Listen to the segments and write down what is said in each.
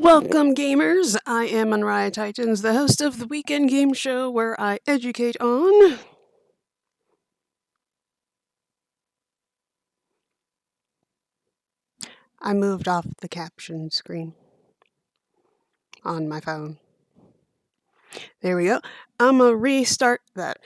Welcome, gamers! I am MonriaTitans, the host of the weekend game show where I educate on. I moved off the caption screen on my phone. There we go. I'm gonna restart that.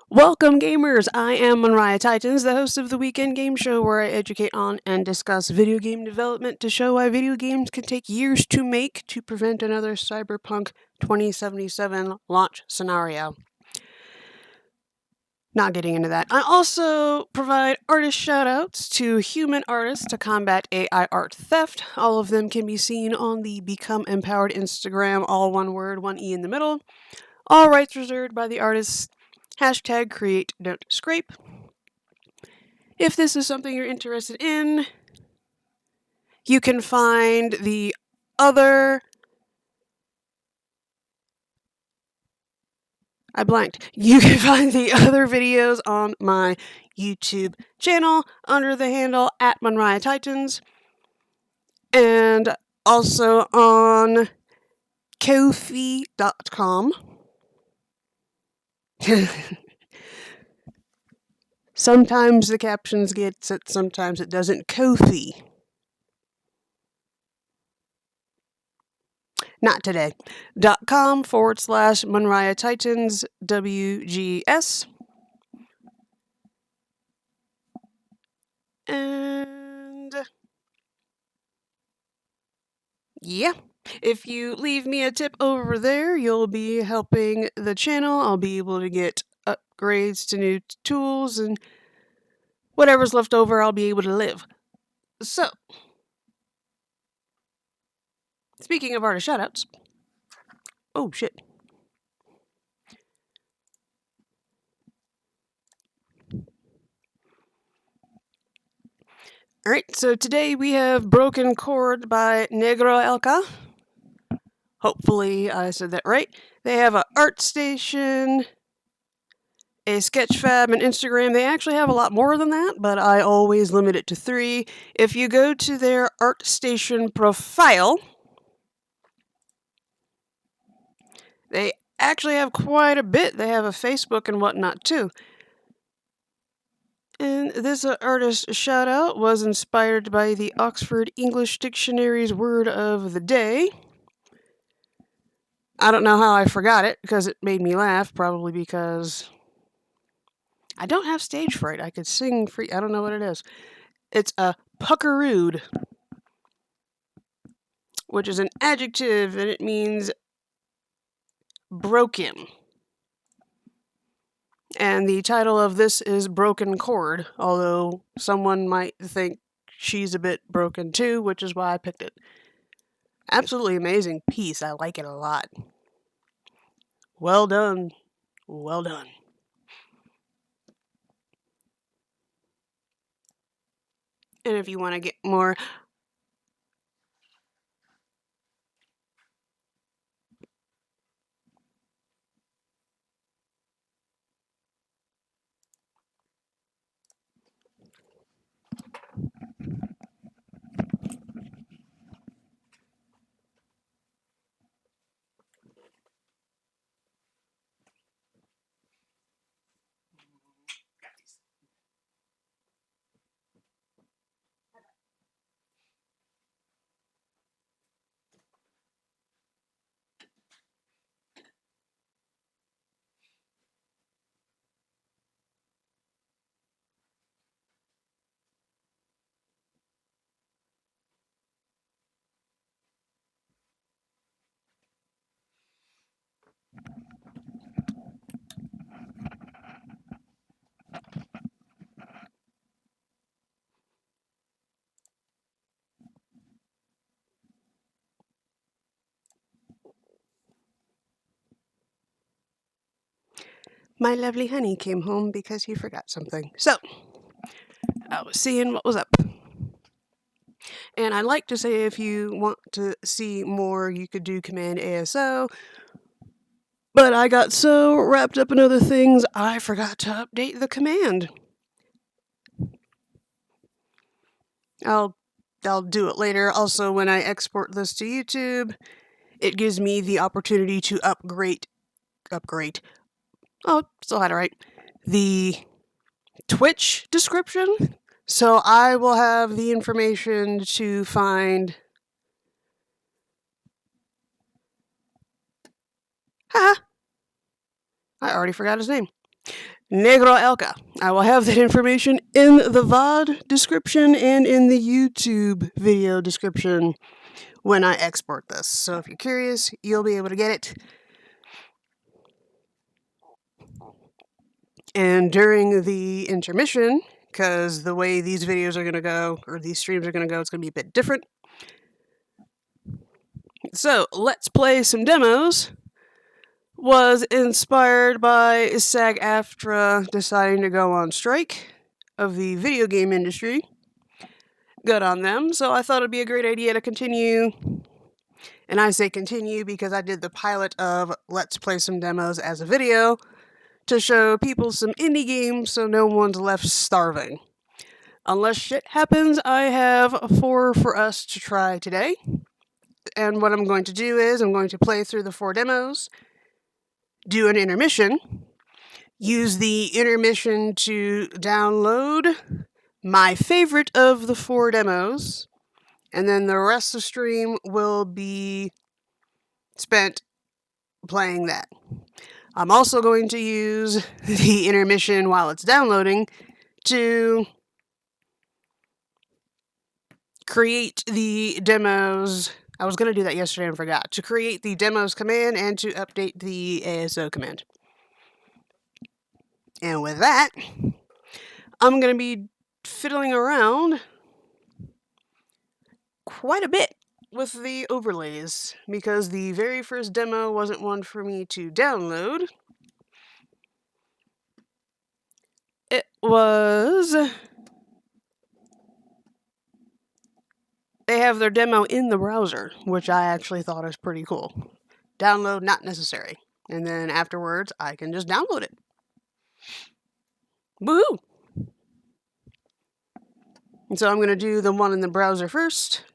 Welcome, gamers! I am MonriaTitans, the host of the weekend game show where I educate on and discuss video game development to show why video games can take years to make to prevent another Cyberpunk 2077 launch scenario. Not getting into that. I also provide artist shoutouts to human artists to combat AI art theft. All of them can be seen on the Become Empowered Instagram, all one word, one E in the middle. All rights reserved by the artists. Hashtag create, don't scrape. If this is something you're interested in, you can find the other... I blanked. You can find the other videos on my YouTube channel under the handle at MonriaTitans, and also on Ko-fi.com. Sometimes the captions gets it, sometimes it doesn't. Ko-fi. Not today. .com/MonriaTitans WGS. And yeah, if you leave me a tip over there, you'll be helping the channel. I'll be able to get upgrades to new tools, and whatever's left over, I'll be able to live. So, speaking of artist shoutouts. Oh, shit. Alright, so today we have Broken Chord by Negro Elka. Hopefully I said that right. They have a art station, a Sketchfab, and Instagram. They actually have a lot more than that, but I always limit it to 3. If you go to their art station profile, they actually have quite a bit. They have a Facebook and whatnot too. And this artist shout out was inspired by the Oxford English Dictionary's word of the day. I don't know how I forgot it because it made me laugh, probably because I don't have stage fright. I could sing free. I don't know what it is. It's a puckerood, which is an adjective and it means broken. And the title of this is Broken Chord, although someone might think she's a bit broken too, which is why I picked it. Absolutely amazing piece. I like it a lot. Well done. Well done. And if you want to get more... My lovely honey came home because he forgot something. So, I was seeing what was up. And I'd like to say if you want to see more, you could do Command ASO. But I got so wrapped up in other things, I forgot to update the command. I'll I'll do it later. Also, when I export this to YouTube, it gives me the opportunity to upgrade. Oh, still had it right. The Twitch description. So I will have the information to find. Haha. I already forgot his name. Negro Elka. I will have that information in the VOD description and in the YouTube video description when I export this. So if you're curious, you'll be able to get it. And during the intermission, because the way these videos are going to go, or these streams are going to go, it's going to be a bit different. So, Let's Play Some Demos was inspired by SAG-AFTRA deciding to go on strike of the video game industry. Good on them. So I thought it'd be a great idea to continue. And I say continue because I did the pilot of Let's Play Some Demos as a video to show people some indie games so no one's left starving. Unless shit happens, I have 4 for us to try today. And what I'm going to do is I'm going to play through the 4 demos, do an intermission, use the intermission to download my favorite of the 4 demos, and then the rest of the stream will be spent playing that. I'm also going to use the intermission while it's downloading to create the demos. I was going to do that yesterday and forgot. To create the demos command and to update the ASO command. And with that, I'm going to be fiddling around quite a bit with the overlays because the very first demo wasn't one for me to download. It was... They have their demo in the browser, which I actually thought is pretty cool. Download not necessary. And then afterwards, I can just download it. Woohoo! And so I'm going to do the one in the browser first.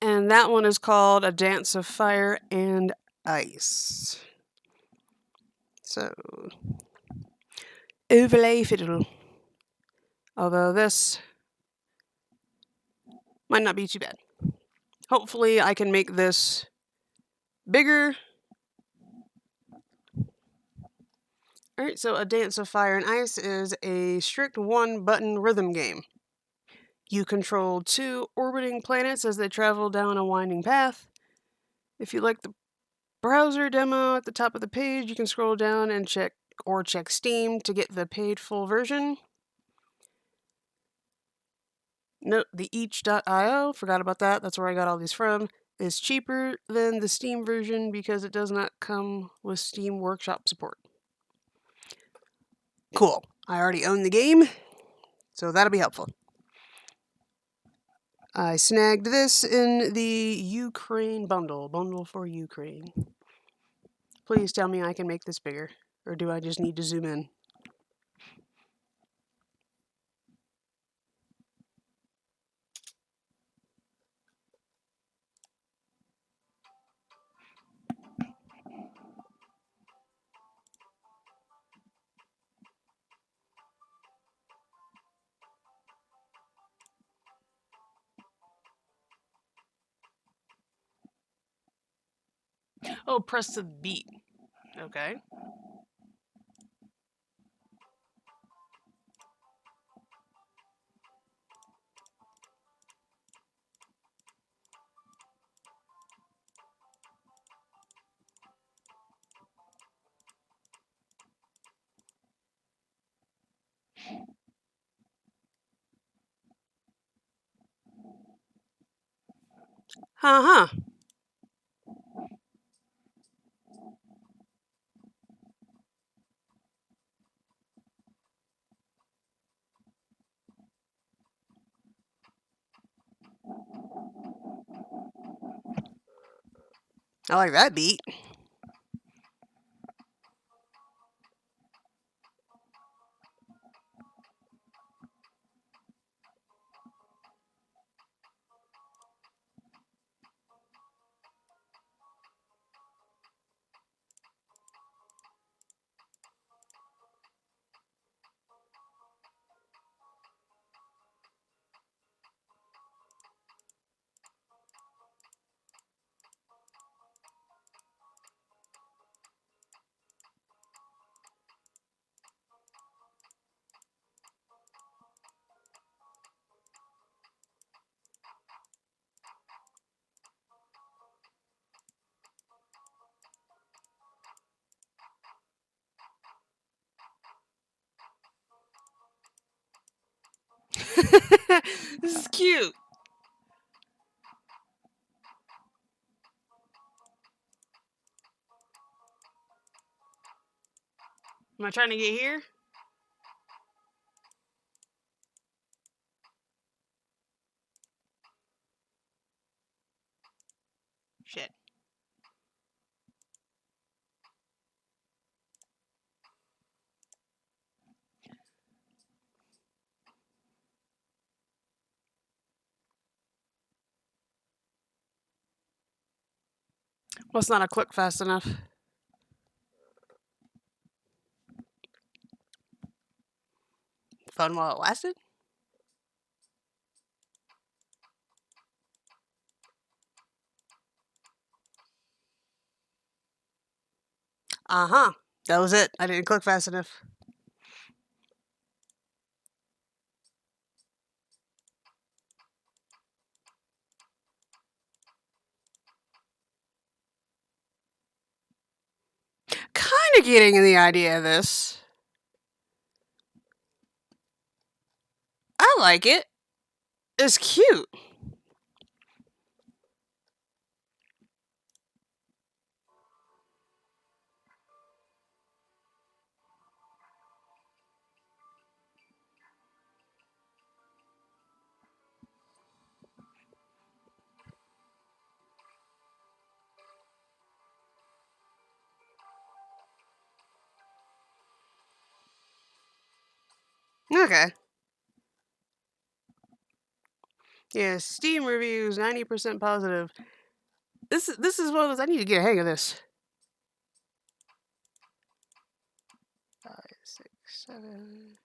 And that one is called A Dance of Fire and Ice. So, overlay fiddle. Although this might not be too bad. Hopefully I can make this bigger. Alright, so A Dance of Fire and Ice is a strict 1-button rhythm game. You control 2 orbiting planets as they travel down a winding path. If you like the browser demo at the top of the page, you can scroll down and check Steam to get the paid full version. Note the each.io, forgot about that, that's where I got all these from, is cheaper than the Steam version because it does not come with Steam Workshop support. Cool. I already own the game, so that'll be helpful. I snagged this in the Ukraine bundle for Ukraine. Please tell me I can make this bigger, or do I just need to zoom in? Oh, press the beat. Okay. Uh-huh. I like that beat. This is cute. Am I trying to get here? Shit. Must not have clicked fast enough. Fun while it lasted? Uh-huh. That was it. I didn't click fast enough. Kind of getting the idea of this. I like it. It's cute. Okay. Yeah, Steam reviews 90% positive. This is one of those. I need to get a hang of this. 5, 6, 7.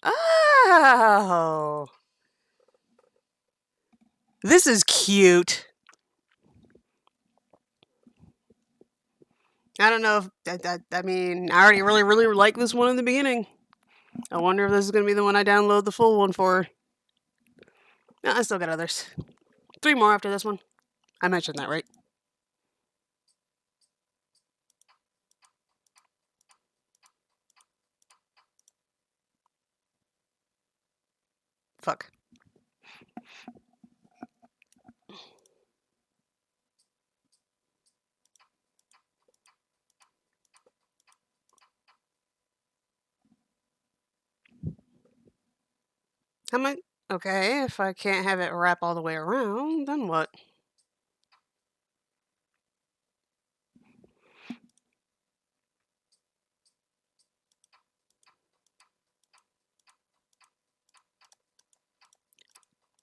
Oh, this is cute. I don't know if I mean, I already really like this one in the beginning. I wonder if this is gonna be the one I download the full one for. No, I still got others. 3 more after this one. I mentioned that, right? Fuck. How much? Okay, if I can't have it wrap all the way around, then what?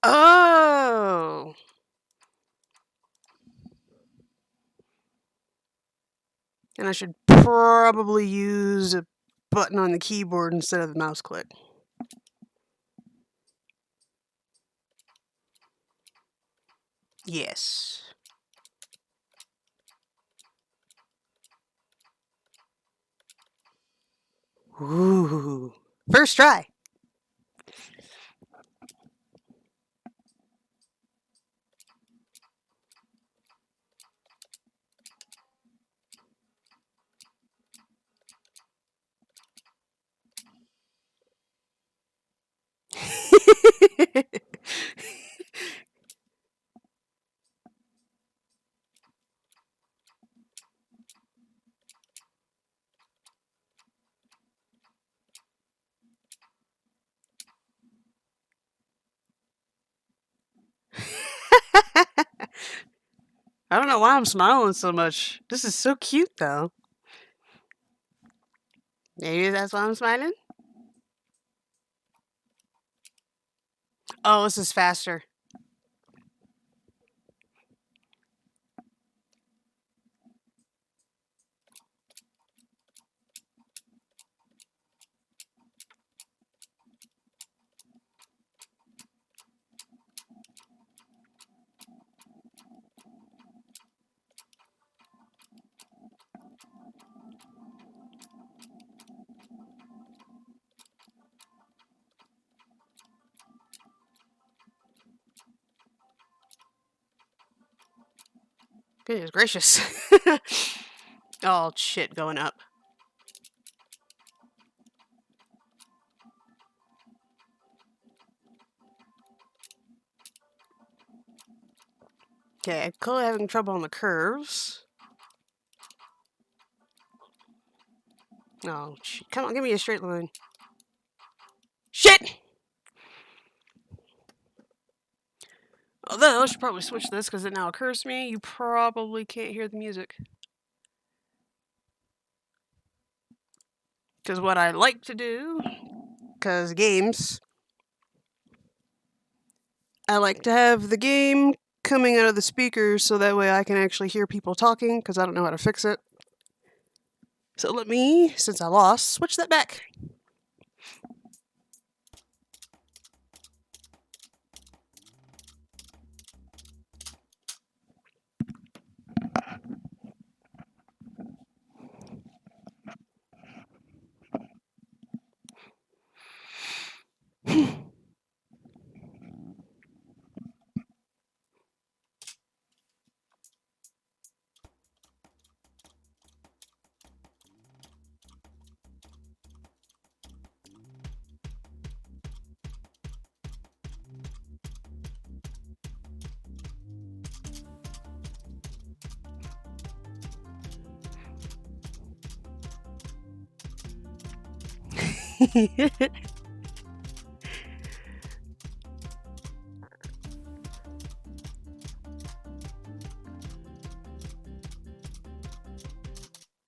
Oh! And I should probably use a button on the keyboard instead of the mouse click. Yes. Ooh. First try. I don't know why I'm smiling so much. This is so cute, though. Maybe that's why I'm smiling. Oh, this is faster. Goodness gracious. Oh, shit, going up. Okay, I'm clearly having trouble on the curves. Oh, come on, give me a straight line. Shit! Although, I should probably switch this because it now occurs to me you probably can't hear the music. Because what I like to do, because games, I like to have the game coming out of the speakers so that way I can actually hear people talking because I don't know how to fix it. So let me, since I lost, switch that back.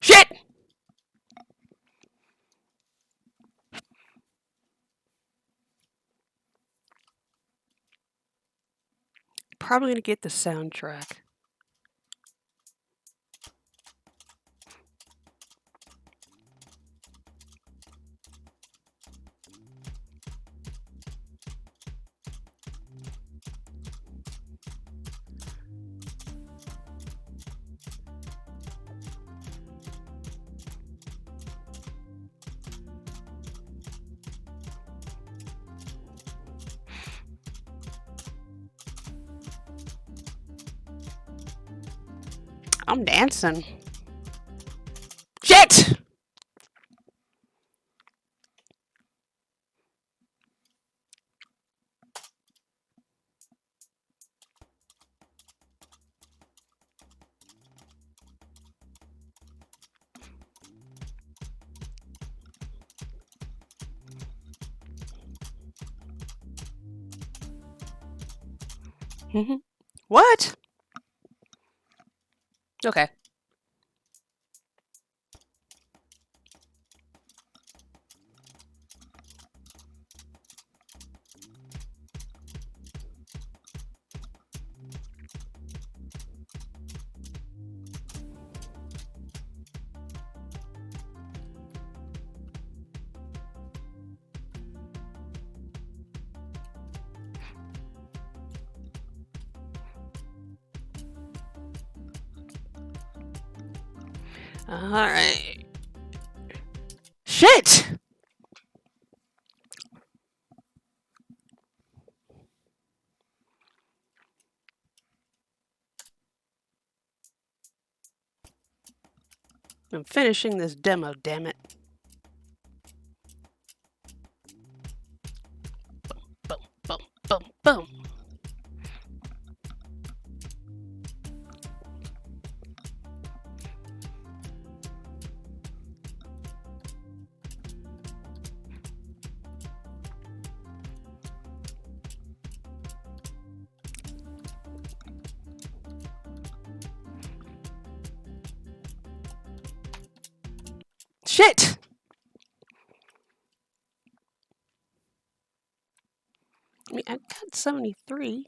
Shit! Probably gonna get the soundtrack. I'm dancing. Shit! What? Okay. Alright. Shit! I'm finishing this demo, damn it. Boom, boom, boom, boom. Shit! I mean, I got 73.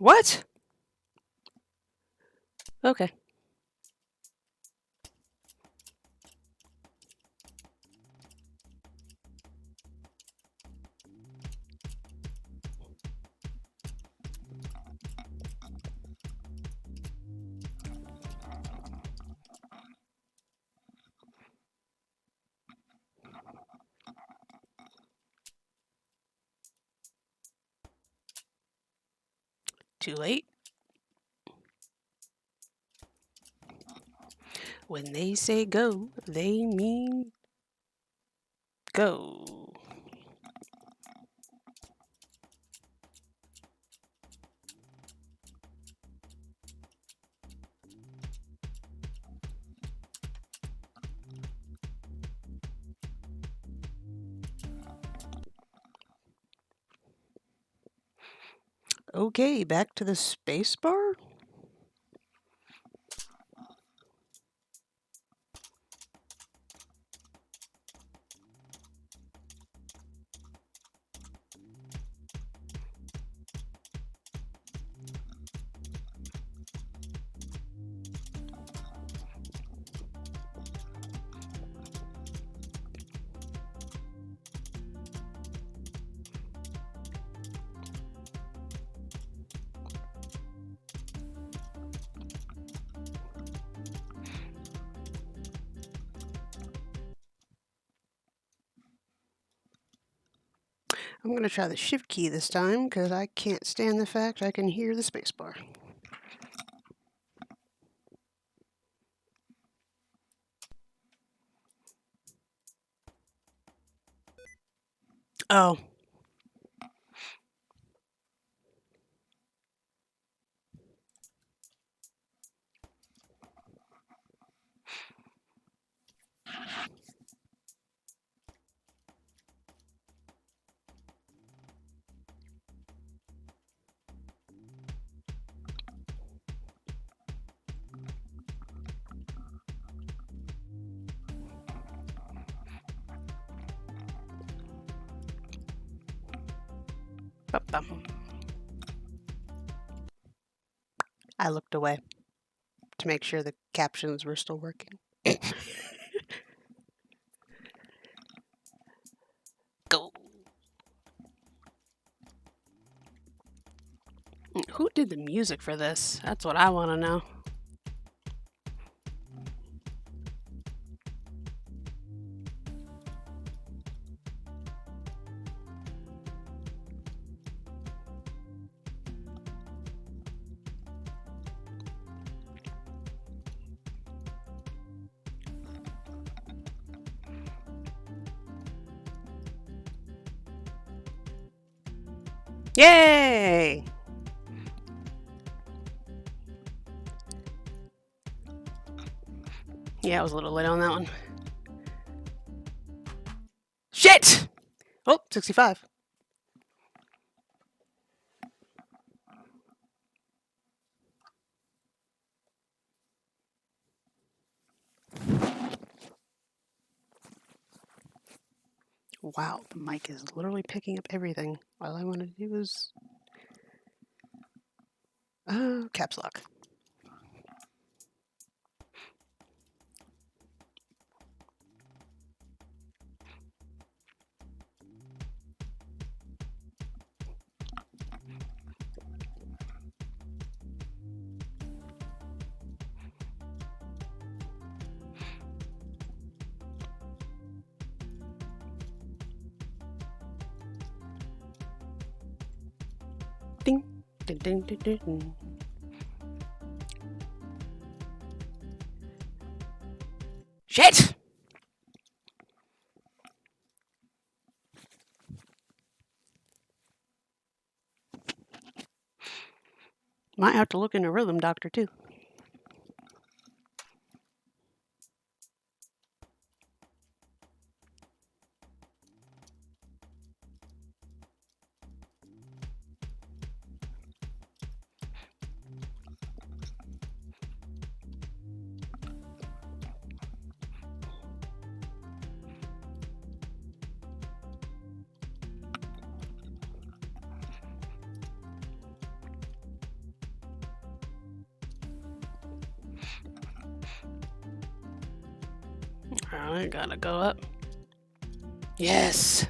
What? Okay. Too late. When they say go, they mean go. Okay, back to the space bar. I'm going to try the shift key this time because I can't stand the fact I can hear the spacebar. Oh. Bum. I looked away to make sure the captions were still working. Go. Who did the music for this? That's what I want to know. Yay! Yeah, I was a little late on that one. Shit! Oh, 65. Wow, the mic is literally picking up everything. All I want to do is caps lock. Ding, ding, ding, ding, ding. Shit! Might have to look into Rhythm Doctor too. Alright, gotta go up. Yes!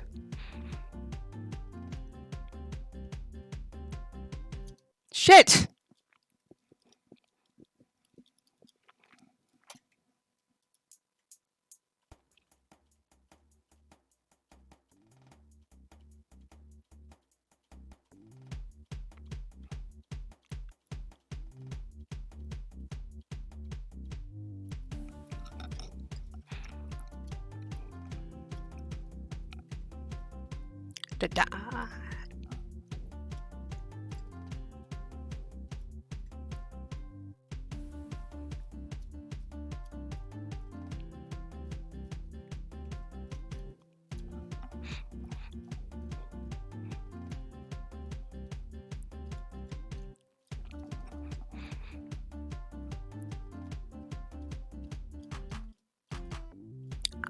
Shit! Da-da.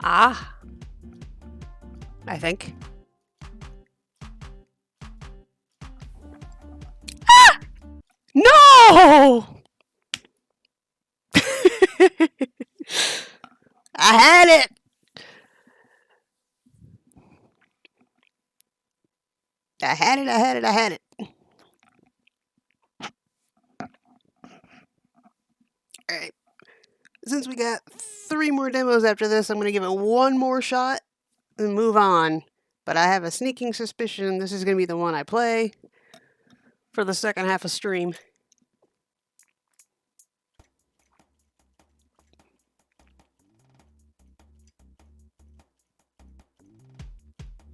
Ah, I think. Ah! No! I had it! I had it, I had it, I had it. Alright. Since we got 3 more demos after this, I'm going to give it one more shot and move on. But I have a sneaking suspicion this is going to be the one I play for the second half of stream.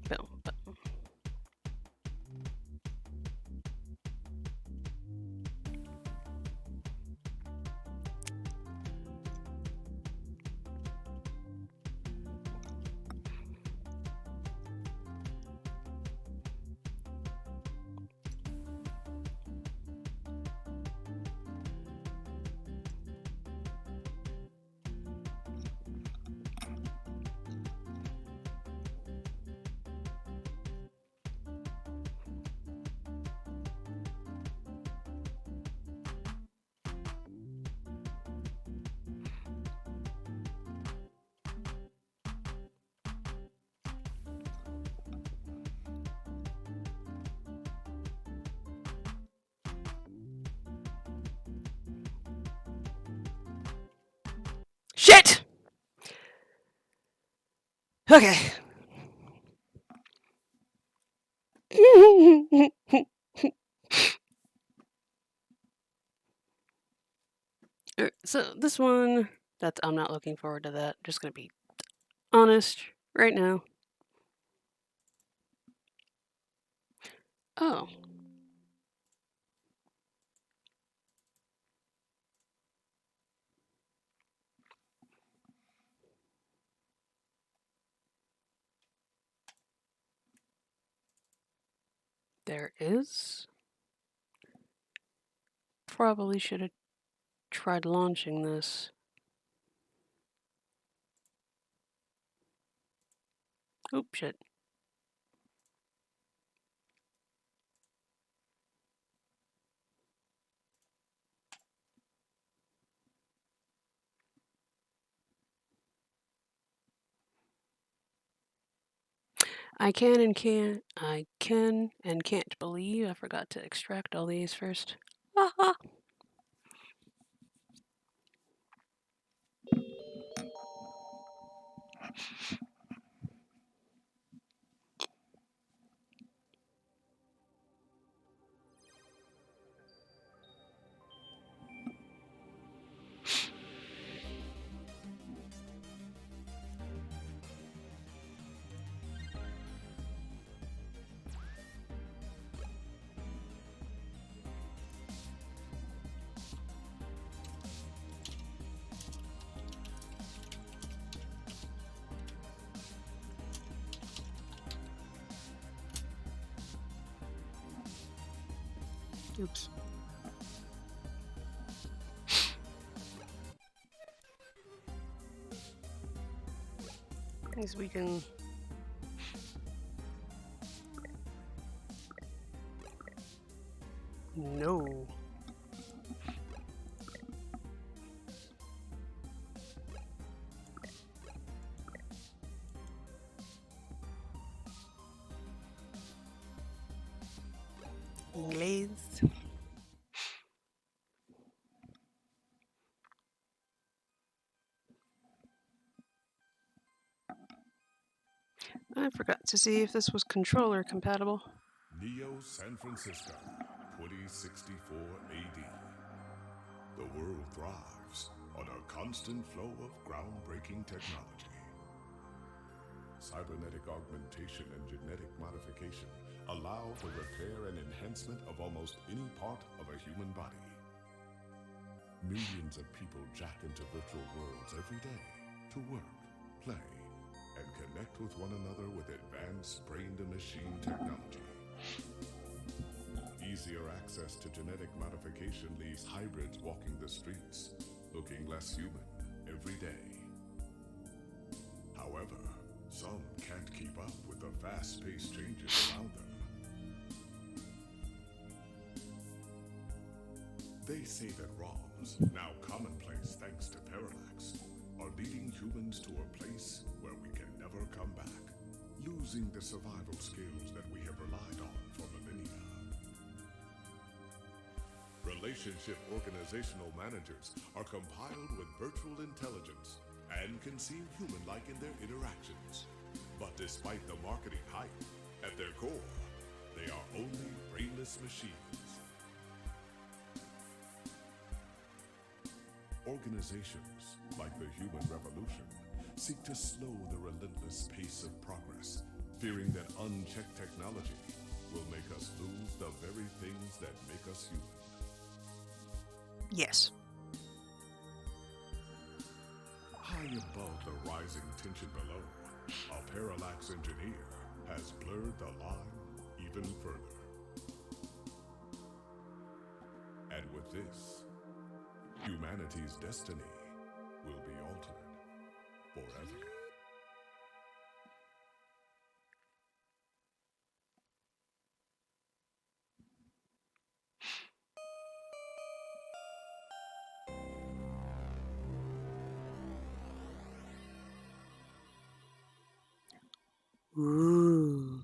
Boom, boom. Shit! Okay. So this one, I'm not looking forward to that. Just gonna be honest right now. Oh. There is. Probably should have tried launching this. Oop, shit. I can and can't believe I forgot to extract all these first. Haha. Oops. Guess we can. No. Inglés. I forgot to see if this was controller compatible. Neo San Francisco, 2064 AD. The world thrives on a constant flow of groundbreaking technology. cybernetic augmentation and genetic modification allow the repair and enhancement of almost any part of a human body. Millions of people jack into virtual worlds every day to work, play, and connect with one another with advanced brain-to-machine technology. Easier access to genetic modification leaves hybrids walking the streets, looking less human every day. However, some can't keep up with the fast-paced changes around them. They say that ROMs, now commonplace thanks to parallax, are leading humans to a place where we can never come back, losing the survival skills that we have relied on for millennia. Relationship organizational managers are compiled with virtual intelligence and can seem human-like in their interactions. But despite the marketing hype, at their core, they are only brainless machines. Organizations, like the human revolution, seek to slow the relentless pace of progress, fearing that unchecked technology will make us lose the very things that make us human. Yes. High above the rising tension below, a parallax engineer has blurred the line even further. And with this, humanity's destiny will be altered forever. Ooh.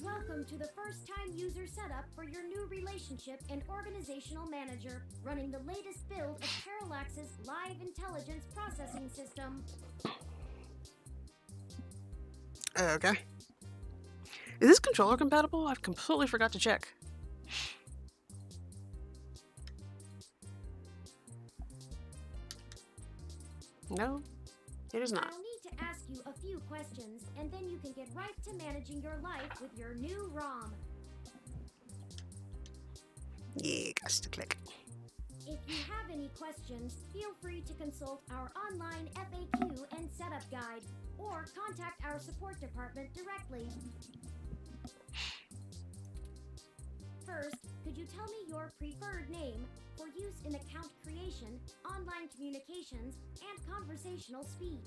Welcome to the first-time user setup for your new relationship and organizational manager, running the latest build of Parallax's live intelligence processing system. Okay. Is this controller compatible? I've completely forgot to check. No, it is not. I'll need to ask you a few questions, and then you can get right to managing your life with your new ROM. Yeah, got to click. If you have any questions, feel free to consult our online FAQ and setup guide, or contact our support department directly. First, could you tell me your preferred name for use in account creation, online communications, and conversational speech?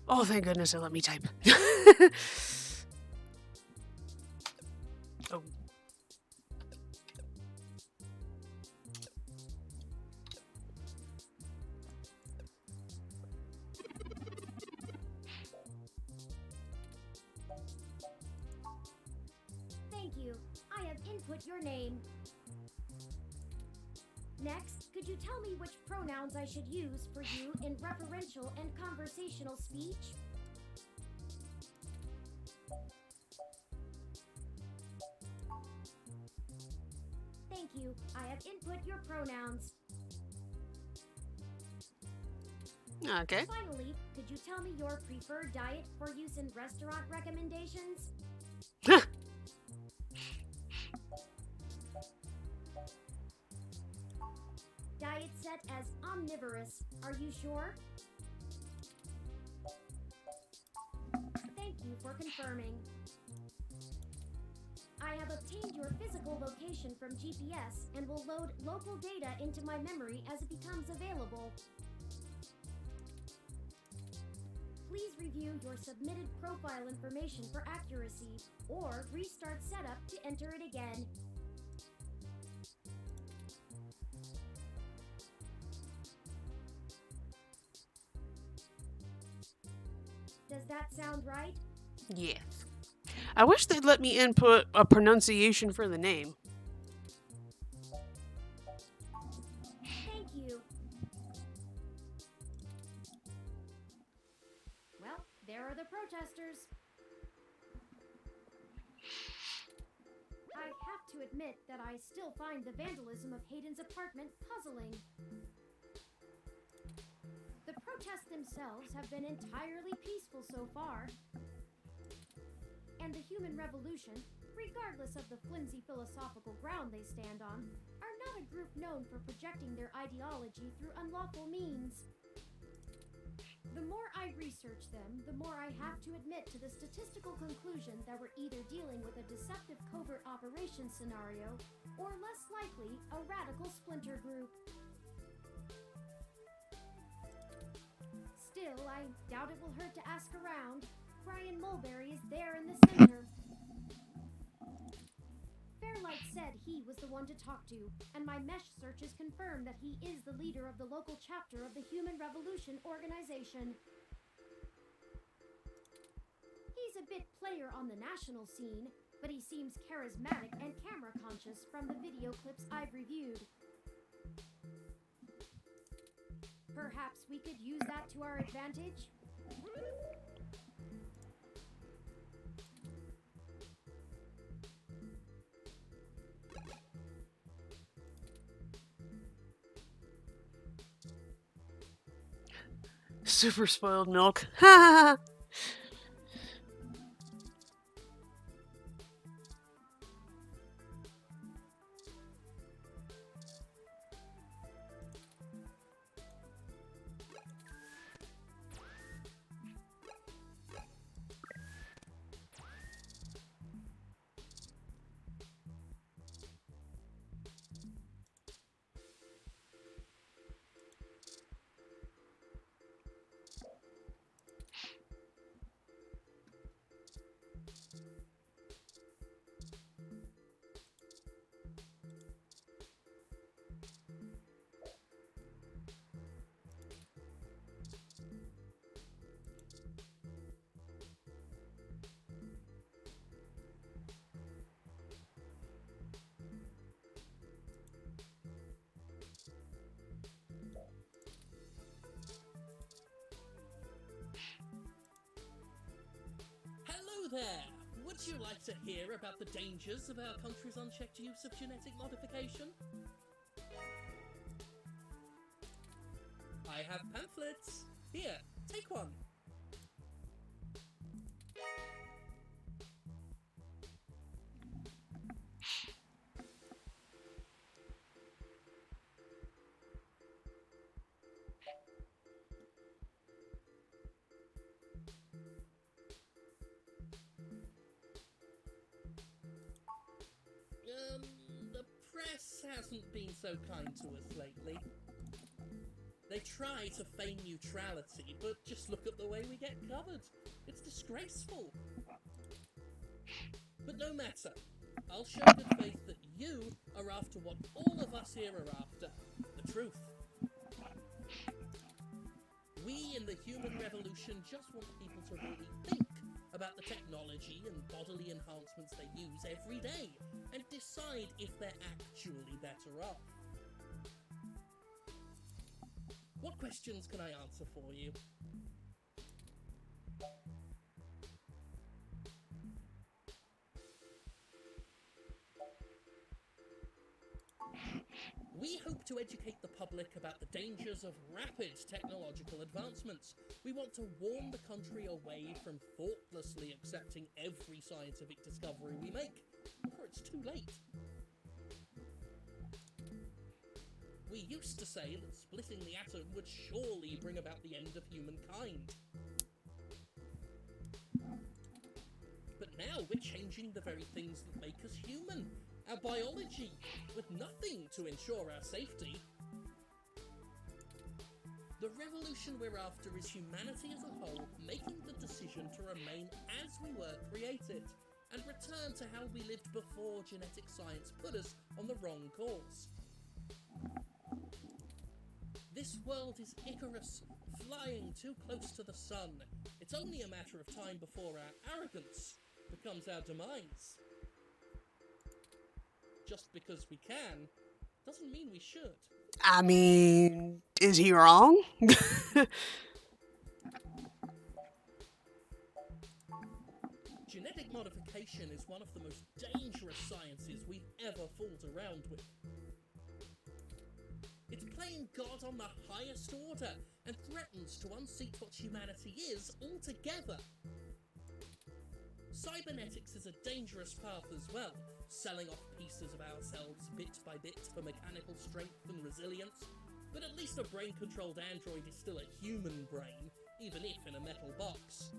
Oh, thank goodness it let me type. Oh. Thank you. I have input your name. Next, could you tell me which pronouns I should use for you in referential and conversational speech? Thank you. I have input your pronouns. Okay. Finally, could you tell me your preferred diet for use in restaurant recommendations? Diet set as omnivorous. Are you sure? Thank you for confirming. I have obtained your physical location from GPS and will load local data into my memory as it becomes available. Please review your submitted profile information for accuracy, or restart setup to enter it again. Does that sound right? Yes. I wish they'd let me input a pronunciation for the name. Thank you. Well, there are the protesters. I have to admit that I still find the vandalism of Hayden's apartment puzzling. The protests themselves have been entirely peaceful so far. And the human revolution, regardless of the flimsy philosophical ground they stand on, are not a group known for projecting their ideology through unlawful means. The more I research them, the more I have to admit to the statistical conclusion that we're either dealing with a deceptive covert operations scenario, or less likely, a radical splinter group. Still, I doubt it will hurt to ask around. Brian Mulberry is there in the center. Fairlight said he was the one to talk to, and my mesh searches confirm that he is the leader of the local chapter of the Human Revolution organization. He's a bit player on the national scene, but he seems charismatic and camera conscious from the video clips I've reviewed. Perhaps we could use that to our advantage? Super spoiled milk. Ha! Hello there! Would you like to hear about the dangers of our country's unchecked use of genetic modification? I have pamphlets. Here, take one. The press hasn't been so kind to us lately. They try to feign neutrality, but just look at the way we get covered. It's disgraceful. But no matter. I'll show good faith that you are after what all of us here are after. The truth. We in the human revolution just want people to really think about the technology and bodily enhancements they use every day and decide if they're actually better off. What questions can I answer for you? We hope to educate the public about the dangers of rapid technological advancements. We want to warn the country away from thoughtlessly accepting every scientific discovery we make before it's too late. We used to say that splitting the atom would surely bring about the end of humankind. But now we're changing the very things that make us human. Our biology, with nothing to ensure our safety. The revolution we're after is humanity as a whole making the decision to remain as we were created and return to how we lived before genetic science put us on the wrong course. This world is Icarus, flying too close to the sun. It's only a matter of time before our arrogance becomes our demise. Just because we can, doesn't mean we should. I mean, is he wrong? Genetic modification is one of the most dangerous sciences we've ever fooled around with. It's playing God on the highest order and threatens to unseat what humanity is altogether. Cybernetics is a dangerous path as well, selling off pieces of ourselves bit by bit for mechanical strength and resilience. But at least a brain-controlled android is still a human brain, even if in a metal box.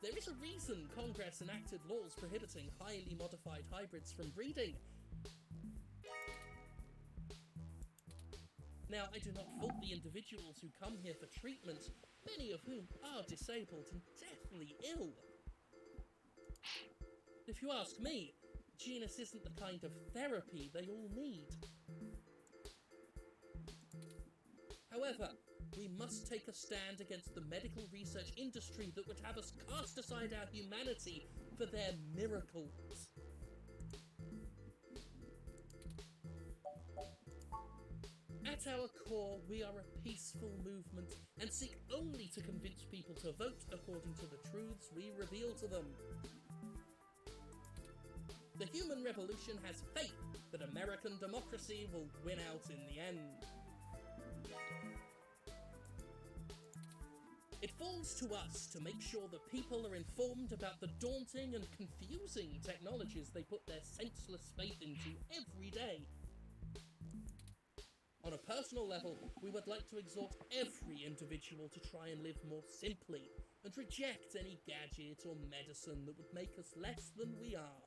There is a reason Congress enacted laws prohibiting highly modified hybrids from breeding. Now, I do not fault the individuals who come here for treatment, many of whom are disabled and deathly ill. If you ask me, genus isn't the kind of therapy they all need. However, we must take a stand against the medical research industry that would have us cast aside our humanity for their miracles. At our core, we are a peaceful movement and seek only to convince people to vote according to the truths we reveal to them. The human revolution has faith that American democracy will win out in the end. It falls to us to make sure that people are informed about the daunting and confusing technologies they put their senseless faith into every day. On a personal level, we would like to exhort every individual to try and live more simply and reject any gadget or medicine that would make us less than we are.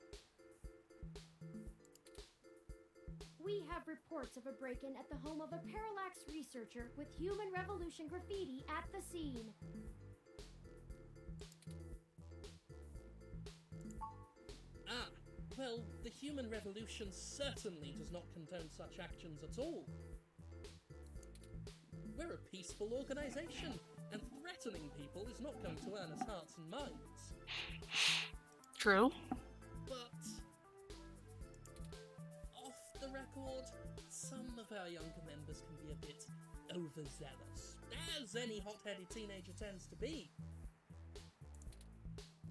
We have reports of a break-in at the home of a parallax researcher with human revolution graffiti at the scene. Ah, well, the human revolution certainly does not condone such actions at all. We're a peaceful organisation, and threatening people is not going to earn us hearts and minds. True. But off the record, some of our younger members can be a bit overzealous, as any hot-headed teenager tends to be.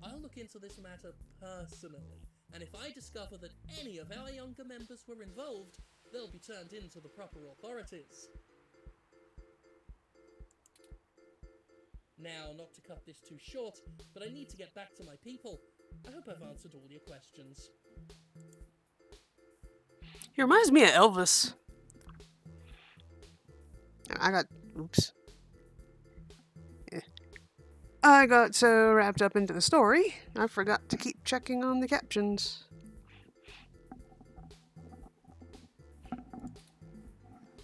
I'll look into this matter personally, and if I discover that any of our younger members were involved, they'll be turned in to the proper authorities. Now, not to cut this too short, but I need to get back to my people. I hope I've answered all your questions. He reminds me of Elvis. Oops. Yeah. I got so wrapped up into the story, I forgot to keep checking on the captions.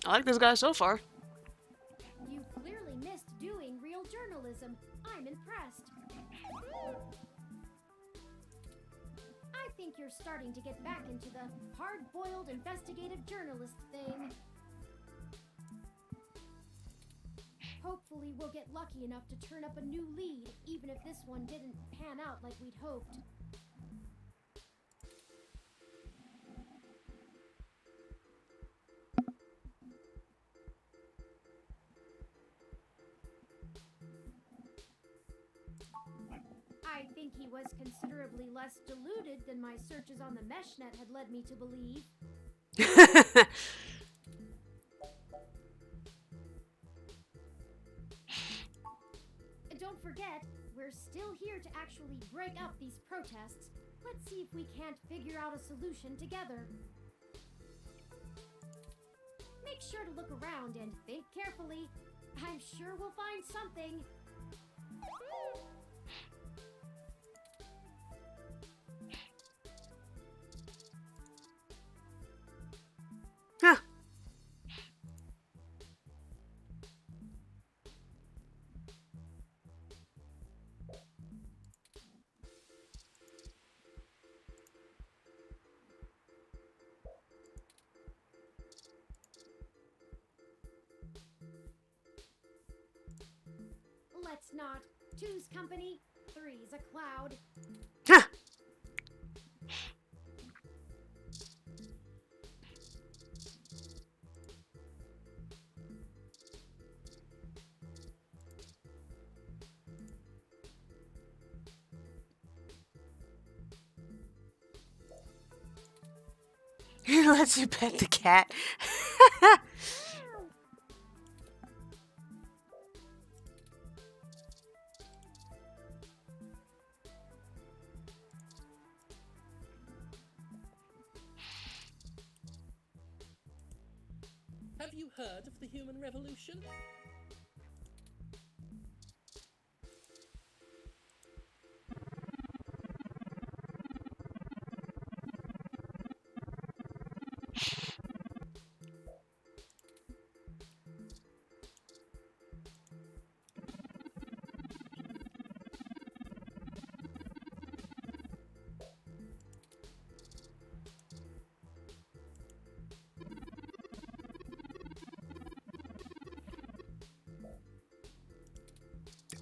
I like this guy so far. You clearly missed doing real journalism. I'm impressed. I think you're starting to get back into the hard-boiled investigative journalist thing. Hopefully we'll get lucky enough to turn up a new lead, even if this one didn't pan out like we'd hoped. I think he was considerably less deluded than my searches on the meshnet had led me to believe. Don't forget, we're still here to actually break up these protests. Let's see if we can't figure out a solution together. Make sure to look around and think carefully. I'm sure we'll find something. Huh. Let's not. Two's company. Three's a cloud. Huh. He lets you pet the cat. Have you heard of the human revolution?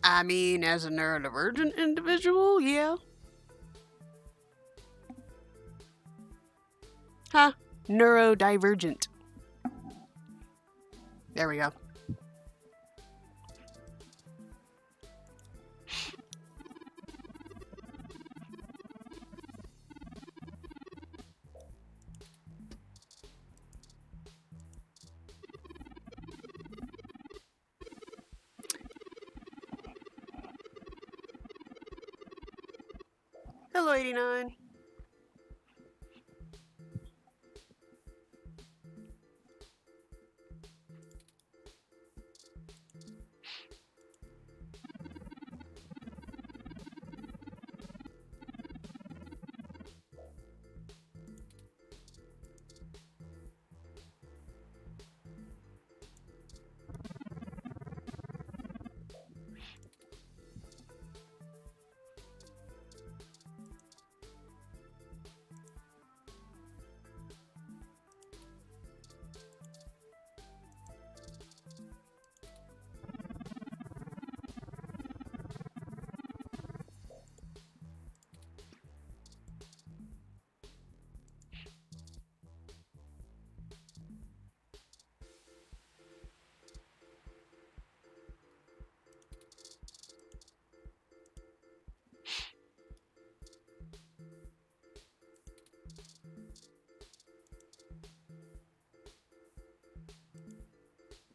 I mean, as a neurodivergent individual, yeah. Huh. Neurodivergent. There we go. Hello, 89.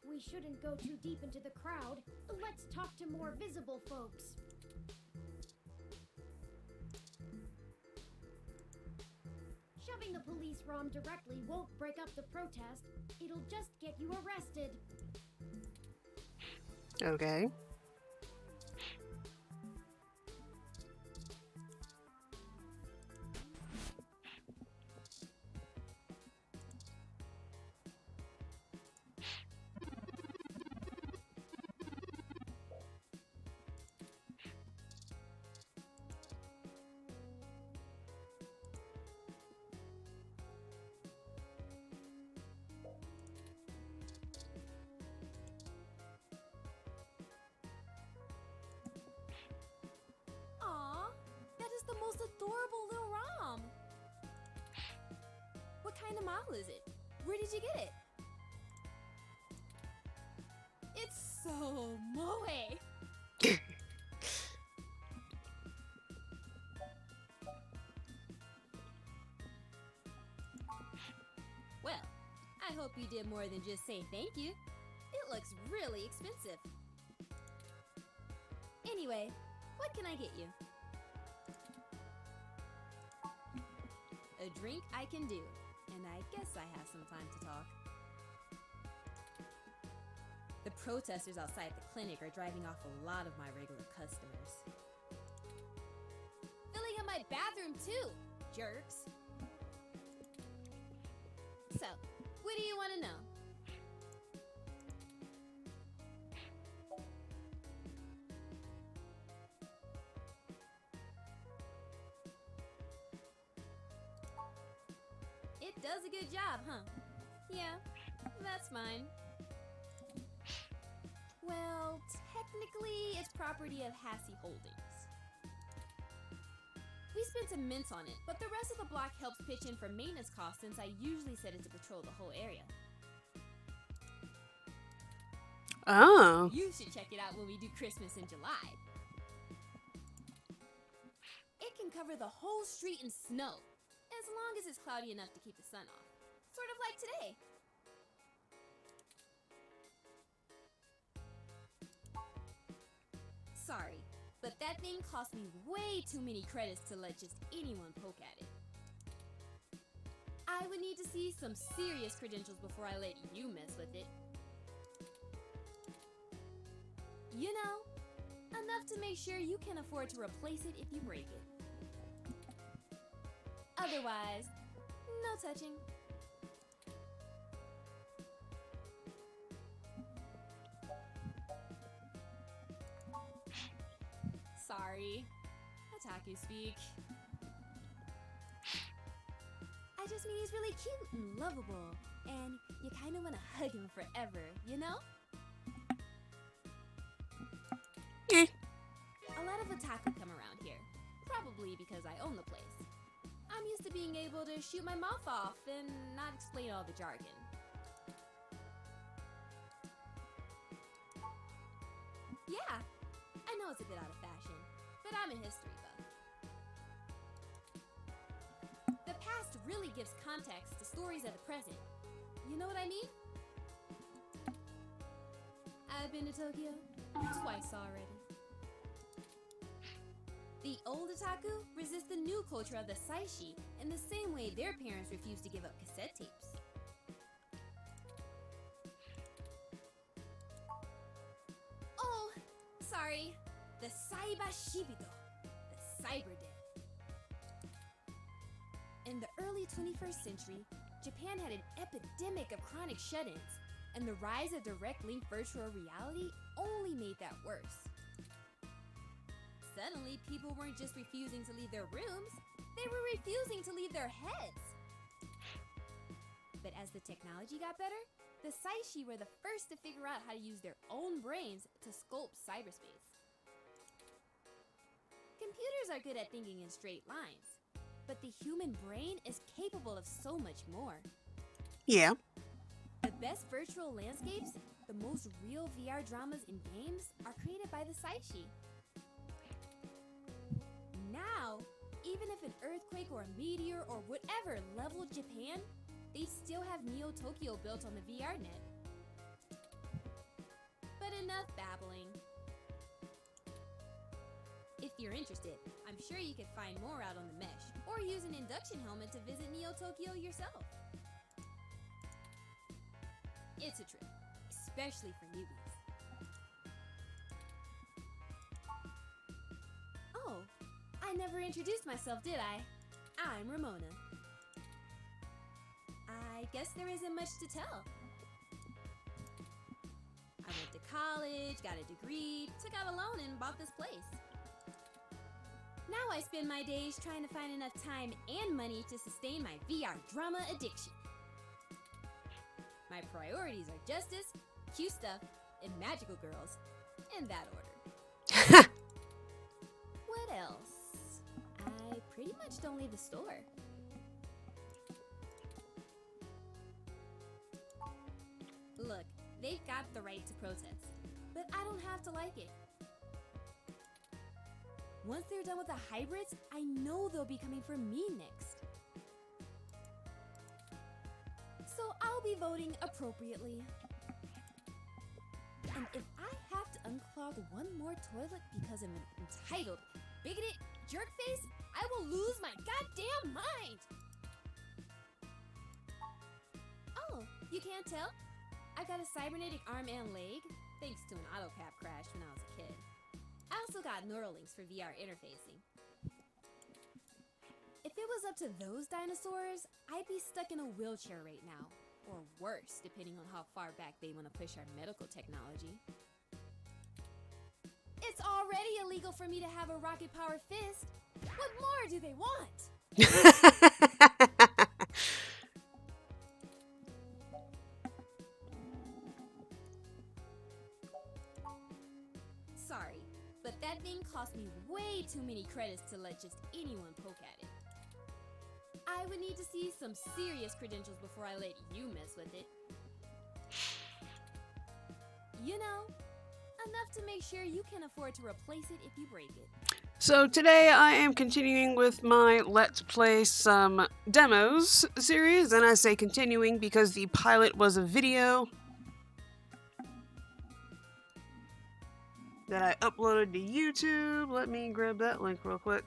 We shouldn't go too deep into the crowd. Let's talk to more visible folks. Shoving the police ROM directly won't break up the protest. It'll just get you arrested. Okay. Aw, that is the most adorable little ROM. What kind of model is it? Where did you get it? It's so moe. Well, I hope you did more than just say thank you. It looks really expensive. Anyway, what can I get you? A drink I can do, and I guess I have some time to talk. The protesters outside the clinic are driving off a lot of my regular customers. Filling up my bathroom too, jerks. So, what do you want to know? It does a good job, huh? Yeah, that's mine. Well, technically, it's property of Hassie Holdings. We spent some mints on it, but the rest of the block helps pitch in for maintenance costs since I usually set it to patrol the whole area. Oh. You should check it out when we do Christmas in July. It can cover the whole street in snow, as long as it's cloudy enough to keep the sun off. Sort of like today. Sorry, but that thing cost me way too many credits to let just anyone poke at it. I would need to see some serious credentials before I let you mess with it. You know, enough to make sure you can afford to replace it if you break it. Otherwise, no touching. Sorry, otaku speak. I just mean he's really cute and lovable, and you kind of want to hug him forever, you know? Eh. A lot of otaku come around here, probably because I own the place. I'm used to being able to shoot my mouth off and not explain all the jargon. Yeah, I know it's a bit out of fashion, but I'm a history buff. The past really gives context to stories of the present. You know what I mean? I've been to Tokyo twice already. The old otaku resist the new culture of the saishi in the same way their parents refuse to give up cassette tapes. Oh, sorry. The Saiba Shibito, the cyber dead. In the early 21st century, Japan had an epidemic of chronic shut-ins, and the rise of direct-link virtual reality only made that worse. Suddenly, people weren't just refusing to leave their rooms, they were refusing to leave their heads. But as the technology got better, the Saishi were the first to figure out how to use their own brains to sculpt cyberspace. Computers are good at thinking in straight lines, but the human brain is capable of so much more. Yeah. The best virtual landscapes, the most real VR dramas in games, are created by the Saishi. Now, even if an earthquake or a meteor or whatever leveled Japan, they still have Neo Tokyo built on the VR net. But enough babbling. If you're interested, I'm sure you could find more out on the mesh, or use an induction helmet to visit Neo Tokyo yourself. It's a trip, especially for newbies. Oh, I never introduced myself, did I? I'm Ramona. I guess there isn't much to tell. I went to college, got a degree, took out a loan, and bought this place. Now I spend my days trying to find enough time and money to sustain my VR drama addiction. My priorities are justice, cute stuff, and magical girls, in that order. What else? I pretty much don't leave the store. Look, they've got the right to protest, but I don't have to like it. Once they're done with the hybrids, I know they'll be coming for me next. So I'll be voting appropriately. And if I have to unclog one more toilet because of an entitled, bigoted jerkface, I will lose my goddamn mind! Oh, you can't tell? I got a cybernetic arm and leg, thanks to an autocap crash when I was a kid. I also got neural links for VR interfacing. If it was up to those dinosaurs, I'd be stuck in a wheelchair right now. Or worse, depending on how far back they want to push our medical technology. It's already illegal for me to have a rocket-powered fist. What more do they want? Sorry, but that thing cost me way too many credits to let just anyone poke at it. I would need to see some serious credentials before I let you mess with it. You know, enough to make sure you can afford to replace it if you break it. So today I am continuing with my Let's Play Some Demos series, and I say continuing because the pilot was a video that I uploaded to YouTube. Let me grab that link real quick.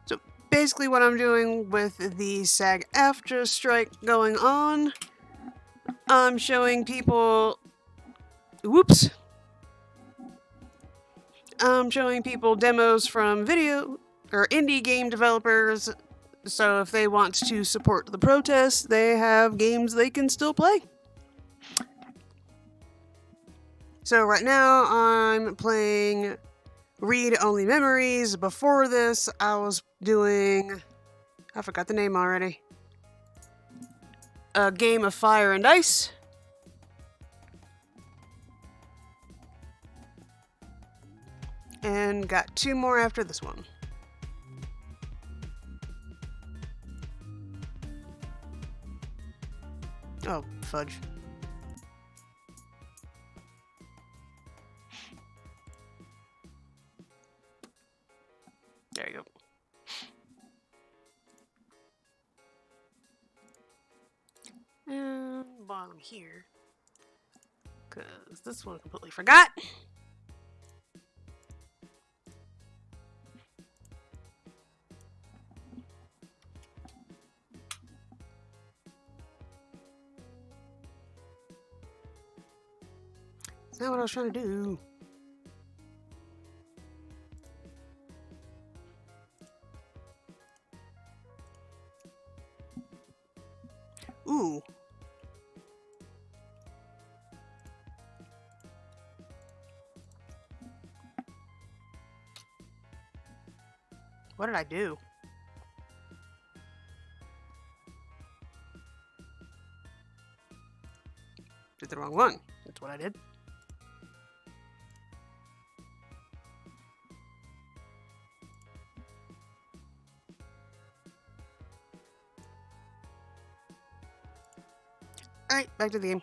So basically what I'm doing with the SAG-AFTRA strike going on, I'm showing people, I'm showing people demos from video or indie game developers, so if they want to support the protests, they have games they can still play. So right now I'm playing Read Only Memories. Before this I was doing, I forgot the name already, A Game of Fire and Ice. And got 2 more after this one. Oh, fudge. There you go. And bottom here, because this one I completely forgot. That's not what I was trying to do. Ooh. What did I do? Did the wrong one. That's what I did. Alright, back to the game.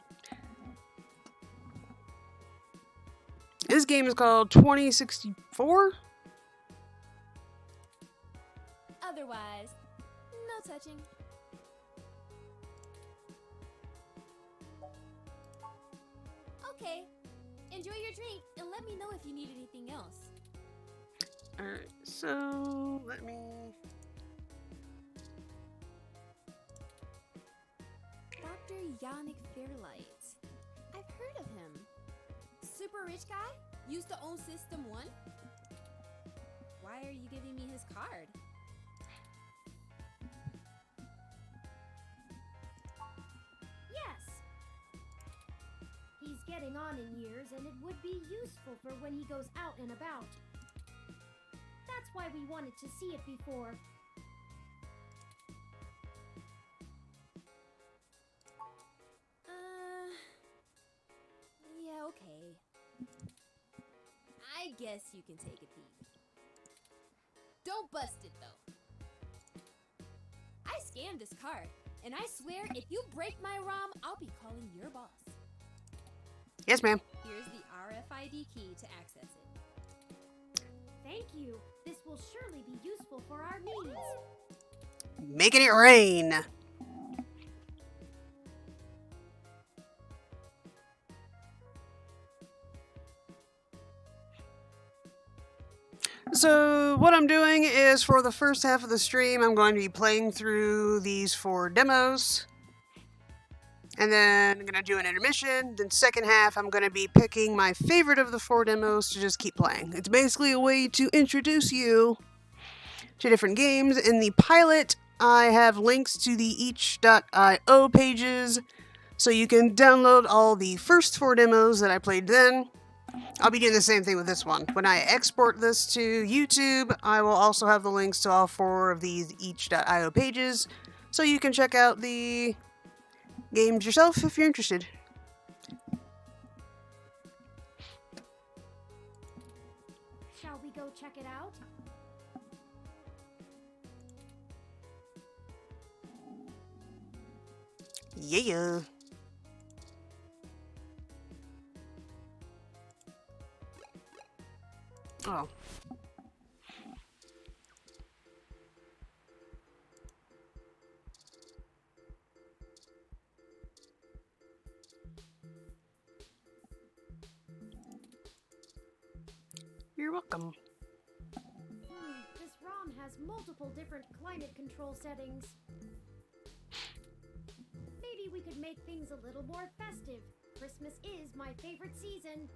This game is called 2064. Otherwise, no touching. Okay, enjoy your drink and let me know if you need anything else. Alright, so let me... Dr. Yannick Fairlight. I've heard of him. Super rich guy? Used to own System 1? Why are you giving me his card? Yes! He's getting on in years, and it would be useful for when he goes out and about. That's why we wanted to see it before. Yeah, okay. I guess you can take a peek. Don't bust it, though. I scanned this card, and I swear if you break my ROM, I'll be calling your boss. Yes, ma'am. Here's the RFID key to access it. Thank you. This will surely be useful for our needs. Making it rain. So what I'm doing is for the first half of the stream, I'm going to be playing through these 4 demos. And then I'm going to do an intermission. Then second half, I'm going to be picking my favorite of the 4 demos to just keep playing. It's basically a way to introduce you to different games. In the pilot, I have links to the each.io pages, so you can download all the first 4 demos that I played then. I'll be doing the same thing with this one. When I export this to YouTube, I will also have the links to all 4 of these each.io pages, so you can check out the games yourself if you're interested. Shall we go check it out? Yeah. Oh. You're welcome. This ROM has multiple different climate control settings. Maybe we could make things a little more festive. Christmas is my favorite season.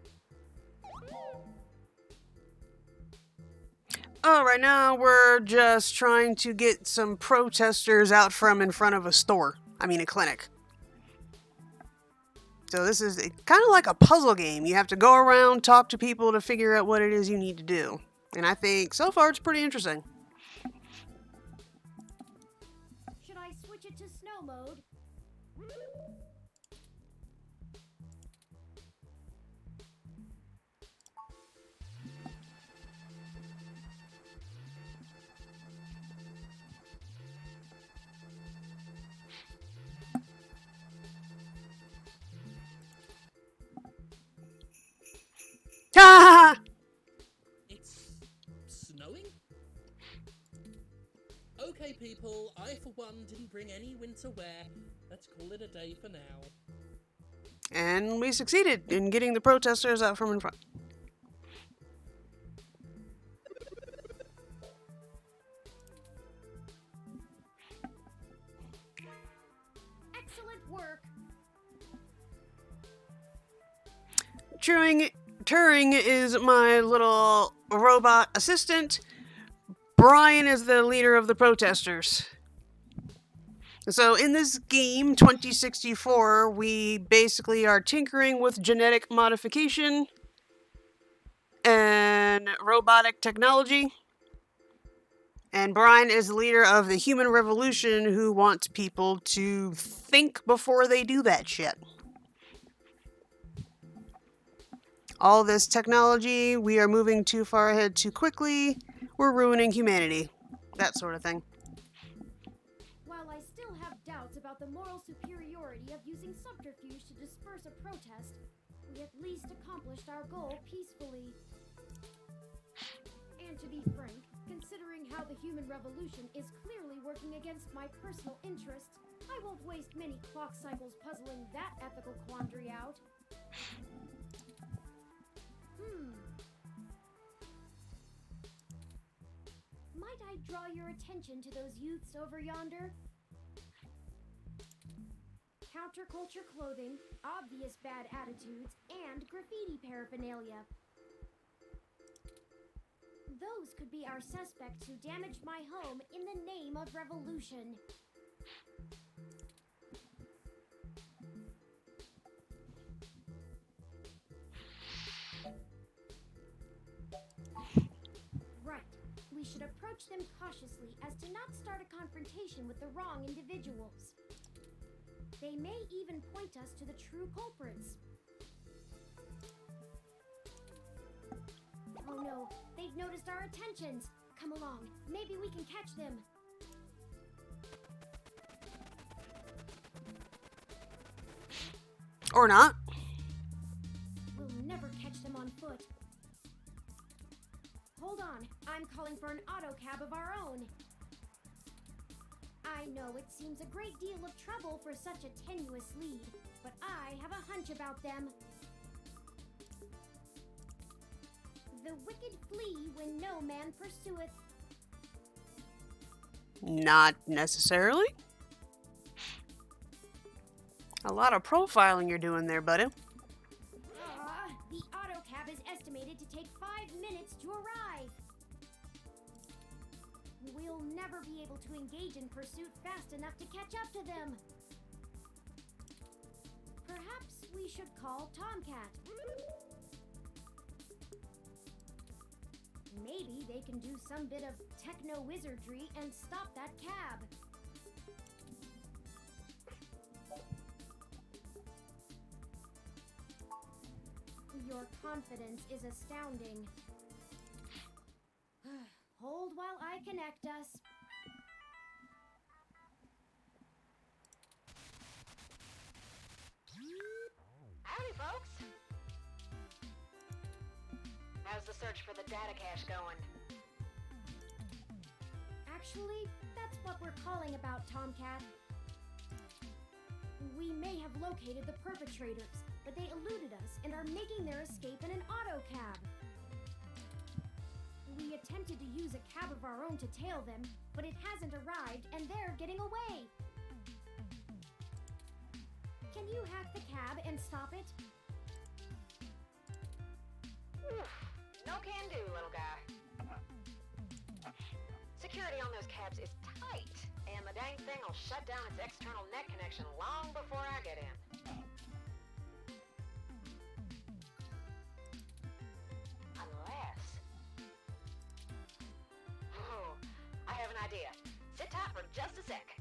Oh, right now we're just trying to get some protesters out from in front of a store. I mean, a clinic. So this is kind of like a puzzle game. You have to go around, talk to people to figure out what it is you need to do. And I think so far it's pretty interesting. Should I switch it to snow mode? Ha! It's snowing? Okay, people, I for one didn't bring any winter wear. Let's call it a day for now. And we succeeded in getting the protesters out from in front. Excellent work. Turing is my little robot assistant. Brian is the leader of the protesters. So in this game, 2064, we basically are tinkering with genetic modification and robotic technology. And Brian is the leader of the human revolution who wants people to think before they do that shit. All this technology, we are moving too far ahead too quickly, we're ruining humanity. That sort of thing. While I still have doubts about the moral superiority of using subterfuge to disperse a protest, we at least accomplished our goal peacefully. And to be frank, considering how the human revolution is clearly working against my personal interests, I won't waste many clock cycles puzzling that ethical quandary out. Might I draw your attention to those youths over yonder? Counterculture clothing, obvious bad attitudes, and graffiti paraphernalia. Those could be our suspects who damaged my home in the name of revolution. Right. We should approach them cautiously as to not start a confrontation with the wrong individuals. They may even point us to the true culprits. Oh no, they've noticed our attentions. Come along, maybe we can catch them. Or not. We'll never catch them on foot. Hold on, I'm calling for an auto cab of our own. I know it seems a great deal of trouble for such a tenuous lead, but I have a hunch about them. The wicked flee when no man pursueth. Not necessarily. A lot of profiling you're doing there, buddy. The auto cab is estimated to take 5 minutes to arrive. We'll never be able to engage in pursuit fast enough to catch up to them. Perhaps we should call Tomcat. Maybe they can do some bit of techno-wizardry and stop that cab. confidence is astounding. Hold while I connect us. Howdy, folks. How's the search for the data cache going? Actually, that's what we're calling about, Tomcat. We may have located the perpetrators, but they eluded us and are making their escape in an auto cab. We attempted to use a cab of our own to tail them, but it hasn't arrived and they're getting away. Can you hack the cab and stop it? Oof, no can do, little guy. Security on those cabs is tight, and the dang thing will shut down its external net connection long before I get in. Unless... Oh, I have an idea. Sit tight for just a sec.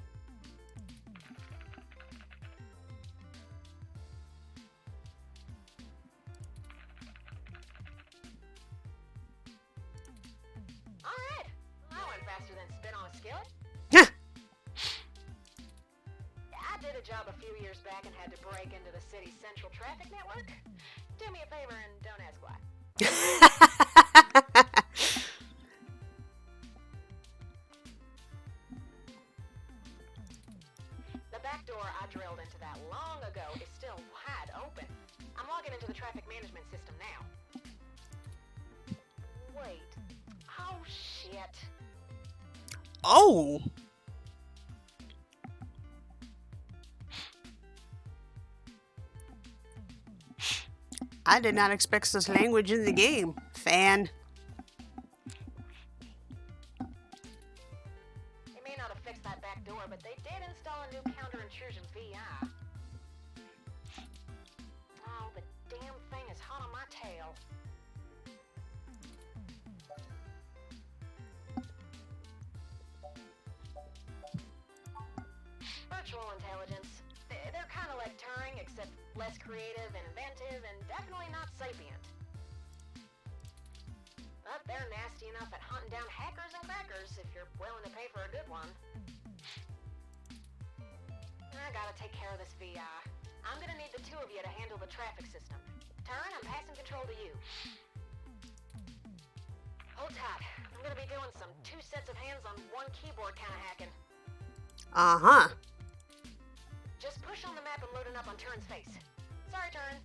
All right. I went faster than spit on a skillet. I did a job a few years back and had to break into the city's central traffic network. Do me a favor and don't ask why. The back door I drilled into that long ago is still wide open. I'm logging into the traffic management system now. Wait. Oh, shit. Oh! I did not expect such language in the game. Fan. They may not have fixed that back door, but they did install a new counter-intrusion VI. Oh, the damn thing is hot on my tail. Virtual intelligence. They're kind of like Turing, except less creative and inventive, and definitely not sapient. But they're nasty enough at hunting down hackers and crackers if you're willing to pay for a good one. I gotta take care of this VI. I'm gonna need the two of you to handle the traffic system. Turing, I'm passing control to you. Hold tight. I'm gonna be doing some 2 sets of hands on 1 keyboard kind of hacking. Uh-huh. Just push on the map and load it up on Turin's face. Sorry, Turin.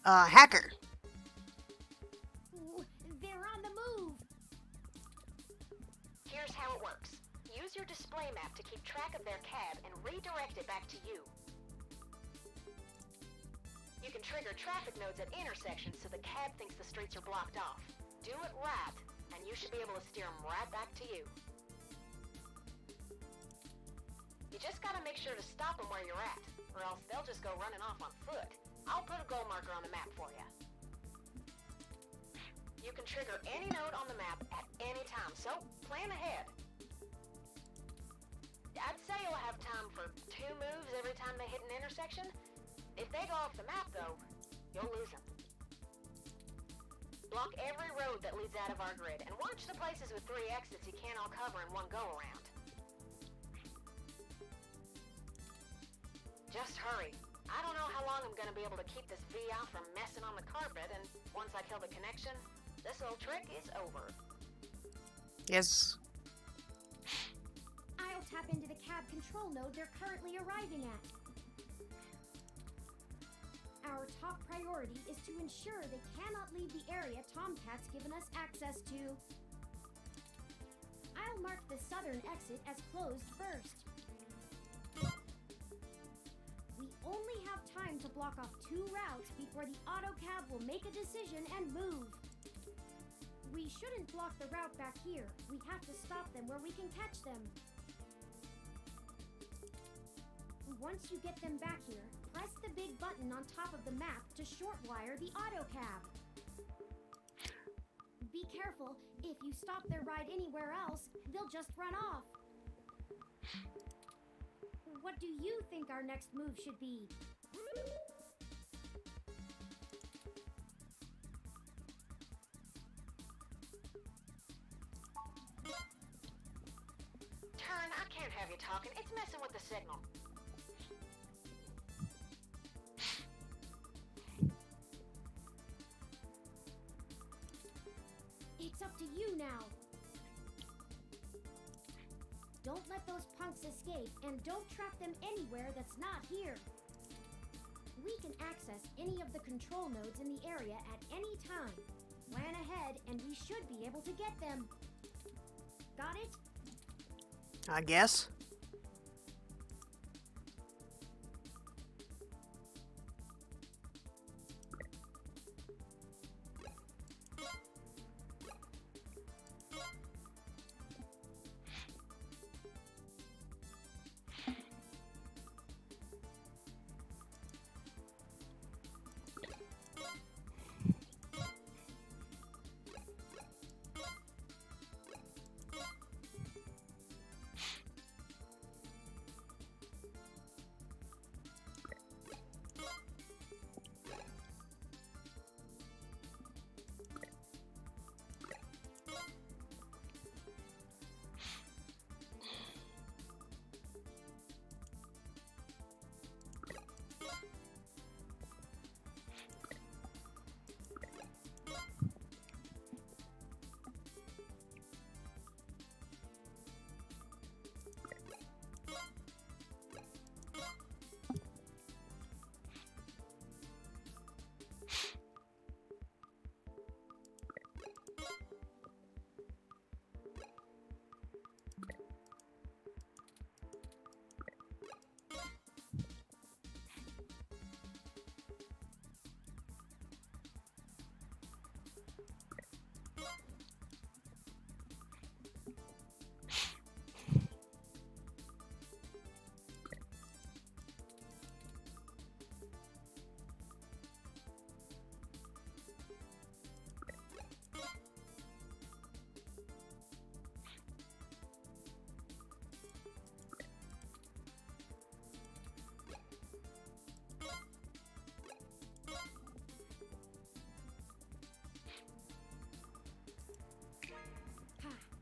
Hacker. Ooh, they're on the move. Here's how it works. Use your display map to keep track of their cab and redirect it back to you. You can trigger traffic nodes at intersections so the cab thinks the streets are blocked off. Do it right, and you should be able to steer them right back to you. You just gotta make sure to stop them where you're at, or else they'll just go running off on foot. I'll put a goal marker on the map for you. You can trigger any node on the map at any time, so plan ahead. I'd say you'll have time for 2 moves every time they hit an intersection. If they go off the map, though, you'll lose them. Block every road that leads out of our grid, and watch the places with 3 exits you can't all cover in one go-around. Just hurry. I don't know how long I'm gonna be able to keep this VI from messing on the carpet, and once I kill the connection, this little trick is over. Yes. I'll tap into the cab control node they're currently arriving at. Our top priority is to ensure they cannot leave the area Tomcat's given us access to. I'll mark the southern exit as closed first. We only have time to block off 2 routes before the autocab will make a decision and move. We shouldn't block the route back here. We have to stop them where we can catch them. Once you get them back here, press the big button on top of the map to shortwire the autocab. Be careful. If you stop their ride anywhere else, they'll just run off. What do you think our next move should be? Turn, I can't have you talking. It's messing with the signal. It's up to you now. Don't let those punks escape, and don't trap them anywhere that's not here. We can access any of the control nodes in the area at any time. Plan ahead, and we should be able to get them. Got it? I guess.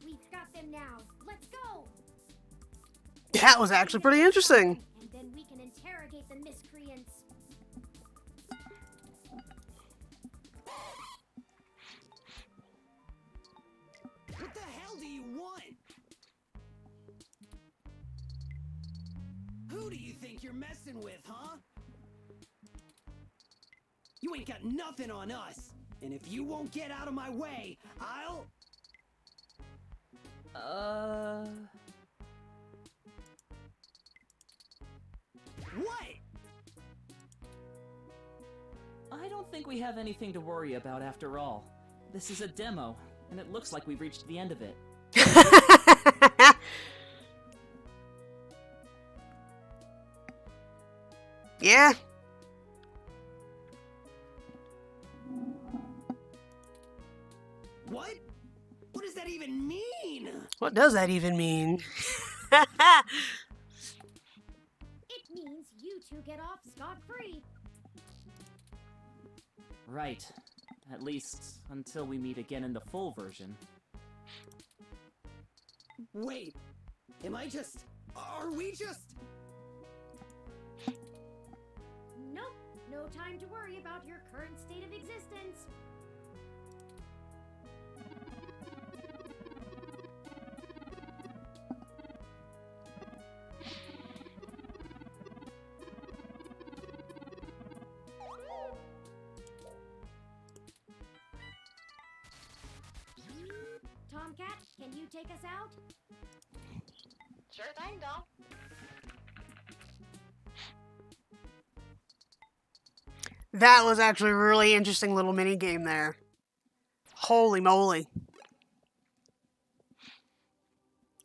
We've got them now. Let's go! That was actually pretty interesting. And then we can interrogate the miscreants. What the hell do you want? Who do you think you're messing with, huh? You ain't got nothing on us. And if you won't get out of my way, I'll... What? I don't think we have anything to worry about after all. This is a demo, and it looks like we've reached the end of it. Yeah. What? What does that even mean? What does that even mean? It means you two get off scot-free. Right. At least until we meet again in the full version. Wait. Am I just... Are we just... Nope. No time to worry about your current state of existence. Tomcat, can you take us out? Sure thing, Dom. That was actually a really interesting little mini game there. Holy moly.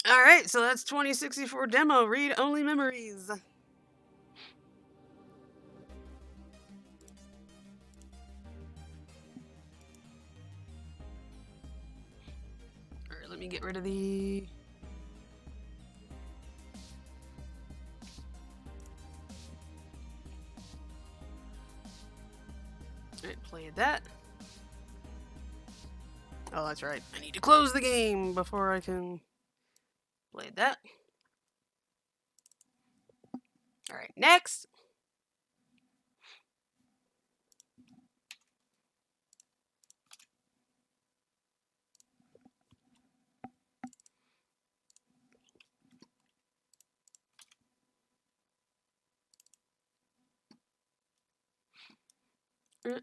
Alright, so that's 2064 demo. Read only memories. Alright, let me get rid of the... Played that. Oh, that's right. I need to close the game before I can play that. Alright, next.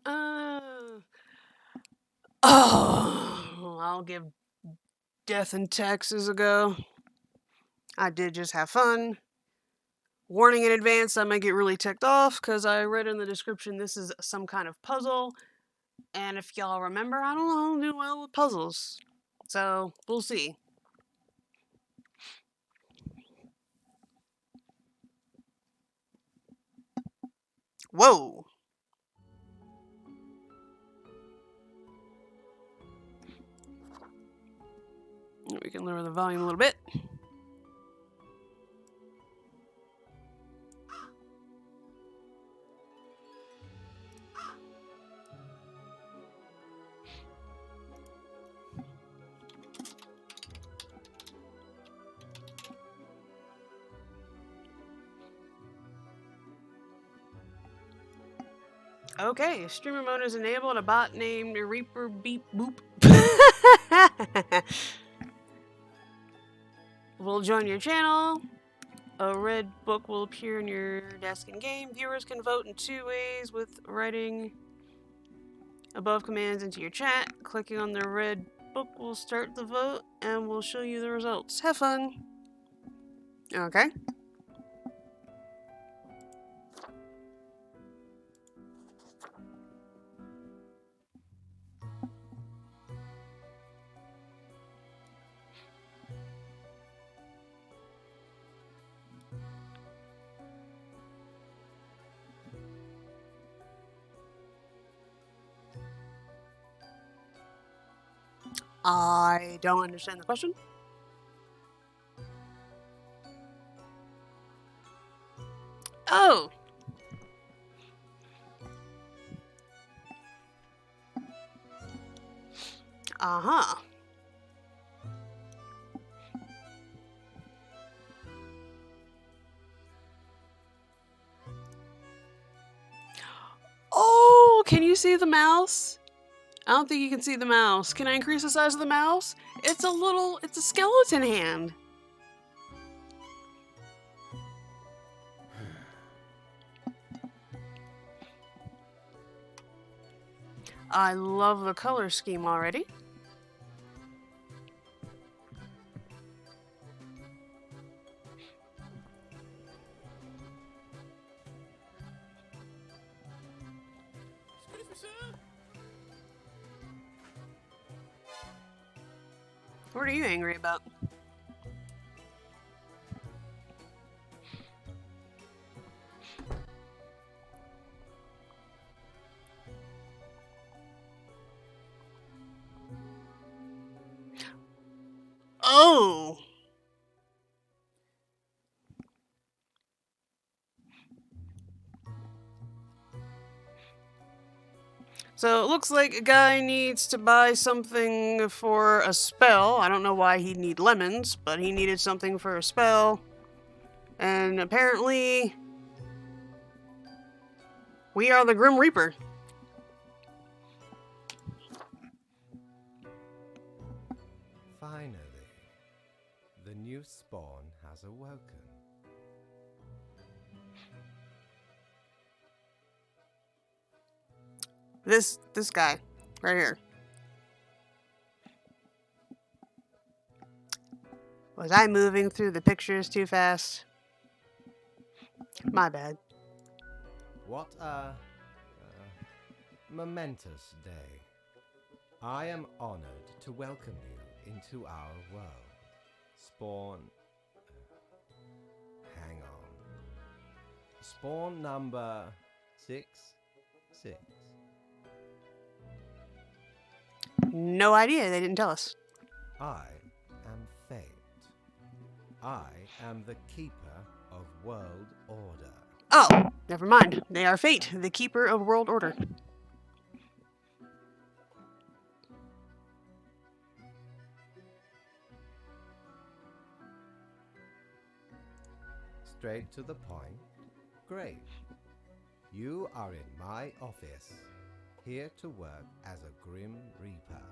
Oh, I'll give Death and Taxes a go. I did just have fun. Warning in advance, I might get really ticked off because I read in the description this is some kind of puzzle. And if y'all remember, I don't do well with puzzles. So, we'll see. Whoa! We can lower the volume a little bit. Okay, streamer mode is enabled. A bot named Reaper Beep Boop will join your channel. A red book will appear in your desk in game. Viewers can vote in 2 ways with writing above commands into your chat. Clicking on the red book will start the vote and will show you the results. Have fun. Okay. I don't understand the question. Oh! Uh-huh. Oh, can you see the mouse? I don't think you can see the mouse. Can I increase the size of the mouse? It's a skeleton hand. I love the color scheme already. Excuse me, sir. What are you angry about? Oh! So it looks like a guy needs to buy something for a spell. I don't know why he'd need lemons, but he needed something for a spell. And apparently, we are the Grim Reaper. Finally, the new spawn has awoken. This guy, right here. Was I moving through the pictures too fast? My bad. What a momentous day. I am honored to welcome you into our world. Spawn... hang on. Spawn number 6? No idea, they didn't tell us. I am Fate. I am the keeper of world order. Oh, never mind. They are Fate, the keeper of world order. straight to the point? Great. You are in my office, here to work as a Grim Reaper.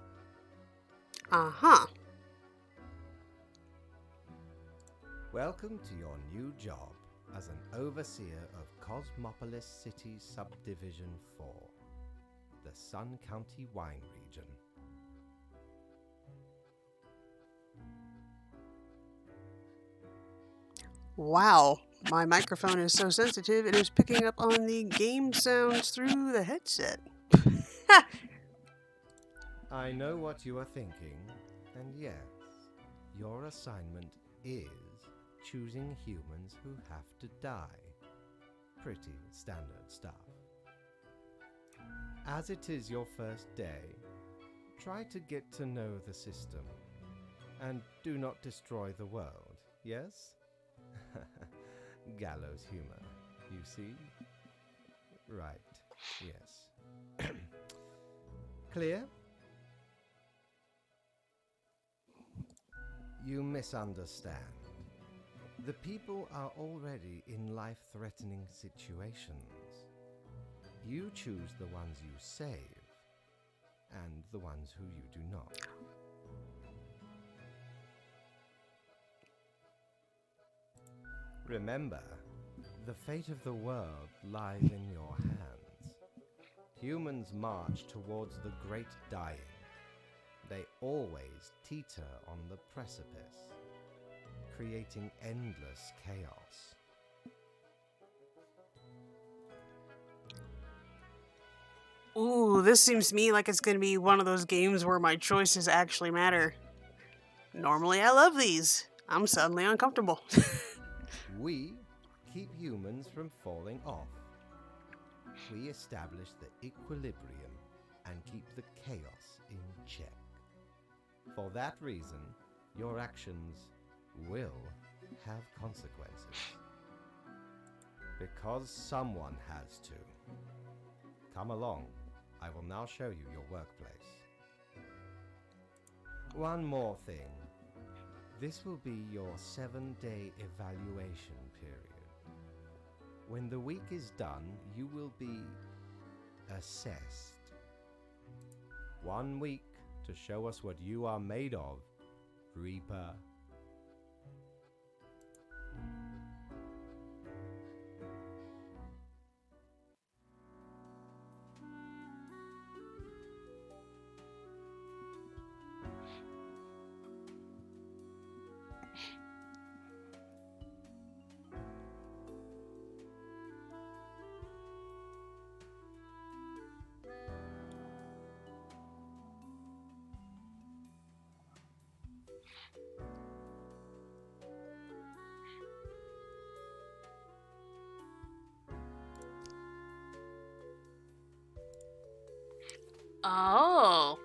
Uh-huh. Welcome to your new job as an overseer of Cosmopolis City Subdivision 4, the Sun County Wine Region. Wow, my microphone is so sensitive it is picking up on the game sounds through the headset. I know what you are thinking, and yes, your assignment is choosing humans who have to die. Pretty standard stuff. As it is your first day, try to get to know the system, and do not destroy the world, yes? Gallows humor, you see? Right, yes. Clear? You misunderstand. The people are already in life-threatening situations. You choose the ones you save, and the ones who you do not. Remember, the fate of the world lies in your hands. Humans march towards the great dying. They always teeter on the precipice, creating endless chaos. Ooh, this seems to me like it's going to be one of those games where my choices actually matter. Normally I love these. I'm suddenly uncomfortable. We keep humans from falling off. We establish the equilibrium and keep the chaos in check. For that reason, your actions will have consequences. Because someone has to. Come along. I will now show you your workplace. One more thing. This will be your 7-day evaluation period. When the week is done, you will be assessed. 1 week to show us what you are made of, Reaper. Oh.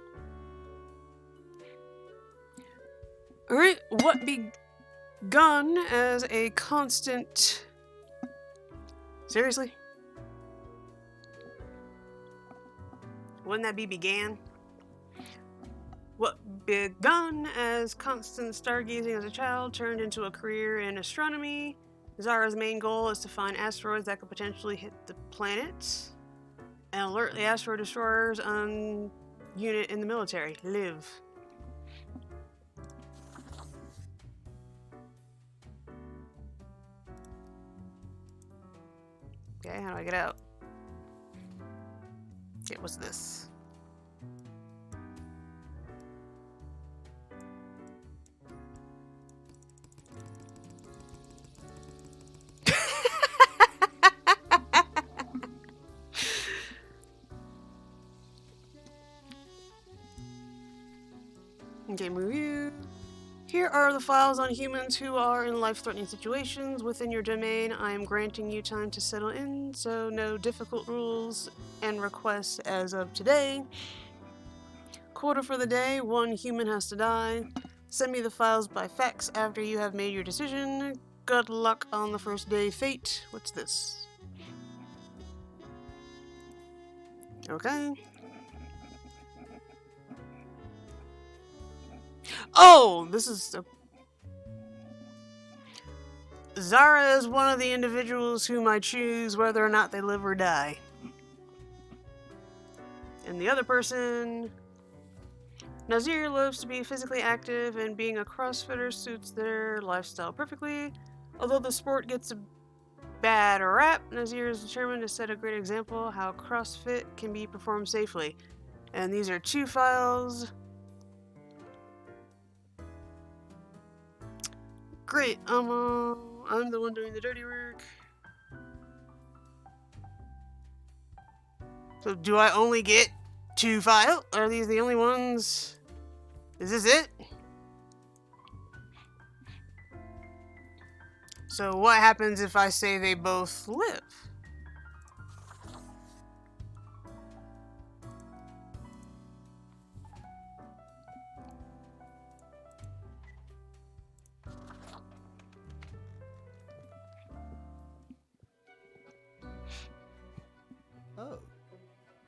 Alright, what begun as a constant... Seriously? Wouldn't that be began? What begun as constant stargazing as a child turned into a career in astronomy. Zara's main goal is to find asteroids that could potentially hit the planet and alert the asteroid destroyers on unit in the military. Live. Okay, how do I get out? Okay, what's this? Game review. Here are the files on humans who are in life-threatening situations within your domain. I am granting you time to settle in, so no difficult rules and requests as of today. Quota for the day, 1 human has to die. Send me the files by fax after you have made your decision. Good luck on the first day. Fate. What's this? Okay. Oh, this is a... Zara is one of the individuals whom I choose whether or not they live or die. And the other person... Nazir loves to be physically active, and being a CrossFitter suits their lifestyle perfectly. Although the sport gets a bad rap, Nazir is determined to set a great example how CrossFit can be performed safely. And these are 2 files. Great, I'm the one doing the dirty work. So do I only get 2 files? Are these the only ones? Is this it? So what happens if I say they both live? Oh,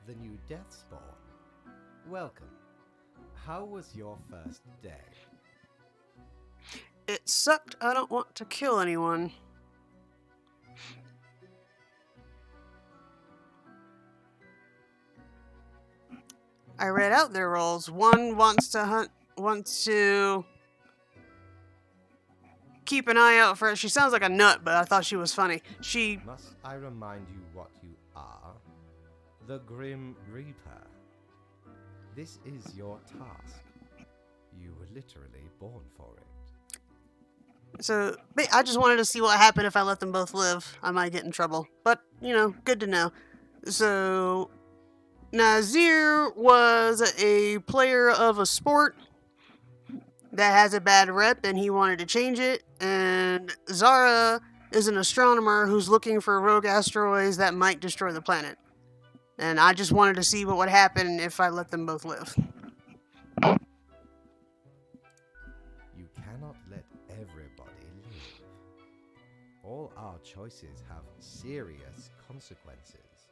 the new death spawn. Welcome. How was your first day? It sucked. I don't want to kill anyone. I read out their roles. One wants to keep an eye out for it. She sounds like a nut, but I thought she was funny. Must I remind you what you are? The Grim Reaper. This is your task. You were literally born for it. So, I just wanted to see what happened if I let them both live. I might get in trouble. But, you know, good to know. So, Nazir was a player of a sport that has a bad rep, and he wanted to change it. And Zara is an astronomer who's looking for rogue asteroids that might destroy the planet. And I just wanted to see what would happen if I let them both live. You cannot let everybody live. All our choices have serious consequences,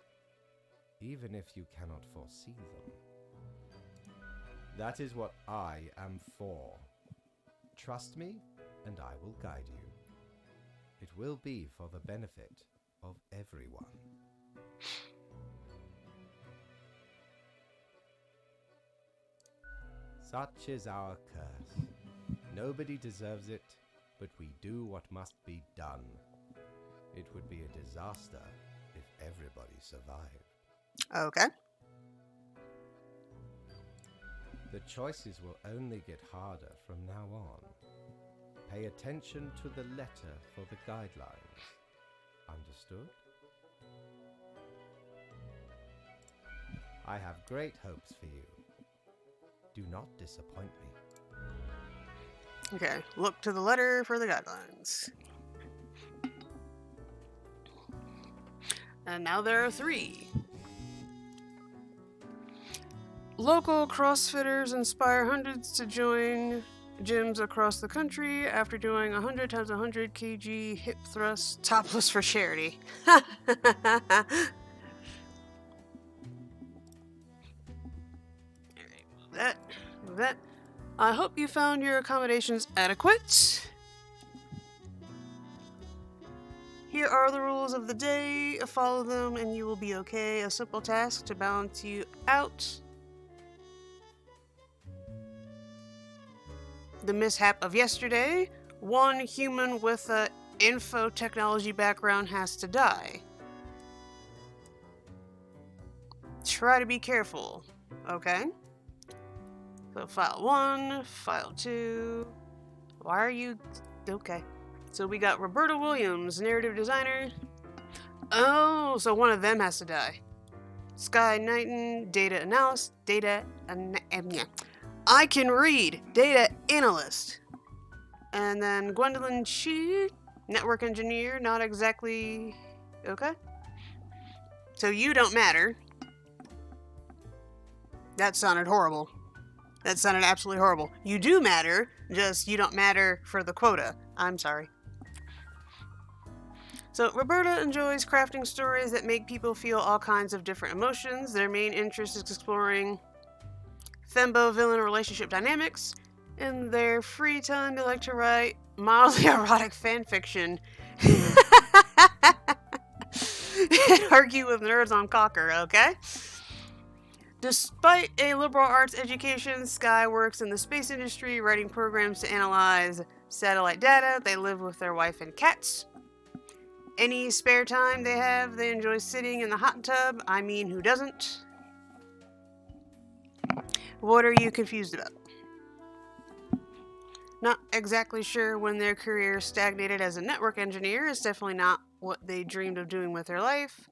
even if you cannot foresee them. That is what I am for. Trust me, and I will guide you. It will be for the benefit of everyone. Such is our curse. Nobody deserves it, but we do what must be done. It would be a disaster if everybody survived. Okay. The choices will only get harder from now on. Pay attention to the letter for the guidelines. Understood? I have great hopes for you. Do not disappoint me. Okay, look to the letter for the guidelines. And now there are 3. Local CrossFitters inspire hundreds to join gyms across the country after doing 100 times 100 kg hip thrusts topless for charity. That. I hope you found your accommodations adequate. Here are the rules of the day. Follow them and you will be okay. A simple task to balance you out. The mishap of yesterday. One human with a info technology background has to die. Try to be careful. Okay? So file 1, file 2. Why are you... Okay. So we got Roberta Williams, narrative designer. Oh, so one of them has to die. Sky Knighton, data analyst. I can read. Data analyst. And then Gwendolyn Chi, network engineer. Not exactly... Okay. So you don't matter. That sounded horrible. That sounded absolutely horrible. You do matter, just you don't matter for the quota. I'm sorry. So, Roberta enjoys crafting stories that make people feel all kinds of different emotions. Their main interest is exploring fembo-villain relationship dynamics. In their free time, they like to write mildly erotic fan fiction and argue with nerds on Cocker, okay? Despite a liberal arts education, Sky works in the space industry, writing programs to analyze satellite data. They live with their wife and cats. Any spare time they have, they enjoy sitting in the hot tub. I mean, who doesn't? What are you confused about? Not exactly sure when their career stagnated as a network engineer. It's definitely not what they dreamed of doing with their life.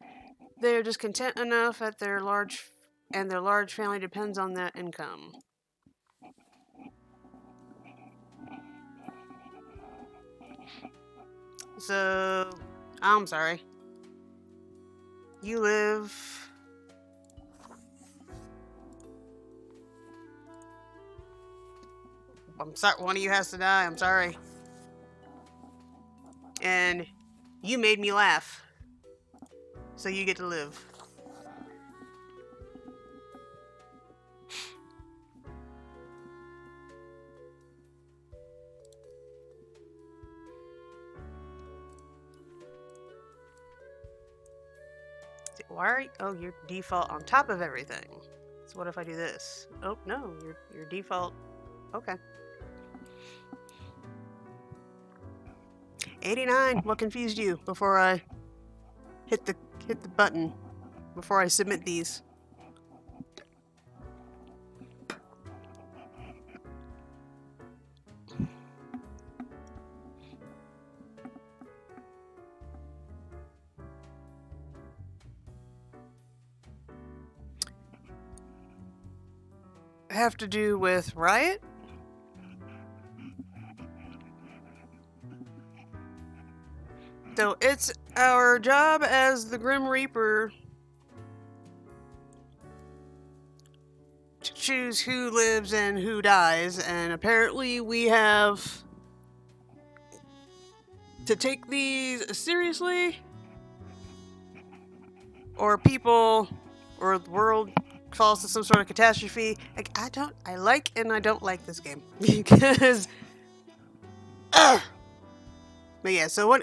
They're just content enough at their large family depends on that income. So, I'm sorry. You live... I'm sorry, one of you has to die, I'm sorry. And you made me laugh. So you get to live. Why are you... Oh, your default on top of everything. So what if I do this? Oh, no, your default... Okay. 89. What confused you before I hit the button before I submit these? Have to do with Riot? So it's our job as the Grim Reaper to choose who lives and who dies, and apparently we have to take these seriously, or people, or the world falls to some sort of catastrophe. Like, I like and I don't like this game because, but yeah. So what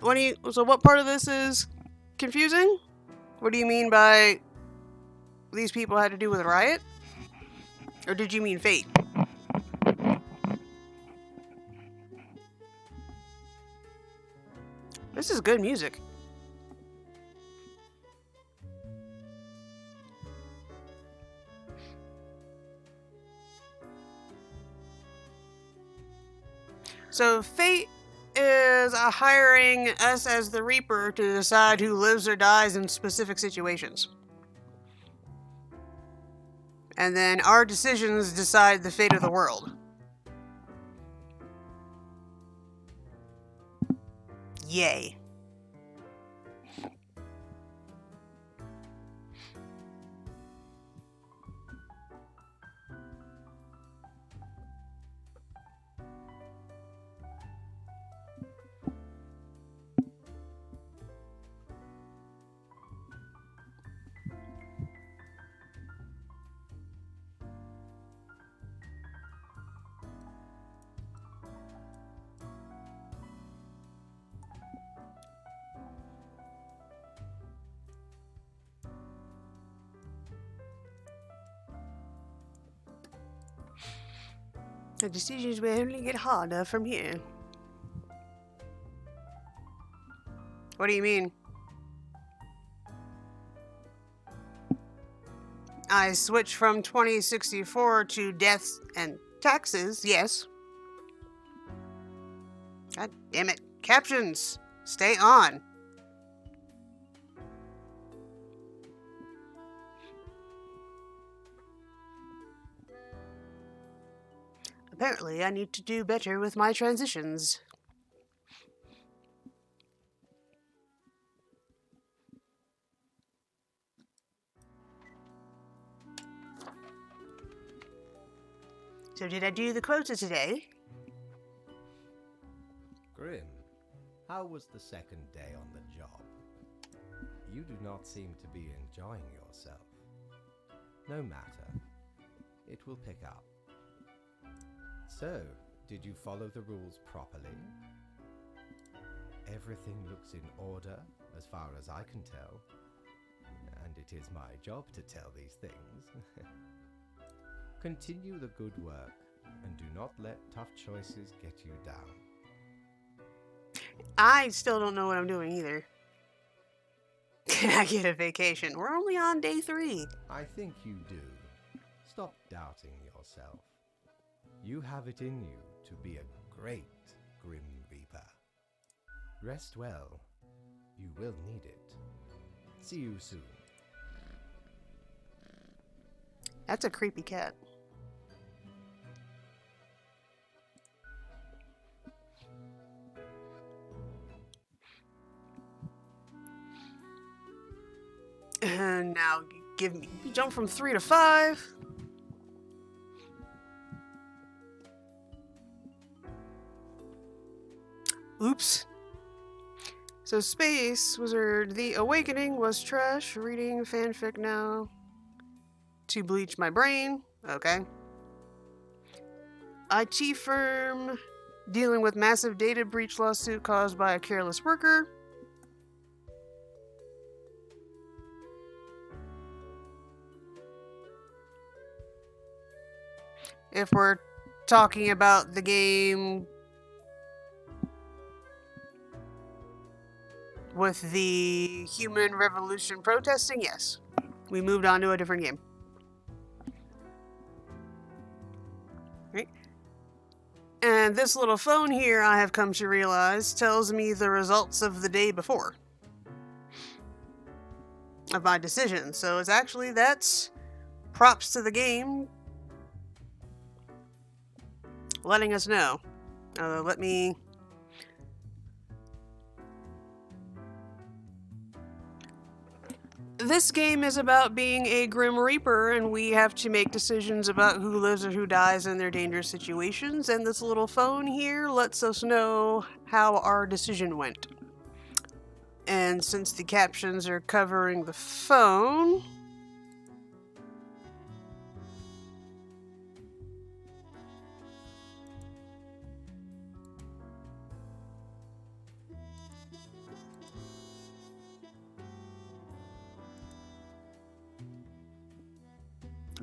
part of this is confusing? What do you mean by these people had to do with Riot, or did you mean Fate? This is good music. So Fate is hiring us as the Reaper to decide who lives or dies in specific situations. And then our decisions decide the fate of the world. Yay. The decisions will only get harder from here. What do you mean? I switched from 2064 to deaths and taxes, yes. God damn it. Captions! Stay on. Apparently, I need to do better with my transitions. So did I do the quota today? Grim, how was the second day on the job? You do not seem to be enjoying yourself. No matter. It will pick up. So, Did you follow the rules properly? Everything looks in order, as far as I can tell. And it is my job to tell these things. Continue the good work, and do not let tough choices get you down. I still don't know what I'm doing either. Can I get a vacation? We're only on day 3. I think you do. Stop doubting yourself. You have it in you to be a great Grim Reaper. Rest well. You will need it. See you soon. That's a creepy cat. And now give me jump from 3 to 5. Oops. So Space Wizard, The Awakening was trash. Reading fanfic now. To bleach my brain. Okay. IT firm dealing with massive data breach lawsuit caused by a careless worker. If we're talking about the game with the human revolution protesting, yes. We moved on to a different game. Right? And this little phone here, I have come to realize, tells me the results of the day before. Of my decision. So it's actually, that's props to the game letting us know. Let me... This game is about being a Grim Reaper, and we have to make decisions about who lives or who dies in their dangerous situations, and this little phone here lets us know how our decision went. And since the captions are covering the phone...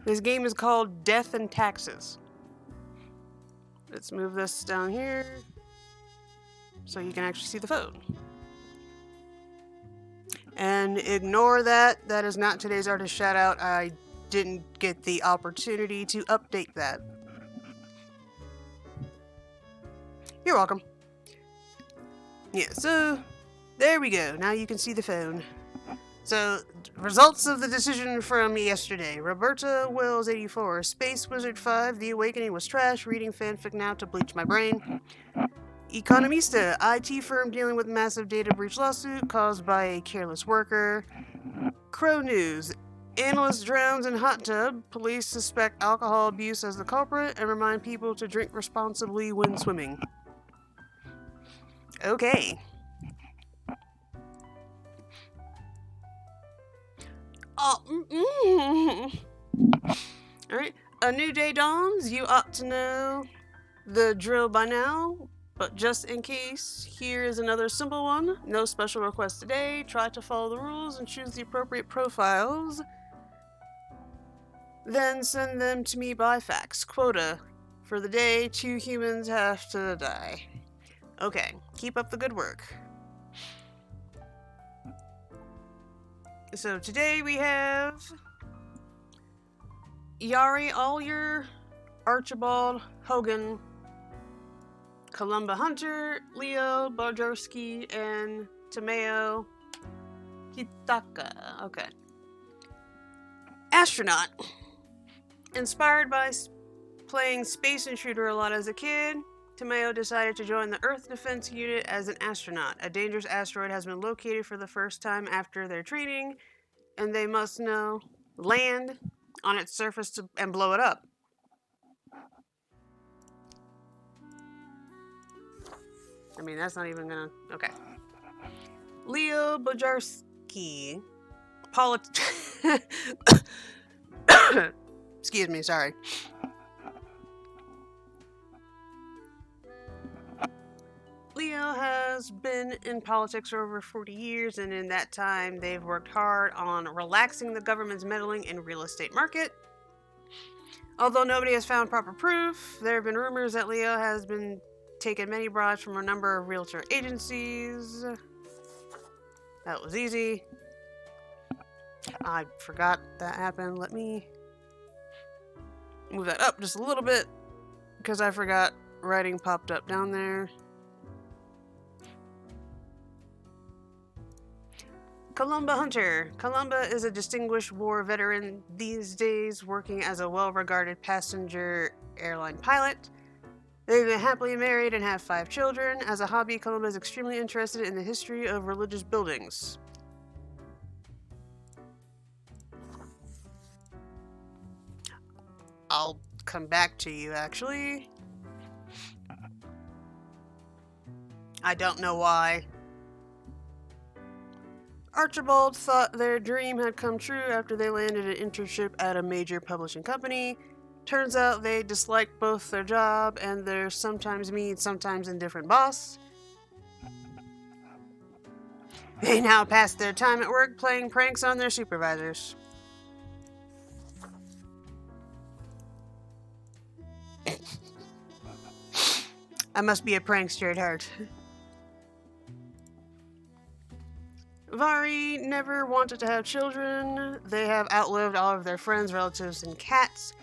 This game is called Death and Taxes. Let's move this down here so you can actually see the phone. And ignore that. That is not today's artist shout out. I didn't get the opportunity to update that. You're welcome. Yeah, so there we go. Now you can see the phone. So, results of the decision from yesterday. Roberta Wills 84. Space Wizard 5. The Awakening was trash. Reading fanfic now to bleach my brain. Economista. IT firm dealing with massive data breach lawsuit caused by a careless worker. Crow News. Analyst drowns in hot tub. Police suspect alcohol abuse as the culprit and remind people to drink responsibly when swimming. Okay. Alright, a new day dawns. You ought to know the drill by now, but just in case, here is another simple one. No special requests today. Try to follow the rules and choose the appropriate profiles. Then send them to me by fax. Quota. For the day, 2 humans have to die. Okay, keep up the good work. So today we have Yari Ollier, Archibald Hogan, Columba Hunter, Leo Bojarski, and Tomeo Kitaka. Okay. Astronaut. Inspired by playing Space Intruder a lot as a kid, Tomeo decided to join the Earth Defense Unit as an astronaut. A dangerous asteroid has been located for the first time after their training, and they must now land on its surface and blow it up. I mean, that's not even gonna... Okay. Leo Bojarski. Excuse me, sorry. Leo has been in politics for over 40 years, and in that time, they've worked hard on relaxing the government's meddling in real estate market. Although nobody has found proper proof, there have been rumors that Leo has been taking many bribes from a number of realtor agencies. That was easy. I forgot that happened. Let me move that up just a little bit, because I forgot writing popped up down there. Columba Hunter. Columba is a distinguished war veteran these days, working as a well-regarded passenger airline pilot. They've been happily married and have 5 children. As a hobby, Columba is extremely interested in the history of religious buildings. I'll come back to you, actually. I don't know why. Archibald thought their dream had come true after they landed an internship at a major publishing company. Turns out they disliked both their job and their sometimes mean, sometimes indifferent boss. They now pass their time at work playing pranks on their supervisors. I must be a prankster at heart. Vari never wanted to have children. They have outlived all of their friends, relatives, and cats.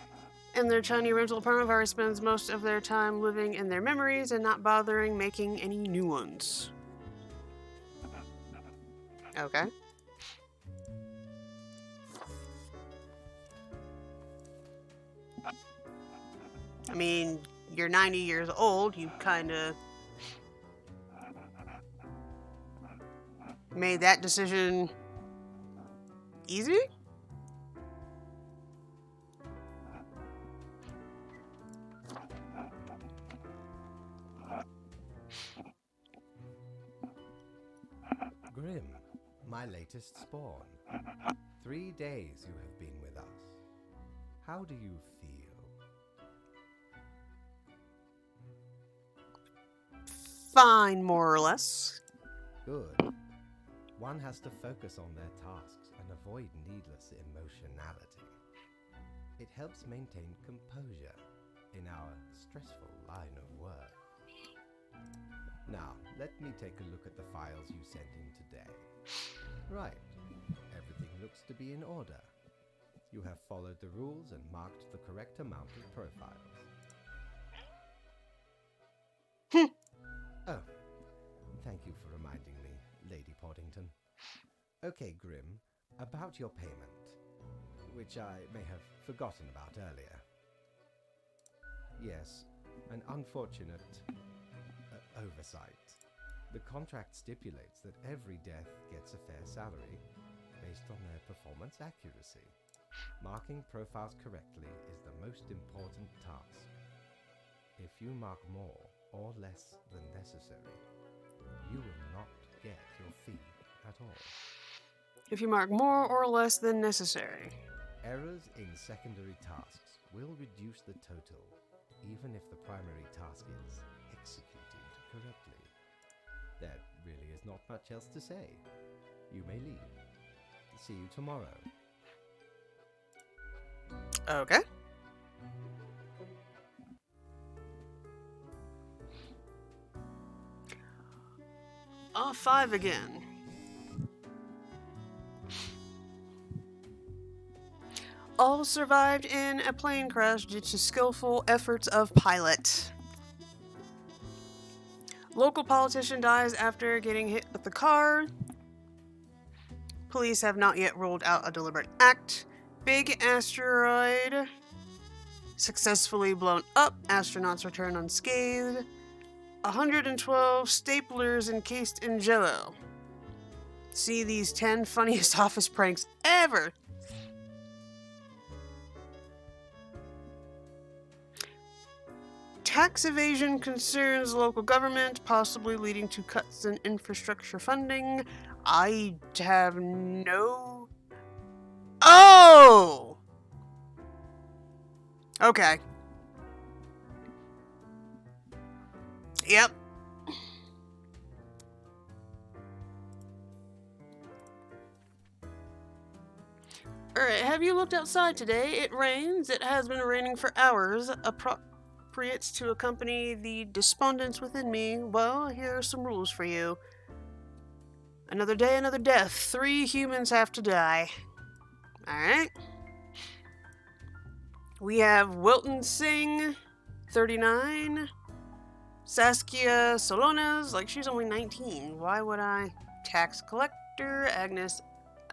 In their tiny rental apartment, Vari spends most of their time living in their memories and not bothering making any new ones. Okay. I mean, you're 90 years old, you kinda made that decision easy? Grim, my latest spawn. 3 days you have been with us. How do you feel? Fine, more or less. Good. One has to focus on their tasks and avoid needless emotionality. It helps maintain composure in our stressful line of work. Now, let me take a look at the files you sent in today. Right. Everything looks to be in order. You have followed the rules and marked the correct amount of profiles. Oh, thank you for reminding me, Lady Poddington. Okay, Grim, about your payment, which I may have forgotten about earlier. Yes, an unfortunate oversight. The contract stipulates that every death gets a fair salary based on their performance accuracy. Marking profiles correctly is the most important task. If you mark more or less than necessary, you will not get your fee at all. If you mark more or less than necessary. Errors in secondary tasks will reduce the total, even if the primary task is executed correctly. There really is not much else to say. You may leave. See you tomorrow. Okay. Five again. All survived in a plane crash due to skillful efforts of pilot. Local politician dies after getting hit with the car. Police have not yet ruled out a deliberate act. Big asteroid successfully blown up. Astronauts return unscathed. 112 staplers encased in jello. See these 10 funniest office pranks ever. Tax evasion concerns local government, possibly leading to cuts in infrastructure funding. I have no... Oh! Okay. Yep. Alright, have you looked outside today? It rains. It has been raining for hours. Appropriate to accompany the despondence within me. Well, here are some rules for you. Another day, another death. 3 humans have to die. Alright. We have Wilton Singh, 39. Saskia Solonas, like she's only 19. Why would I? Tax Collector, Agnes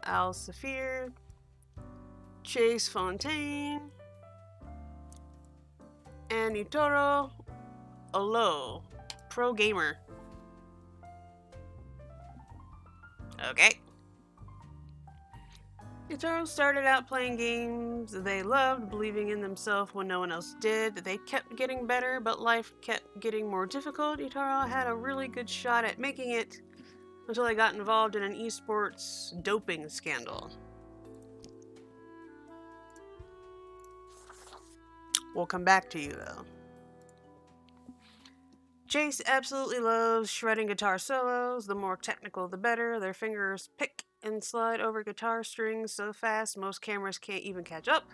Al-Safir, Chase Fontaine, and Itoro Olo, Pro Gamer. Okay. Itoro started out playing games they loved, believing in themselves when no one else did. They kept getting better, but life kept getting more difficult. Itoro had a really good shot at making it until they got involved in an esports doping scandal. We'll come back to you, though. Chase absolutely loves shredding guitar solos. The more technical, the better. Their fingers pick and slide over guitar strings so fast most cameras can't even catch up.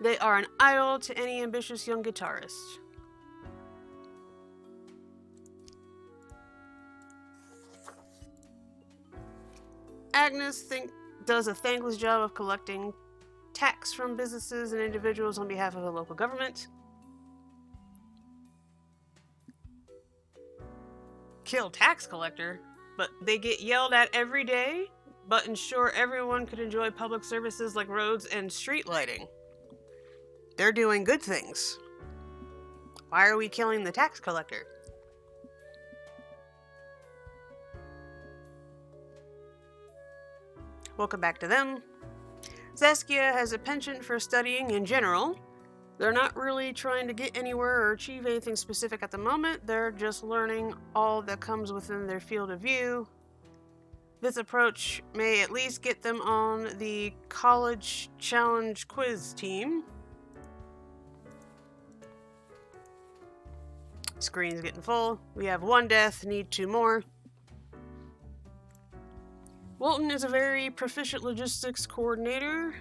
They are an idol to any ambitious young guitarist. Agnes does a thankless job of collecting tax from businesses and individuals on behalf of the local government. Kill tax collector, but they get yelled at every day, but ensure everyone could enjoy public services like roads and street lighting. They're doing good things. Why are we killing the tax collector? Welcome back to them. Saskia has a penchant for studying in general. They're not really trying to get anywhere or achieve anything specific at the moment. They're just learning all that comes within their field of view. This approach may at least get them on the college challenge quiz team. Screen's getting full. We have 1 death, need 2 more. Wilton is a very proficient logistics coordinator.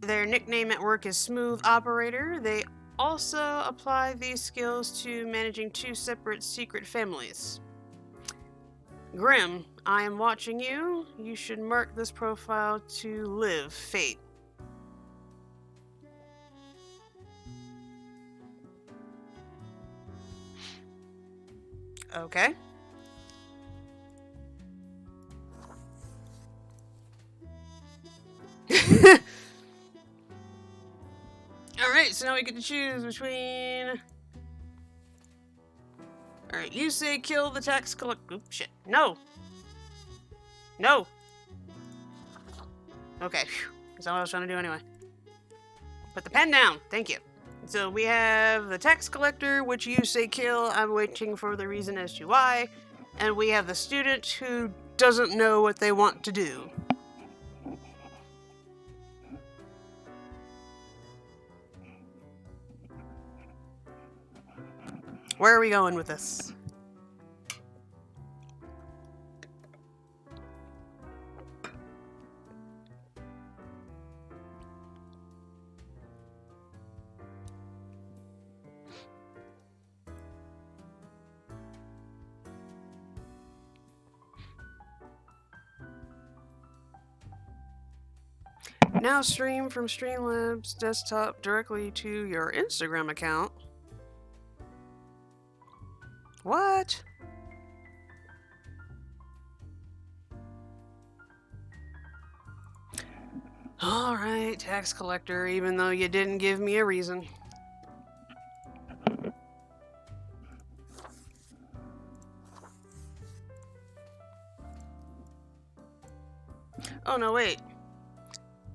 Their nickname at work is Smooth Operator. They also apply these skills to managing 2 separate secret families. Grim, I am watching you. You should mark this profile to live fate. Okay. Alright, so now we get to choose between... Alright, you say kill the tax collector. Oops, shit. No! No! Okay, that's all I was trying to do anyway. Put the pen down. Thank you. So we have the tax collector, which you say kill. I'm waiting for the reason as to why. And we have the student who doesn't know what they want to do. Where are we going with this? Now stream from Streamlabs desktop directly to your Instagram account. What? Alright, tax collector, even though you didn't give me a reason. Oh, no, wait.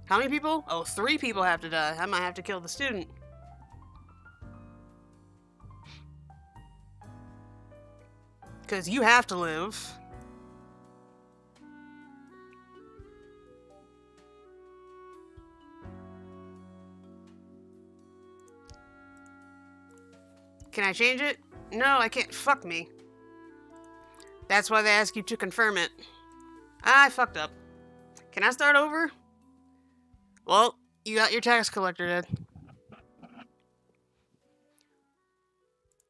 How many people? Oh, 3 people have to die. I might have to kill the student. Because you have to live. Can I change it? No, I can't. Fuck me. That's why they ask you to confirm it. I fucked up. Can I start over? Well, you got your tax collector dead.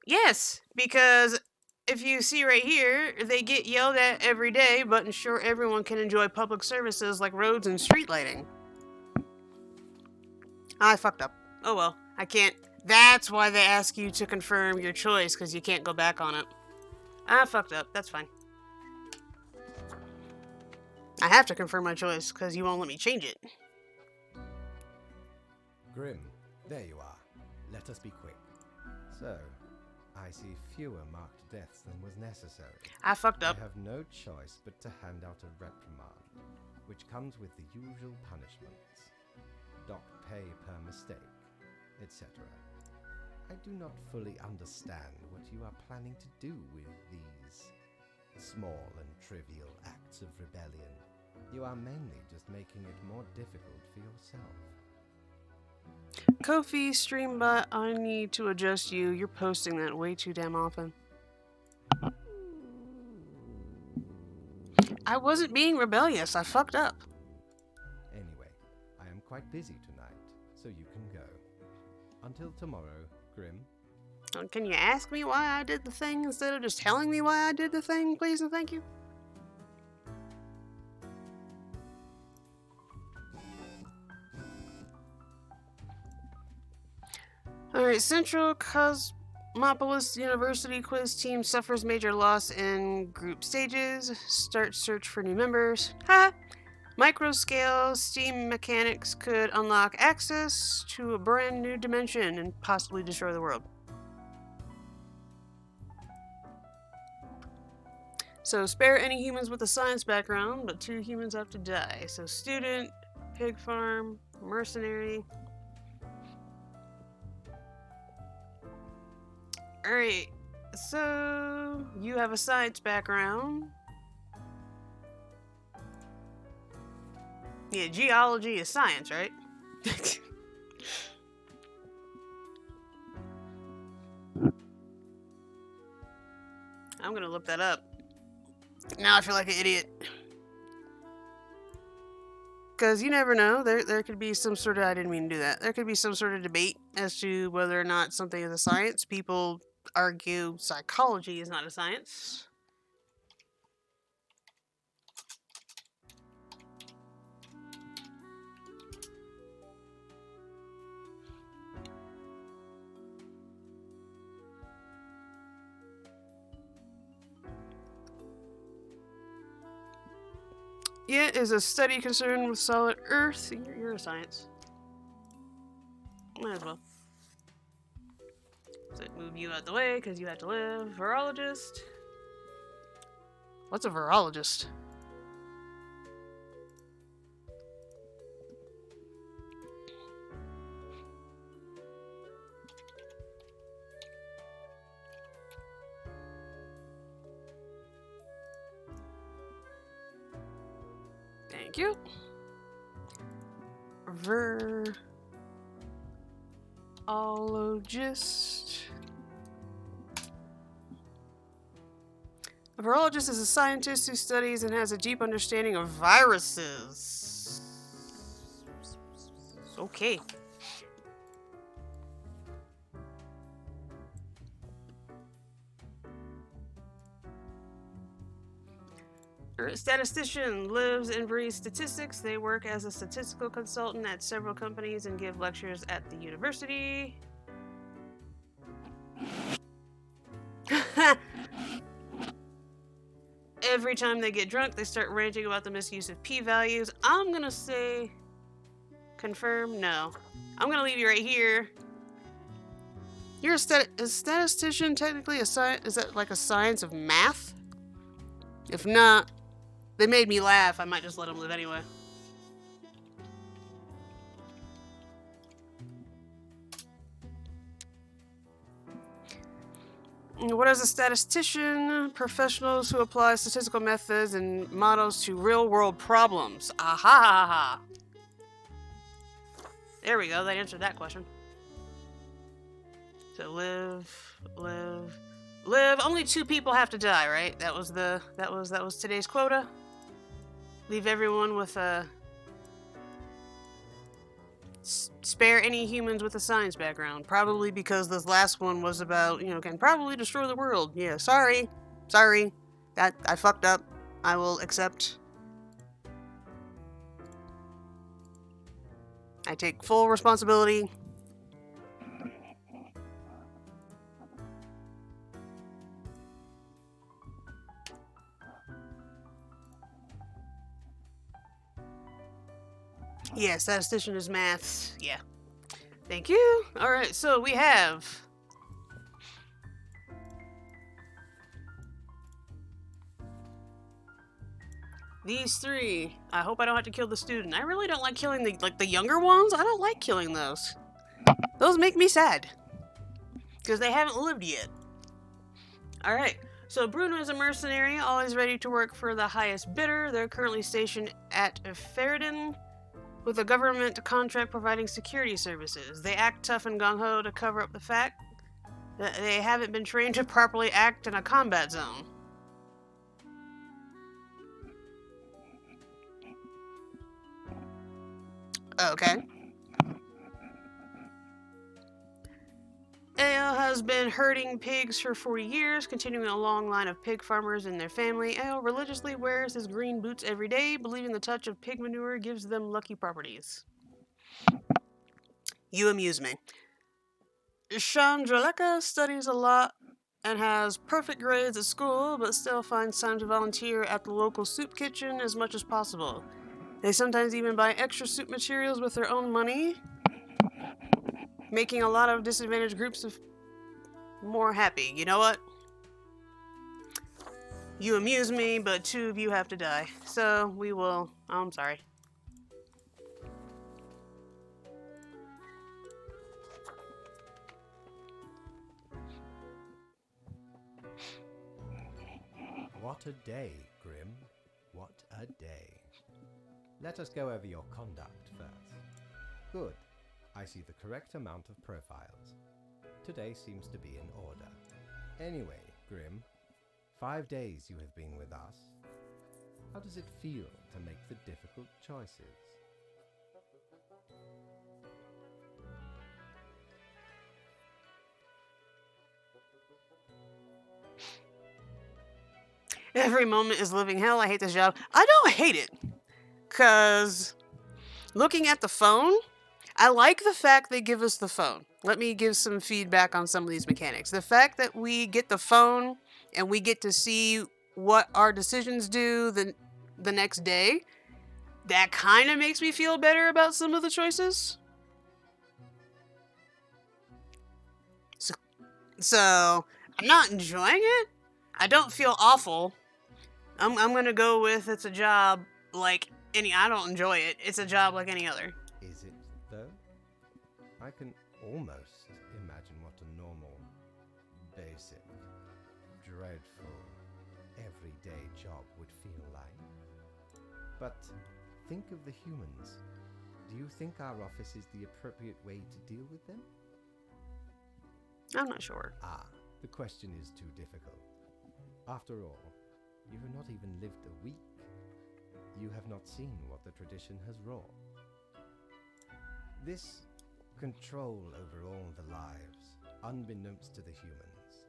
Yes, because if you see right here, they get yelled at every day, but ensure everyone can enjoy public services like roads and street lighting. I fucked up. Oh well, I can't. That's why they ask you to confirm your choice, because you can't go back on it. I fucked up. That's fine. I have to confirm my choice, because you won't let me change it. Grim, there you are. Let us be quick. So, I see fewer marked deaths than was necessary. I fucked up. I have no choice but to hand out a reprimand, which comes with the usual punishments. Dock pay per mistake, etc. I do not fully understand what you are planning to do with these small and trivial acts of rebellion. You are mainly just making it more difficult for yourself. Kofi, Streambot, I need to adjust you. You're posting that way too damn often. I wasn't being rebellious. I fucked up. Anyway, I am quite busy tonight, so you can go. Until tomorrow, Grim. Can you ask me why I did the thing instead of just telling me why I did the thing, please and thank you? Alright, Central Cosmopolis University quiz team suffers major loss in group stages. Start search for new members. Ha! Microscale steam mechanics could unlock access to a brand new dimension and possibly destroy the world. So spare any humans with a science background, but 2 humans have to die. So student, pig farm, mercenary. Alright, so you have a science background. Yeah, geology is science, right? I'm gonna look that up. Now I feel like an idiot. Because you never know. There could be some sort of... I didn't mean to do that. There could be some sort of debate as to whether or not something is a science. People argue psychology is not a science. Yeah, is a study concerned with solid Earth. You're a science. Might as well. So move you out the way because you have to live. Virologist. What's a virologist? Thank you. Virologist. A virologist is a scientist who studies and has a deep understanding of viruses. Okay. A statistician lives and breathes statistics. They work as a statistical consultant at several companies and give lectures at the university. Every time they get drunk, they start ranting about the misuse of p-values. I'm gonna say confirm. No. I'm gonna leave you right here. You're a statistician technically a science? Is that like a science of math? If not, they made me laugh. I might just let them live anyway. What is a statistician? Professionals who apply statistical methods and models to real-world problems. Aha! There we go. That answered that question. So live. Only 2 people have to die, right? That was today's quota. leave everyone with a... spare any humans with a science background. Probably because this last one was about, can probably destroy the world. Yeah, sorry. Sorry. That I fucked up. I will accept. I take full responsibility. Yeah, statistician is maths. Yeah. Thank you. Alright, so we have... these three. I hope I don't have to kill the student. I really don't like killing the younger ones. I don't like killing those. Those make me sad. Because they haven't lived yet. Alright. So Bruno is a mercenary, always ready to work for the highest bidder. They're currently stationed at Ferrodin with a government contract providing security services. They act tough and gung-ho to cover up the fact that they haven't been trained to properly act in a combat zone. Okay. Ao has been herding pigs for 40 years, continuing a long line of pig farmers in their family. Ao religiously wears his green boots every day, believing the touch of pig manure gives them lucky properties. You amuse me. Chandraleka studies a lot and has perfect grades at school, but still finds time to volunteer at the local soup kitchen as much as possible. They sometimes even buy extra soup materials with their own money, making a lot of disadvantaged groups more happy. You know what? You amuse me, but 2 of you have to die. So we will... oh, I'm sorry. What a day, Grim. What a day. Let us go over your conduct first. Good. I see the correct amount of profiles. Today seems to be in order. Anyway, Grim, 5 days you have been with us. How does it feel to make the difficult choices? Every moment is living hell. I hate this job. I don't hate it. Because looking at the phone, I like the fact they give us the phone. Let me give some feedback on some of these mechanics. The fact that we get the phone and we get to see what our decisions do the next day, that kind of makes me feel better about some of the choices. So I'm not enjoying it. I don't feel awful. I'm gonna go with it's a job like any... I don't enjoy it. It's a job like any other. Is it, though? I can almost imagine what a normal, basic, dreadful, everyday job would feel like. But think of the humans. Do you think our office is the appropriate way to deal with them? I'm not sure. The question is too difficult. After all, you have not even lived a week. You have not seen what the tradition has wrought. This control over all the lives, unbeknownst to the humans.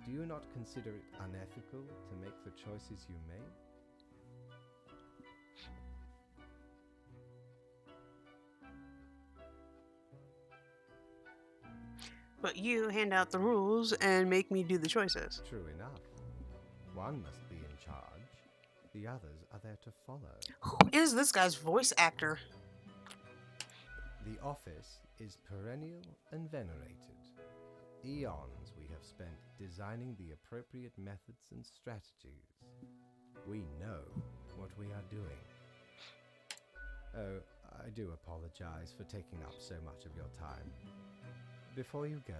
Do you not consider it unethical to make the choices you made? But you hand out the rules and make me do the choices. True enough. One must be in charge. The others are there to follow. Who is this guy's voice actor? The office is perennial and venerated. Eons we have spent designing the appropriate methods and strategies. We know what we are doing. Oh, I do apologize for taking up so much of your time. Before you go,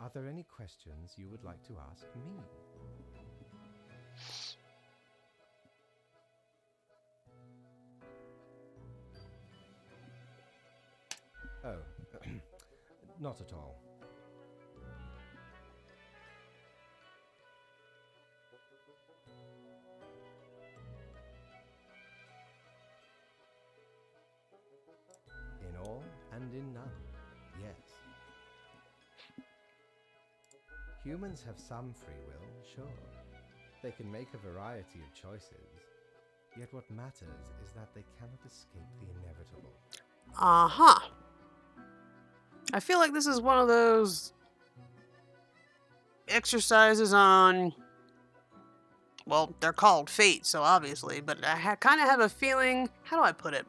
are there any questions you would like to ask me? Oh, not at all. and in none. Yes. Humans have some free will, sure. They can make a variety of choices. Yet what matters is that they cannot escape the inevitable. Uh-huh. I feel like this is one of those exercises on, well, they're called fate, so obviously, but I kind of have a feeling, how do I put it?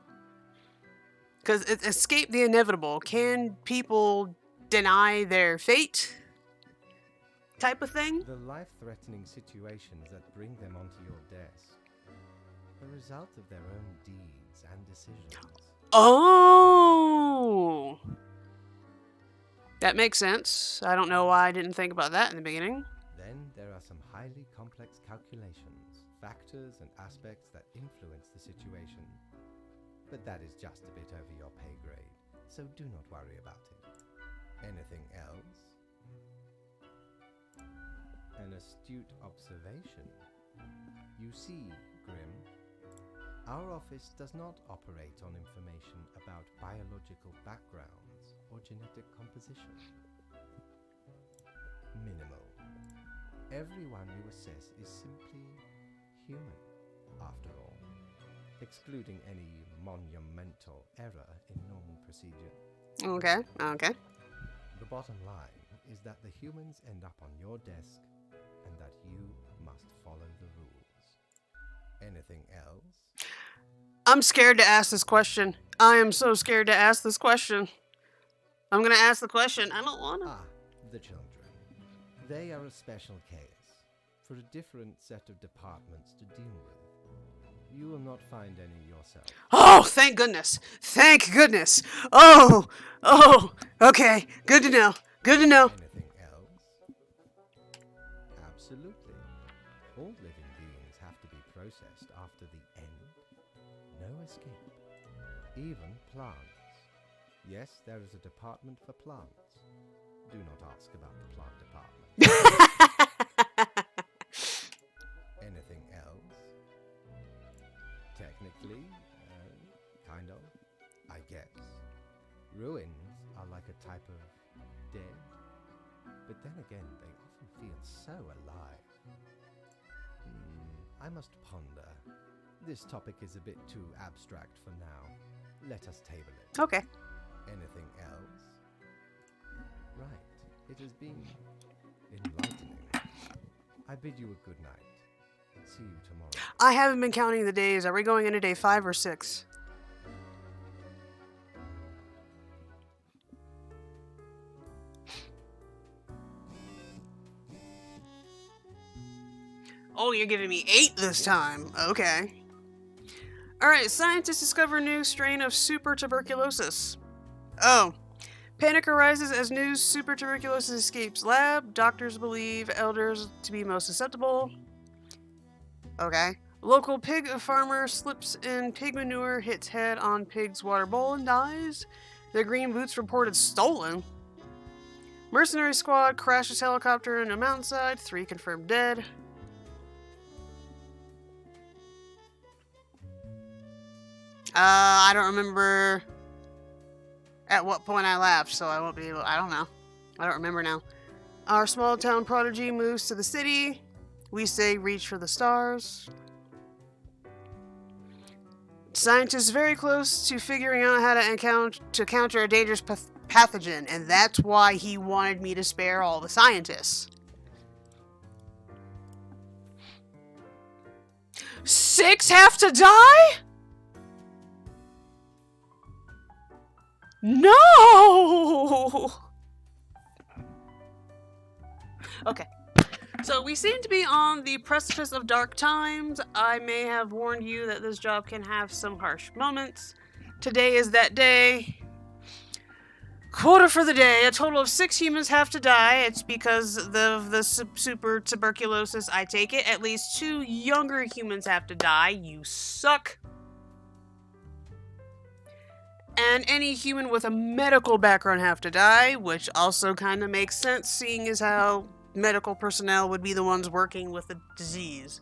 Because escape the inevitable. Can people deny their fate? Type of thing? The life-threatening situations that bring them onto your desk are a result of their own deeds and decisions. Oh! That makes sense. I don't know why I didn't think about that in the beginning. Then there are some highly complex calculations, factors and aspects that influence the situation. But that is just a bit over your pay grade, so do not worry about it. Anything else? An astute observation. You see, Grim, our office does not operate on information about biological backgrounds or genetic composition. Minimal. Everyone you assess is simply human, after all, excluding any monumental error in normal procedure. Okay, okay. The bottom line is that the humans end up on your desk and that you must follow the rules. Anything else? I'm scared to ask this question. I am so scared to ask this question. I'm gonna ask the question. I don't wanna. Ah, the children. They are a special case, for a different set of departments to deal with. You will not find any yourself. Oh, thank goodness. Thank goodness. Oh, okay. Good to know. Good to know. Anything else? Absolutely. All living beings have to be processed after the end. No escape. Even plants. Yes, there is a department for plants. Do not ask about the plant department. Anything else? Technically, kind of, I guess. Ruins are like a type of dead. But then again, they often feel so alive. I must ponder. This topic is a bit too abstract for now. Let us table it. Okay. Anything else? Right. It has been enlightening. I bid you a good night. See you tomorrow. I haven't been counting the days. Are we going into day 5 or 6? Oh, you're giving me 8 this time. Okay. Alright, scientists discover new strain of super tuberculosis. Oh. Panic arises as new super tuberculosis escapes lab. Doctors believe elders to be most susceptible. Okay. Local pig farmer slips in pig manure, hits head on pig's water bowl and dies. The green boots reported stolen. Mercenary squad crashes helicopter in a mountainside. 3 confirmed dead. I don't remember at what point I left, so I won't be able. I don't know. I don't remember now. Our small town prodigy moves to the city. We say reach for the stars. Scientists very close to figuring out how to counter a dangerous pathogen, and that's why he wanted me to spare all the scientists. 6 have to die? No! Okay. So we seem to be on the precipice of dark times. I may have warned you that this job can have some harsh moments. Today is that day. Quota for the day. A total of 6 humans have to die. It's because of the super tuberculosis, I take it. At least 2 younger humans have to die. You suck. And any human with a medical background have to die, which also kind of makes sense, seeing as how medical personnel would be the ones working with the disease.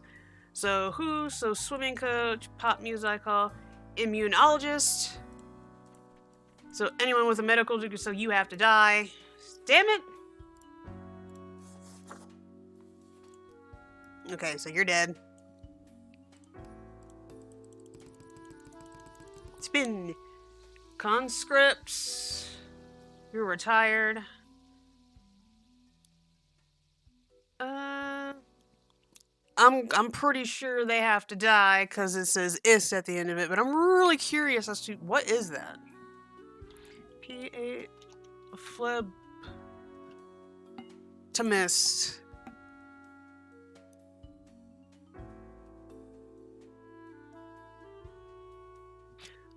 So who? So swimming coach, pop music hall, immunologist. So anyone with a medical degree, so you have to die. Damn it! Okay, so you're dead. Spin. Conscripts. You're retired. I'm pretty sure they have to die because it says "is" at the end of it, but I'm really curious as to what is that. P8 phlebotomist.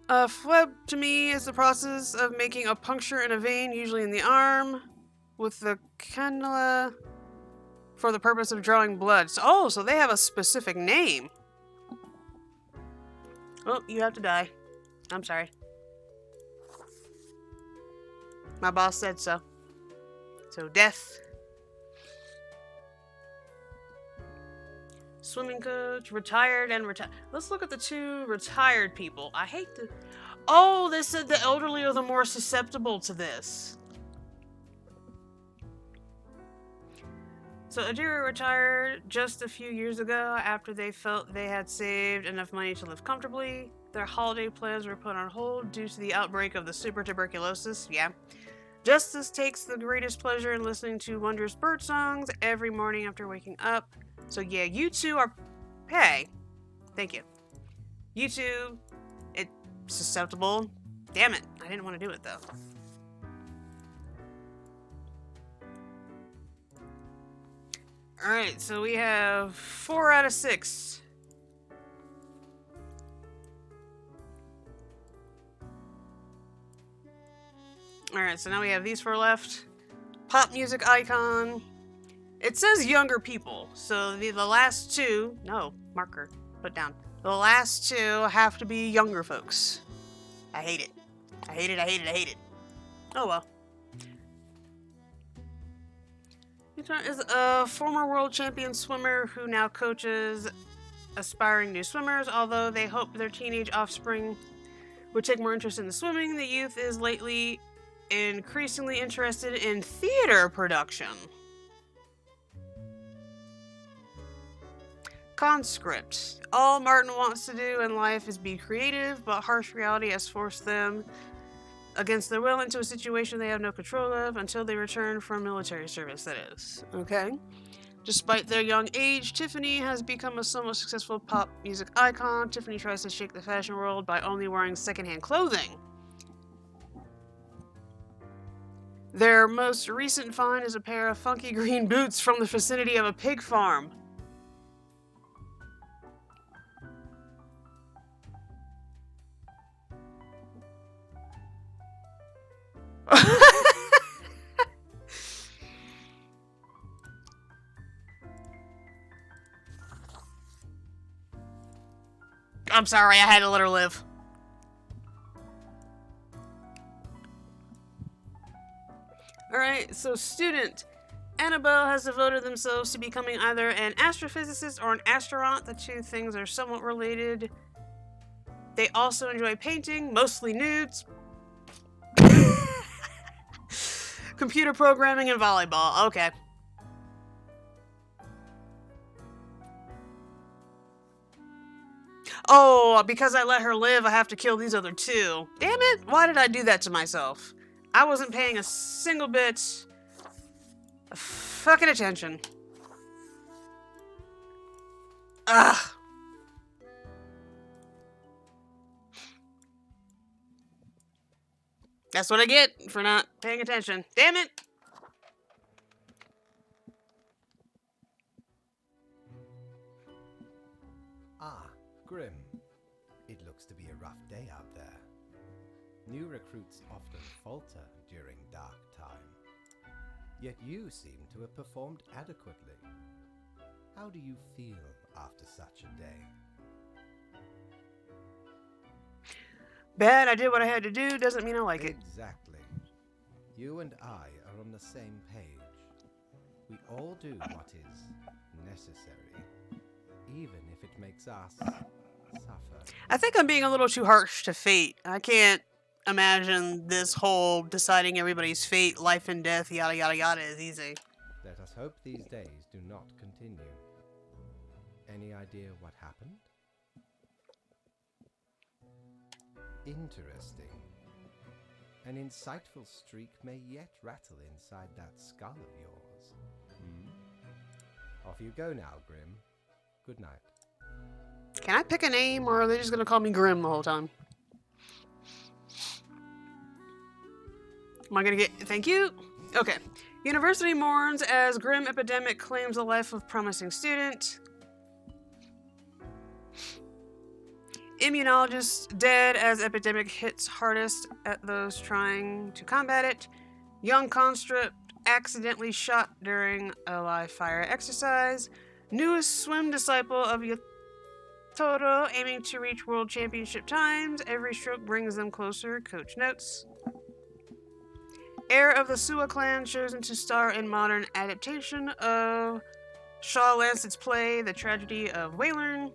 Phlebotomy is the process of making a puncture in a vein, usually in the arm, with the cannula for the purpose of drawing blood. So they have a specific name. Oh, you have to die. I'm sorry. My boss said so. So, death. Swimming coach, retired and retired. Let's look at the two retired people. I hate to... Oh, they said the elderly are the more susceptible to this. So Underhero retired just a few years ago after they felt they had saved enough money to live comfortably. Their holiday plans were put on hold due to the outbreak of the super tuberculosis. Yeah. Justice takes the greatest pleasure in listening to wondrous bird songs every morning after waking up. So yeah, you two are... Hey. Thank you. You two... It's susceptible. Damn it. I didn't want to do it, though. Alright, so we have 4 out of 6. Alright, so now we have these 4 left. Pop music icon. It says younger people, so the last 2... No, marker. Put down. The last 2 have to be younger folks. I hate it. I hate it, I hate it, I hate it. Oh well. Is a former world champion swimmer who now coaches aspiring new swimmers. Although they hope their teenage offspring would take more interest in the swimming, the youth is lately increasingly interested in theater production. Conscript. All Martin wants to do in life is be creative, but harsh reality has forced them against their will into a situation they have no control of until they return from military service, that is. Okay. Despite their young age, Tiffany has become a somewhat successful pop music icon. Tiffany tries to shake the fashion world by only wearing secondhand clothing. Their most recent find is a pair of funky green boots from the vicinity of a pig farm. I'm sorry, I had to let her live. Alright, so student. Annabelle has devoted themselves to becoming either an astrophysicist or an astronaut. The two things are somewhat related. They also enjoy painting, mostly nudes, computer programming, and volleyball. Okay. Oh, because I let her live, I have to kill these other 2. Damn it! Why did I do that to myself? I wasn't paying a single bit of fucking attention. Ugh. That's what I get for not paying attention. Damn it! Ah, Grim. It looks to be a rough day out there. New recruits often falter during dark time. Yet you seem to have performed adequately. How do you feel after such a day? Bad, I did what I had to do, doesn't mean I like it. Exactly. You and I are on the same page. We all do what is necessary, even if it makes us suffer. I think I'm being a little too harsh to fate. I can't imagine this whole deciding everybody's fate, life and death, yada yada yada is easy. Let us hope these days do not continue. Any idea what happened? Interesting. An insightful streak may yet rattle inside that skull of yours. Off you go now, Grim. Good night. Can I pick a name, or are they just going to call me Grim the whole time? Am I going to get... Thank you? Okay. University mourns as grim epidemic claims the life of promising student. Immunologist dead as epidemic hits hardest at those trying to combat it. Young conscript accidentally shot during a live fire exercise. Newest swim disciple of Yotaro aiming to reach world championship times. Every stroke brings them closer, coach notes. Heir of the Suwa clan chosen to star in modern adaptation of Shaw Lancett's play The Tragedy of Waylern.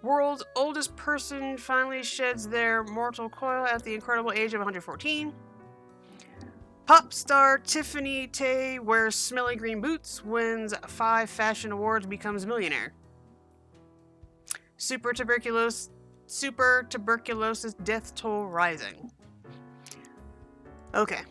World's oldest person finally sheds their mortal coil at the incredible age of 114. Pop star Tiffany Tay wears smelly green boots, wins 5 fashion awards, becomes millionaire. Super tuberculosis death toll rising. Okay.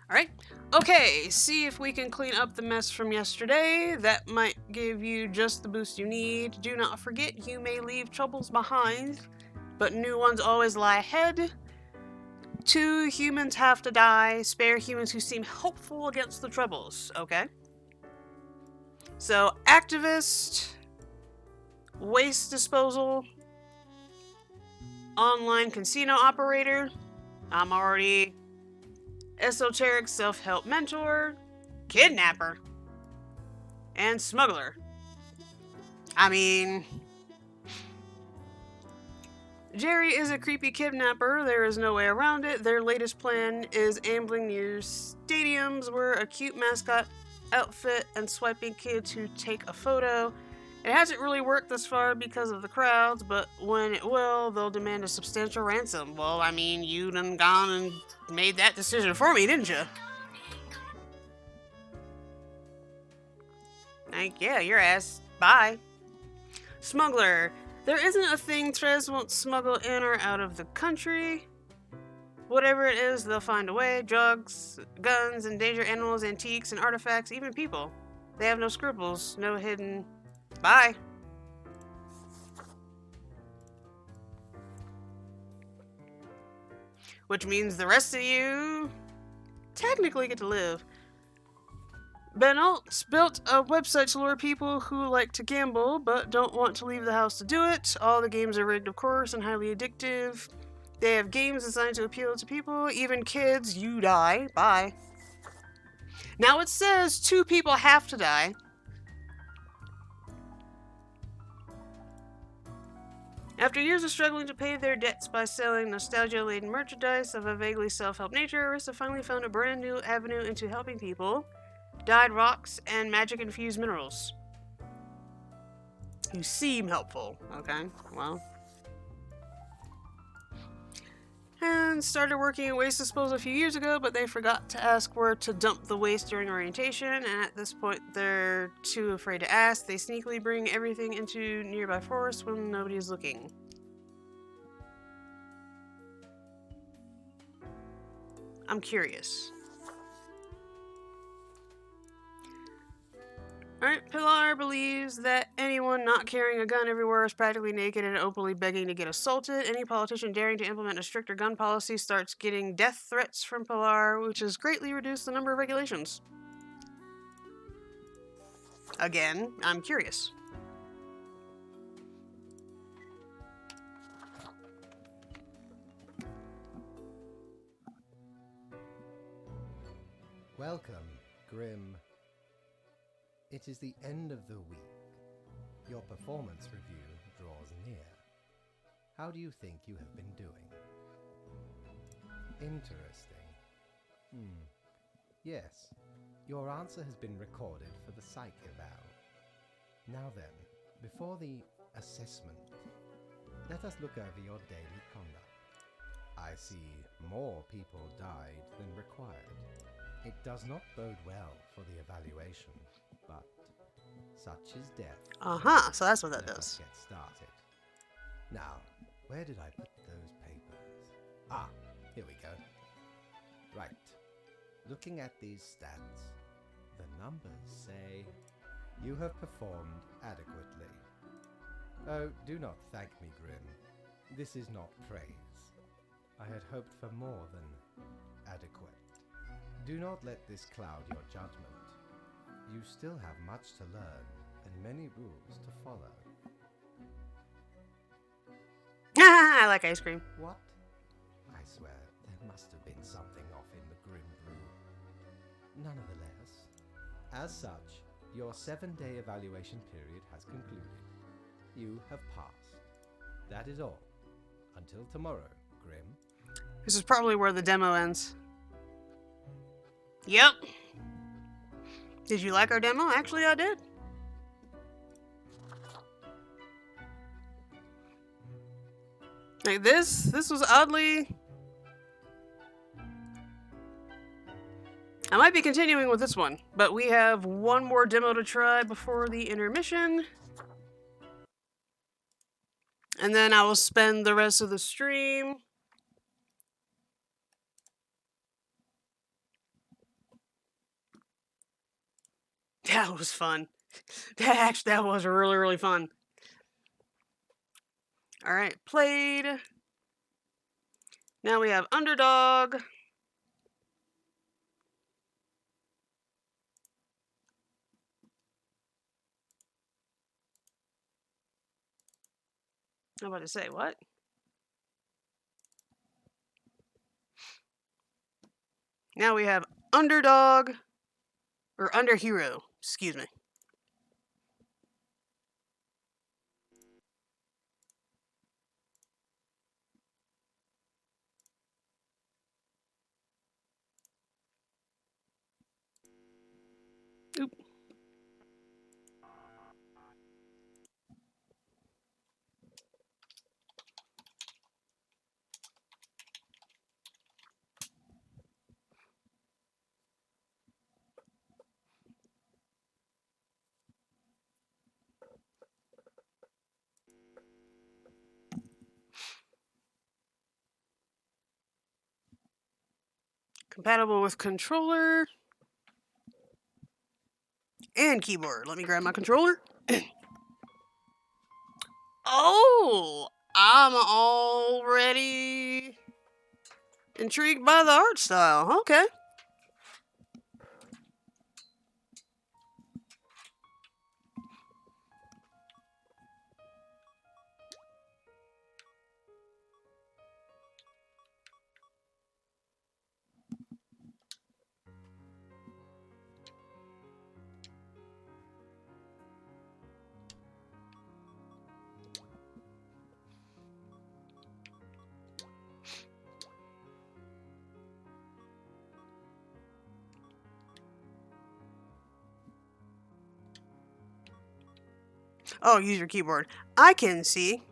Alright. Okay, see if we can clean up the mess from yesterday. That might give you just the boost you need. Do not forget, you may leave troubles behind, but new ones always lie ahead. 2 humans have to die. Spare humans who seem hopeful against the troubles. Okay. So, activist, waste disposal, online casino operator. I'm already... esoteric self-help mentor, kidnapper, and smuggler. I mean, Jerry is a creepy kidnapper. There is no way around it. Their latest plan is ambling near stadiums where a cute mascot outfit and swiping kids who take a photo. It hasn't really worked thus far because of the crowds, but when it will, they'll demand a substantial ransom. Well, I mean, you done gone and made that decision for me, didn't you? Like, yeah, your ass. Bye. Smuggler. There isn't a thing Trez won't smuggle in or out of the country. Whatever it is, they'll find a way. Drugs, guns, endangered animals, antiques, and artifacts, even people. They have no scruples, no hidden... Bye. Which means the rest of you technically get to live. Ben Alt's built a website to lure people who like to gamble but don't want to leave the house to do it. All the games are rigged, of course, and highly addictive. They have games designed to appeal to people, even kids. You die. Bye. Now it says 2 people have to die. After years of struggling to pay their debts by selling nostalgia-laden merchandise of a vaguely self-help nature, Arista finally found a brand new avenue into helping people. Dyed rocks and magic-infused minerals. You seem helpful. Okay, well. And started working in waste disposal a few years ago, but they forgot to ask where to dump the waste during orientation, and at this point they're too afraid to ask. They sneakily bring everything into nearby forests when nobody is looking. I'm curious. Alright, Pilar believes that anyone not carrying a gun everywhere is practically naked and openly begging to get assaulted. Any politician daring to implement a stricter gun policy starts getting death threats from Pilar, which has greatly reduced the number of regulations. Again, I'm curious. Welcome, Grim. It is the end of the week. Your performance review draws near. How do you think you have been doing? Interesting. Yes, your answer has been recorded for the psych eval. Now then, before the assessment. Let us look over your daily conduct. I see more people died than required. It does not bode well for the evaluation, but such is death. Uh-huh, so that's what that Let us does. get started. Now, where did I put those papers? Ah, here we go. Right. Looking at these stats, the numbers say you have performed adequately. Oh, do not thank me, Grim. This is not praise. I had hoped for more than adequate. Do not let this cloud your judgment. You still have much to learn and many rules to follow. I like ice cream. What? I swear, there must have been something off in the Grim Brew. Nonetheless, as such, your 7-day evaluation period has concluded. You have passed. That is all. Until tomorrow, Grim. This is probably where the demo ends. Yep. Did you like our demo? Actually, I did. Like this was oddly... I might be continuing with this one, but we have one more demo to try before the intermission. And then I will spend the rest of the stream that was fun. That was really, really fun. Alright, played. Now we have Underdog. I'm about to say, what? Now we have Underdog, or Underhero, excuse me. Oop. Compatible with controller and keyboard. Let me grab my controller. Oh, I'm already intrigued by the art style. Okay. Oh, use your keyboard. I can see.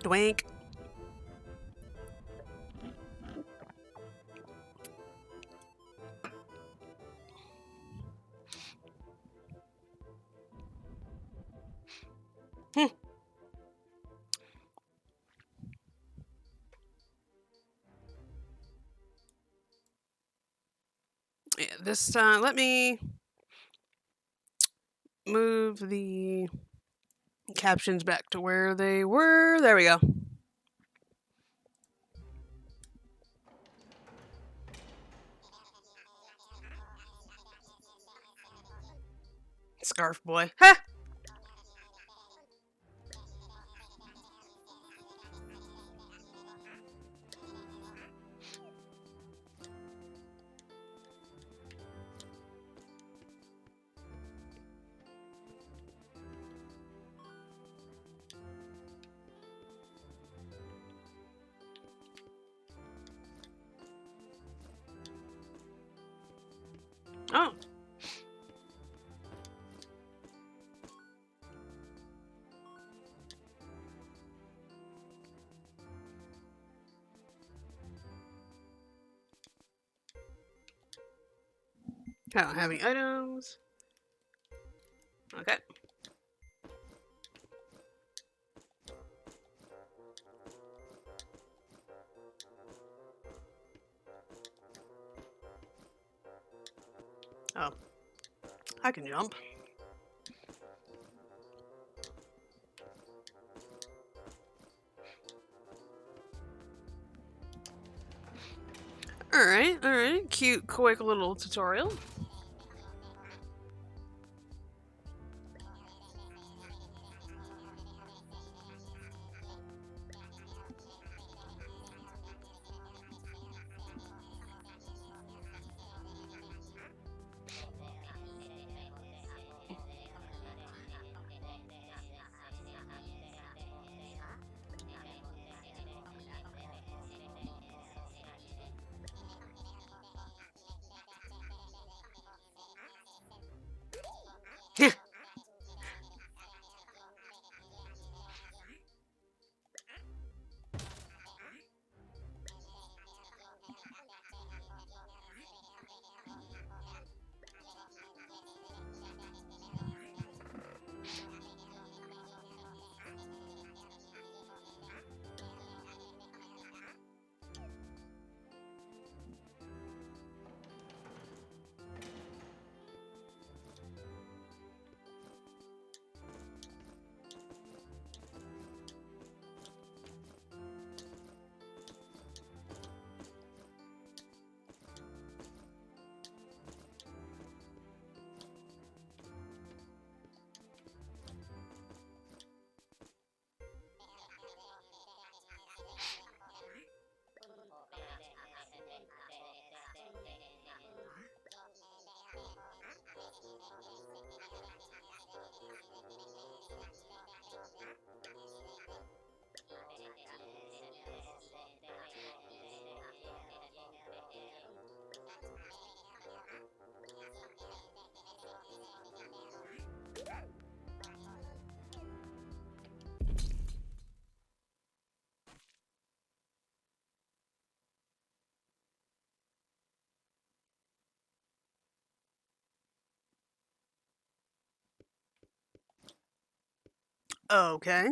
Dwank. Yeah, this time, let me move the captions back to where they were. There we go. Scarf boy. Ha! Oh. I don't have any items. Okay. Oh. I can jump. Alright, alright. Cute, quick little tutorial. Okay.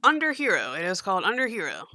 Underhero. It is called Underhero.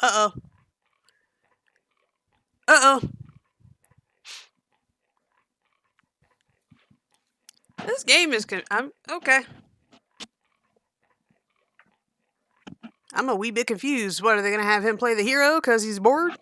Uh-oh. Uh-oh. This game is I'm okay. I'm a wee bit confused. What, are they going to have him play the hero because he's bored?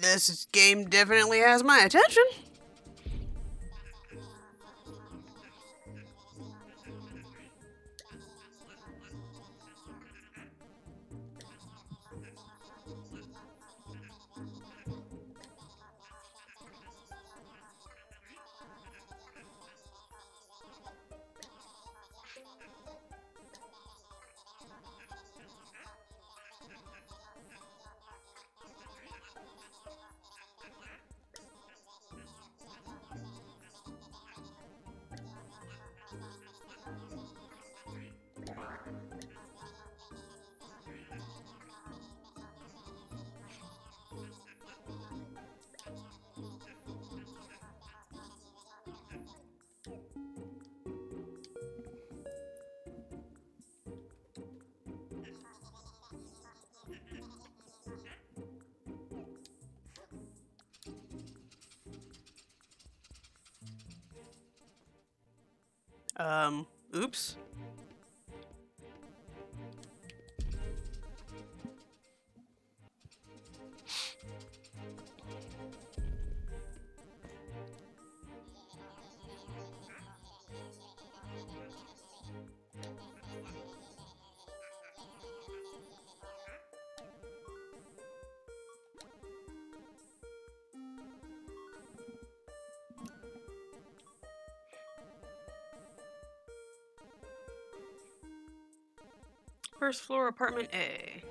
This game definitely has my attention. Oops. First floor, apartment A.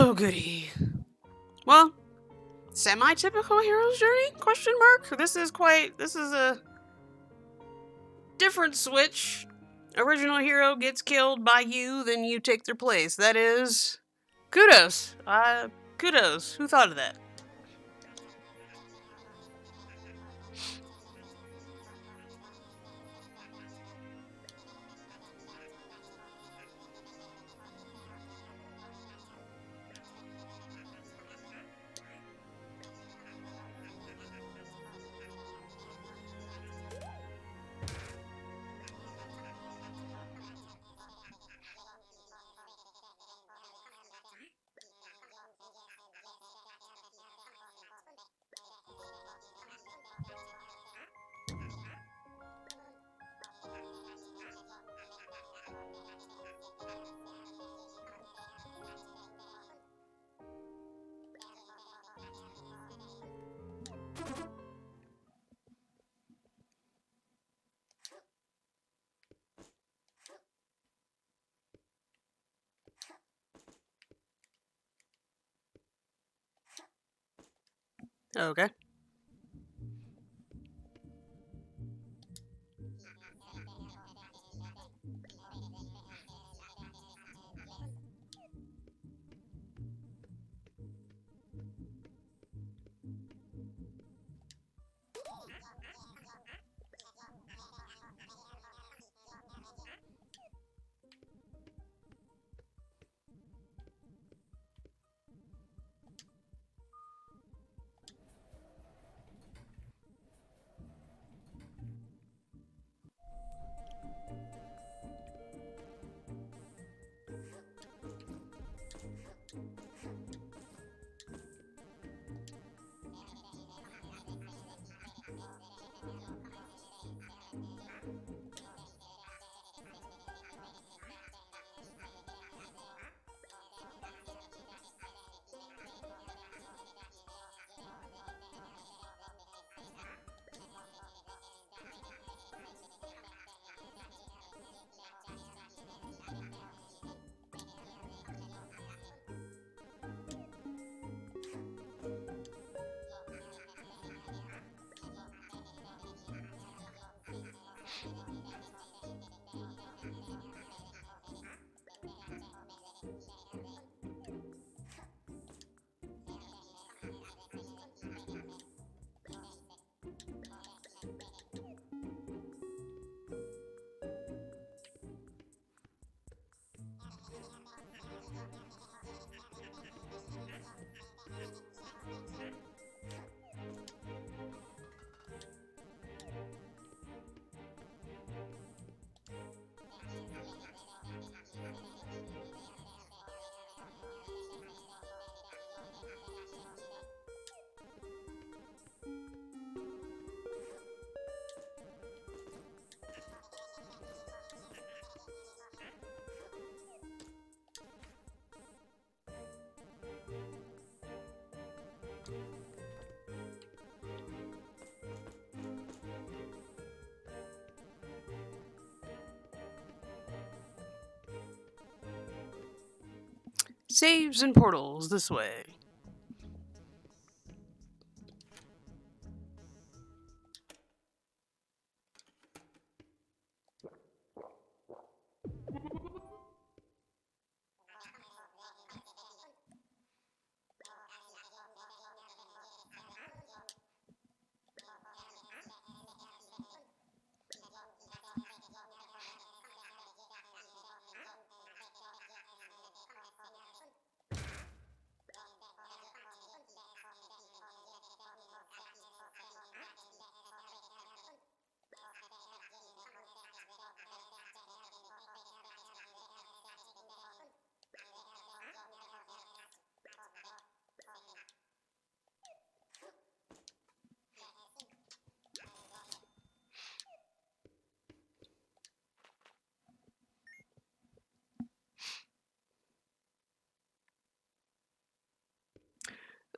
Oh, goody. Well, semi-typical hero's journey? Question mark. This is a different switch. Original hero gets killed by you, then you take their place. That is kudos. Kudos. Who thought of that? Okay. Saves and portals this way.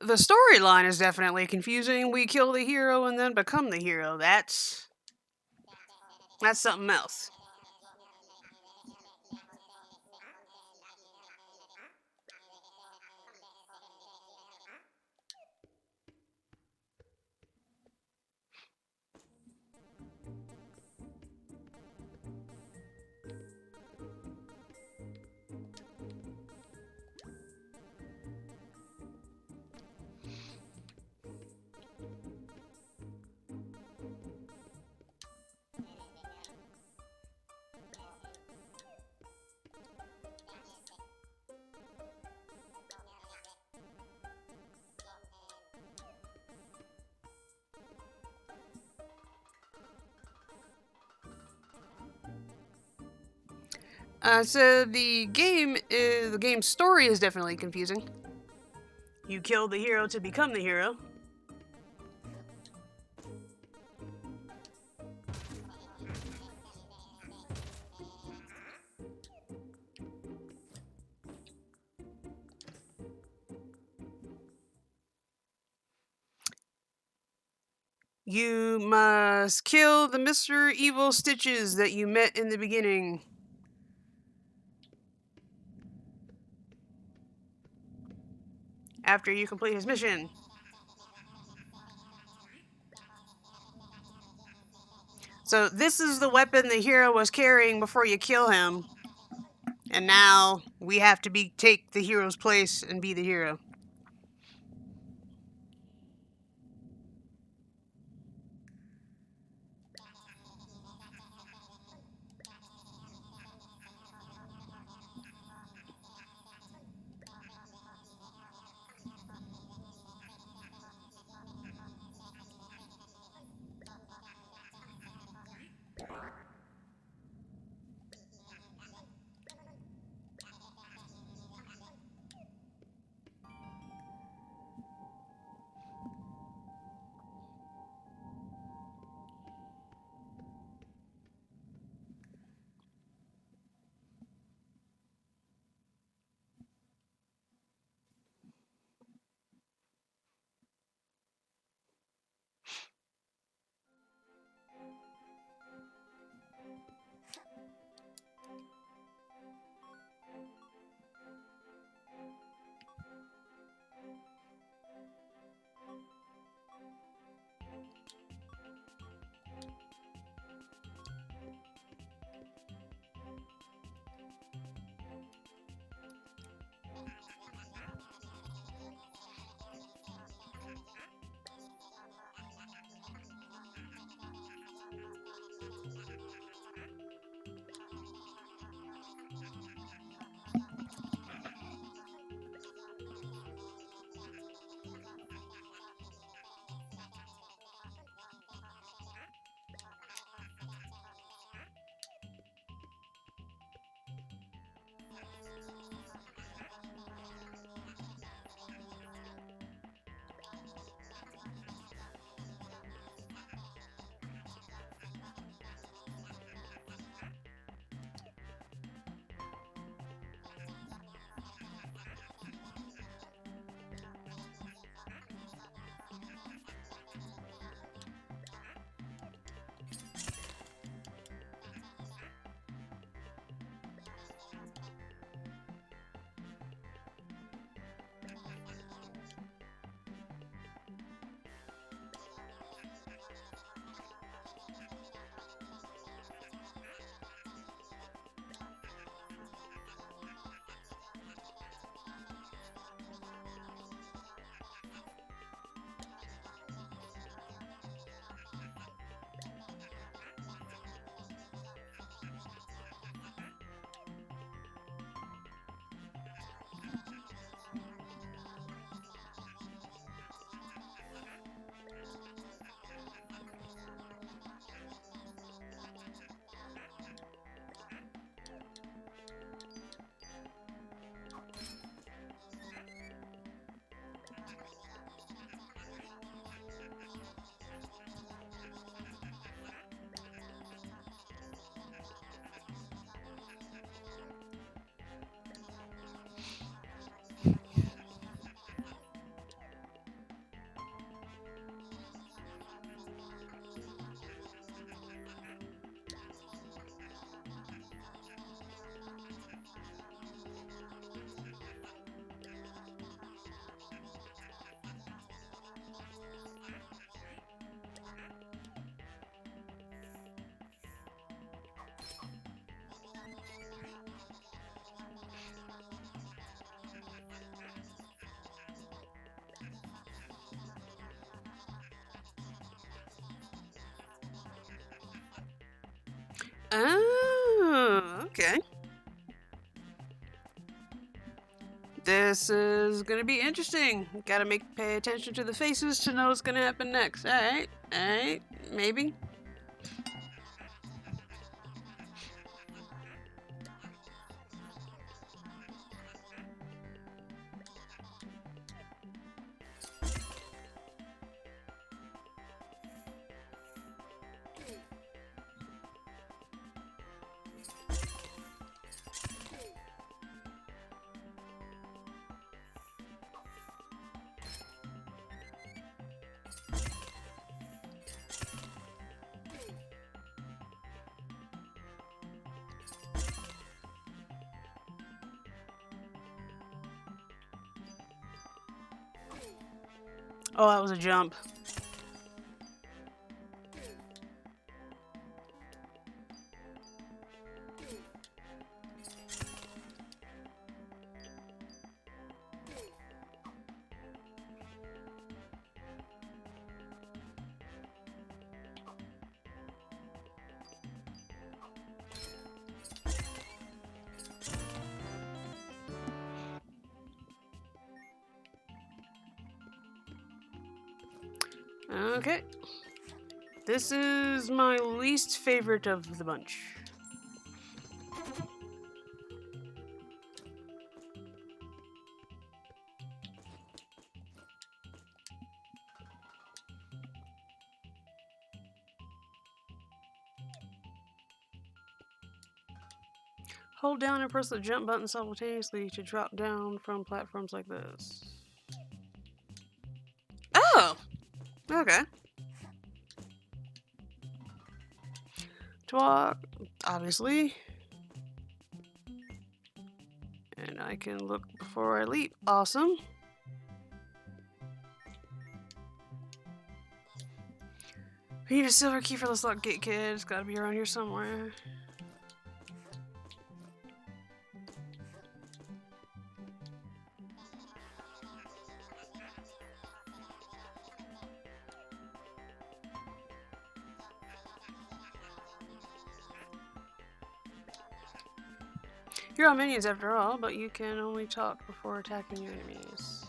The storyline is definitely confusing. We kill the hero and then become the hero. That's something else. So the game's story is definitely confusing. You kill the hero to become the hero. You must kill the Mr. Evil Stitches that you met in the beginning. After you complete his mission. So this is the weapon the hero was carrying before you kill him. And now we have to take the hero's place and be the hero. Oh, okay. This is gonna be interesting. Gotta pay attention to the faces to know what's gonna happen next. Alright, maybe. Oh, that was a jump. Okay. This is my least favorite of the bunch. Hold down and press the jump button simultaneously to drop down from platforms like this. Oh! Okay. To walk, obviously. And I can look before I leap. Awesome. We need a silver key for this lock gate, kid. It's gotta be around here somewhere. You're all minions after all, but you can only talk before attacking your enemies.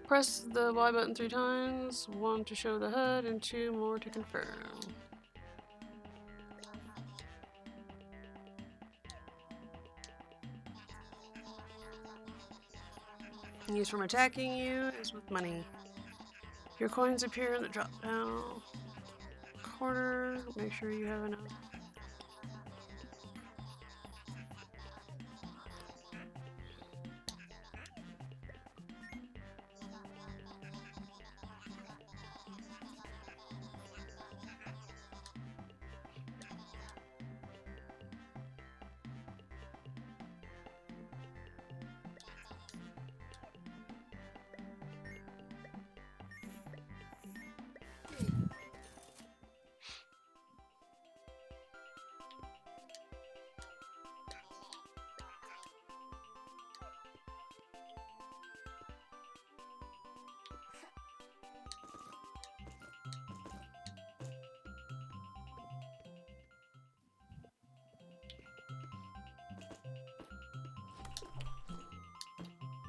Press the Y button 3 times, 1 to show the HUD, and 2 more to confirm. Used from attacking you is with money. Your coins appear in the drop down corner. Make sure you have enough.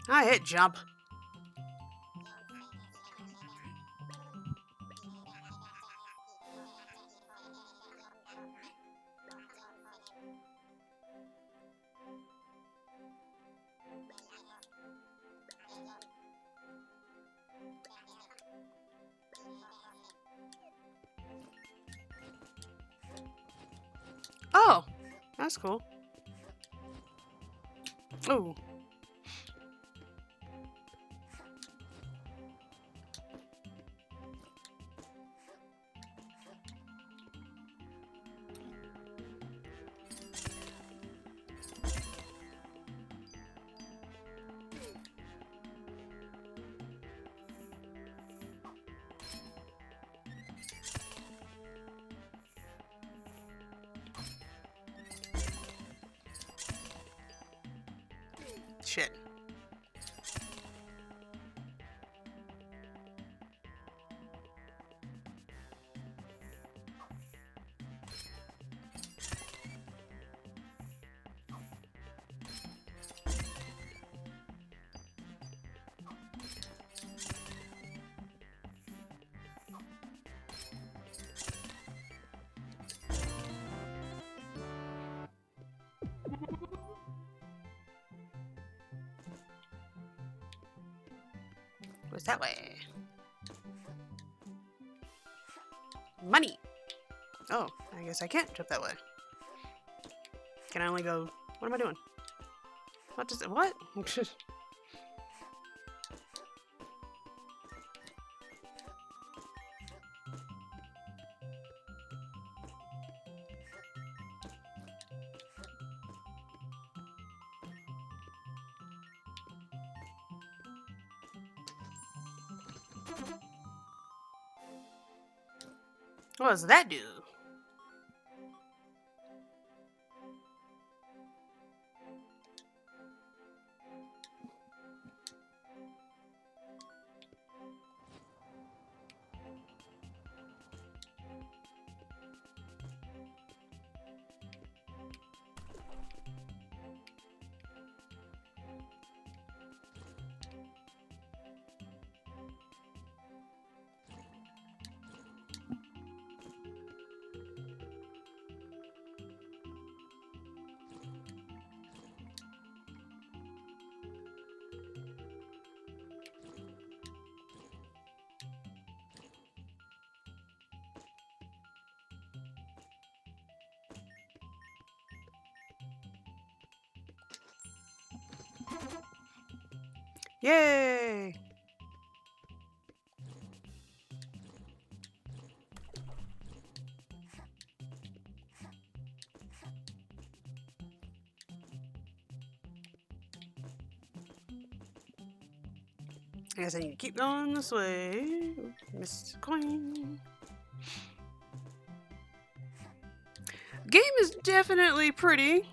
I hit jump. That's cool. Oh. Shit. What's that way? Money! Oh, I guess I can't jump that way. Can I only go... What am I doing? What does it... What? What does that do? Yay! I guess I need to keep going this way. Missed coin. Game is definitely pretty.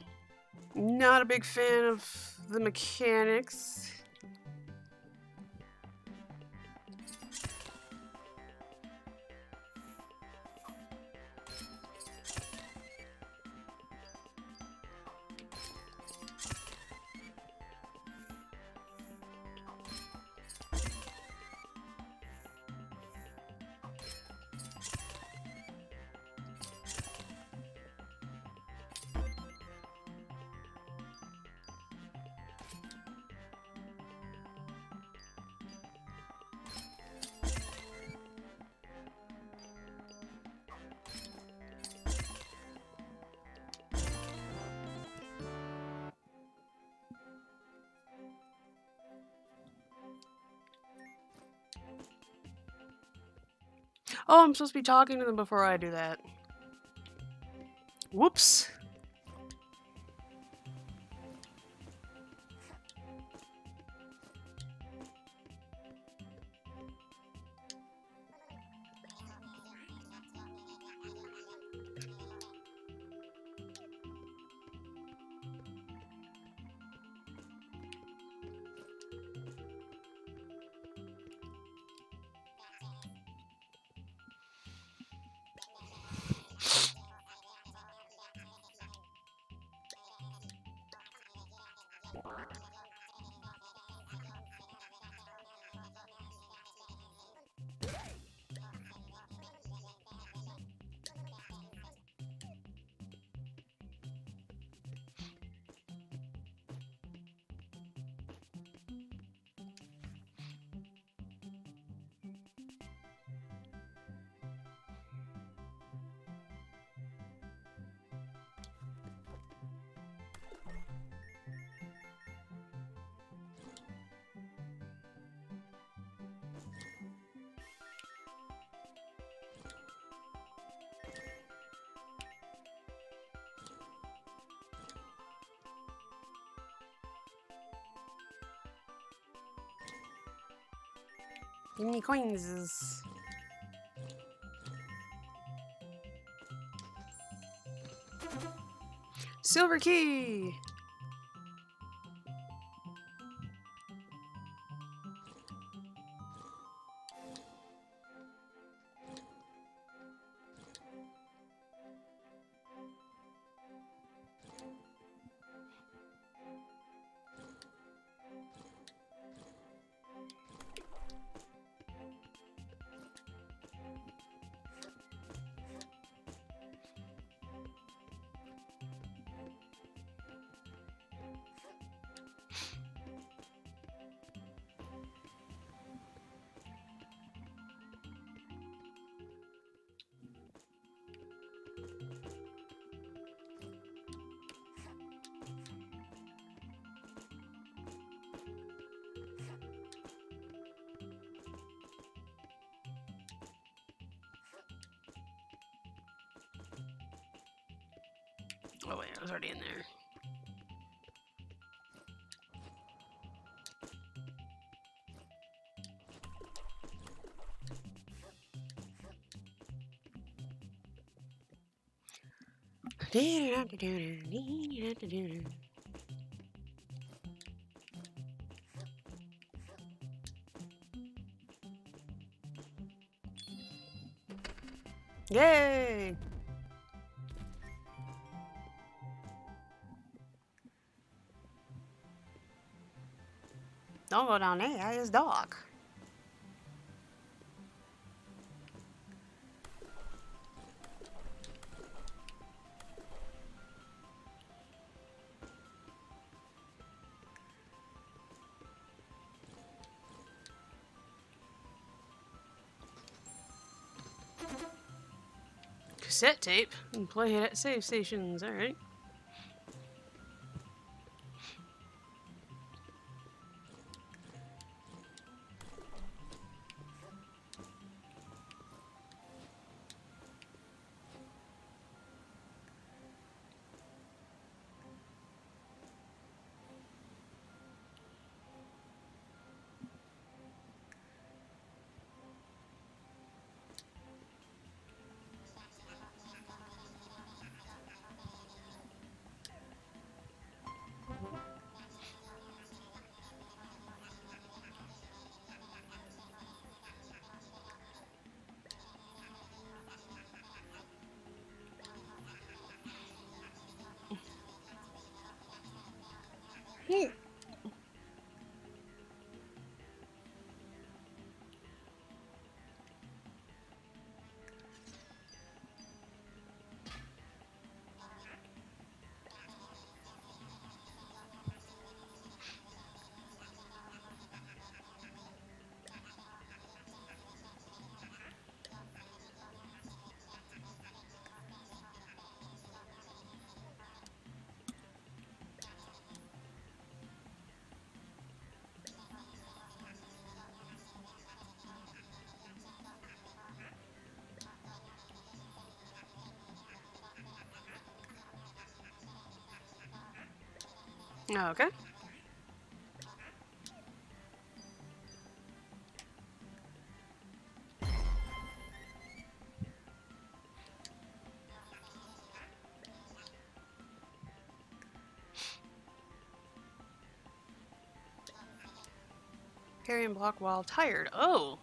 Not a big fan of the mechanics. Oh, I'm supposed to be talking to them before I do that. Whoops. Give me coins. Silver key. Oh wait, I was already in there. Yay! Don't go down there, it's dark. Cassette tape and play it at save stations, alright. Okay. Carry and block while tired. Oh!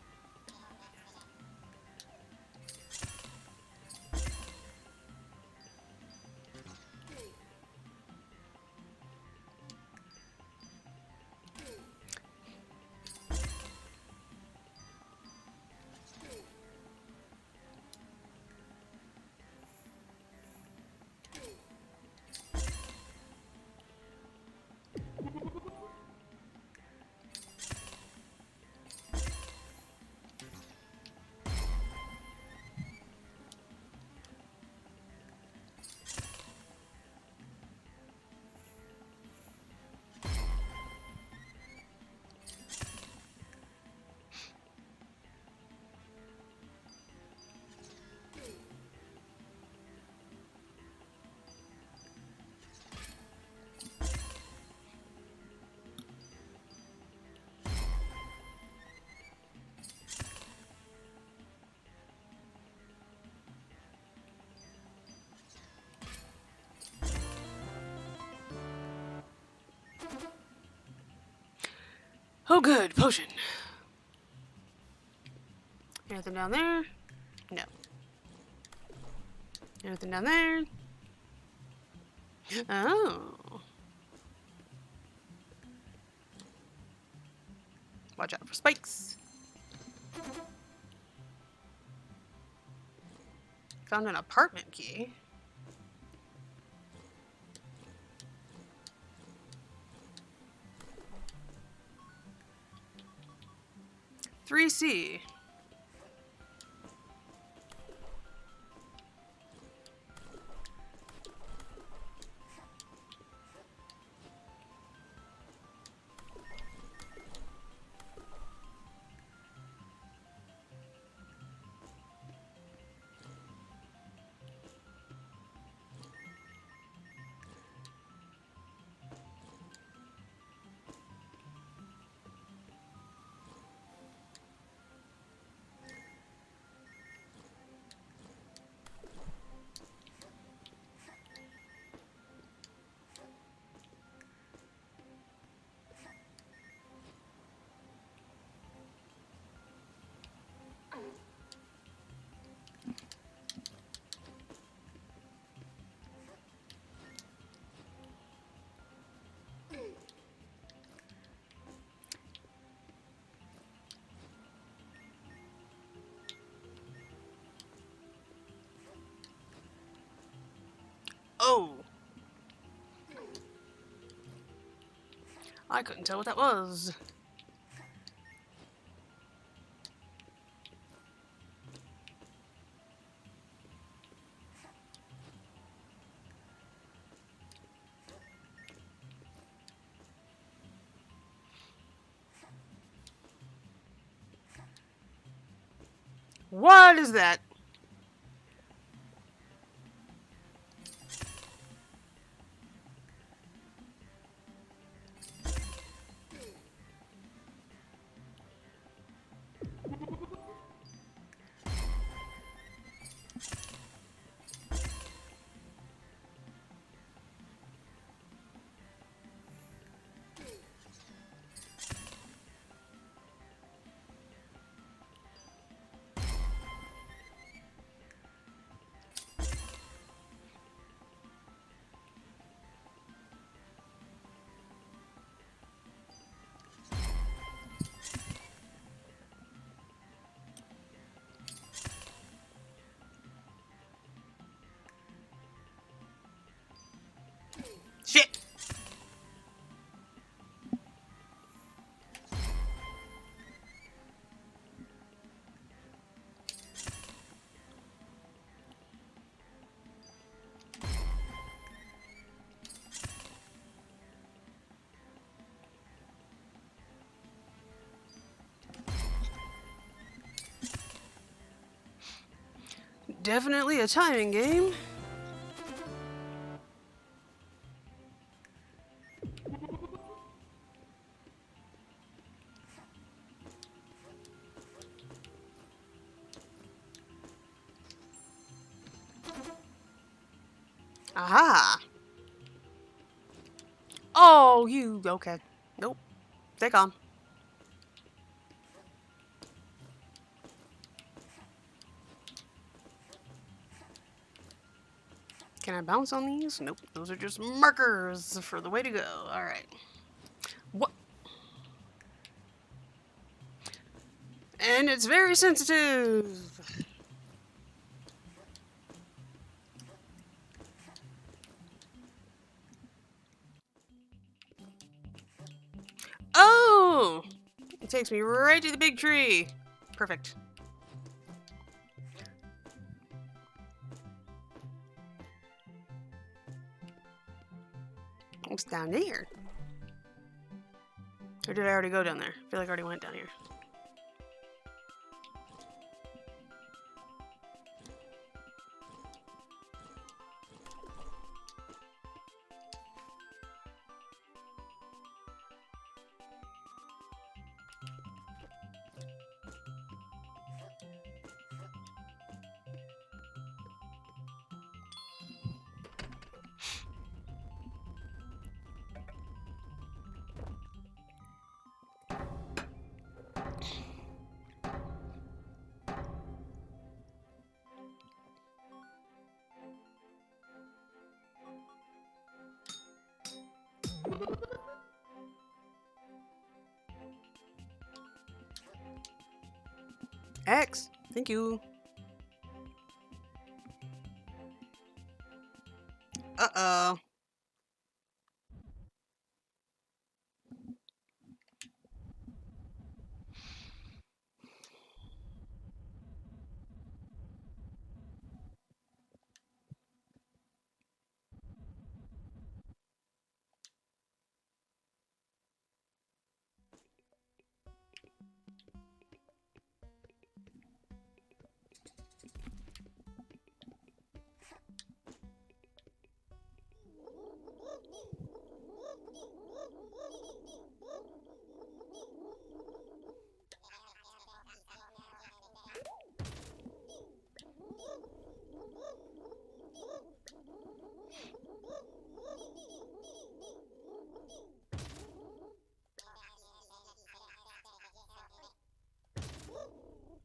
Oh, good. Potion. Anything down there? No. Anything down there? Oh. Watch out for spikes. Found an apartment key. Three C. Oh. I couldn't tell what that was. What is that? Shit! Definitely a timing game. Aha! Oh, you... Okay. Nope. Stay calm. Can I bounce on these? Nope. Those are just markers for the way to go. Alright. What? And it's very sensitive. Oh! It takes me right to the big tree. Perfect. What's down there? Or did I already go down there? I feel like I already went down here. X. Thank you. Uh-oh.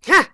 Ha!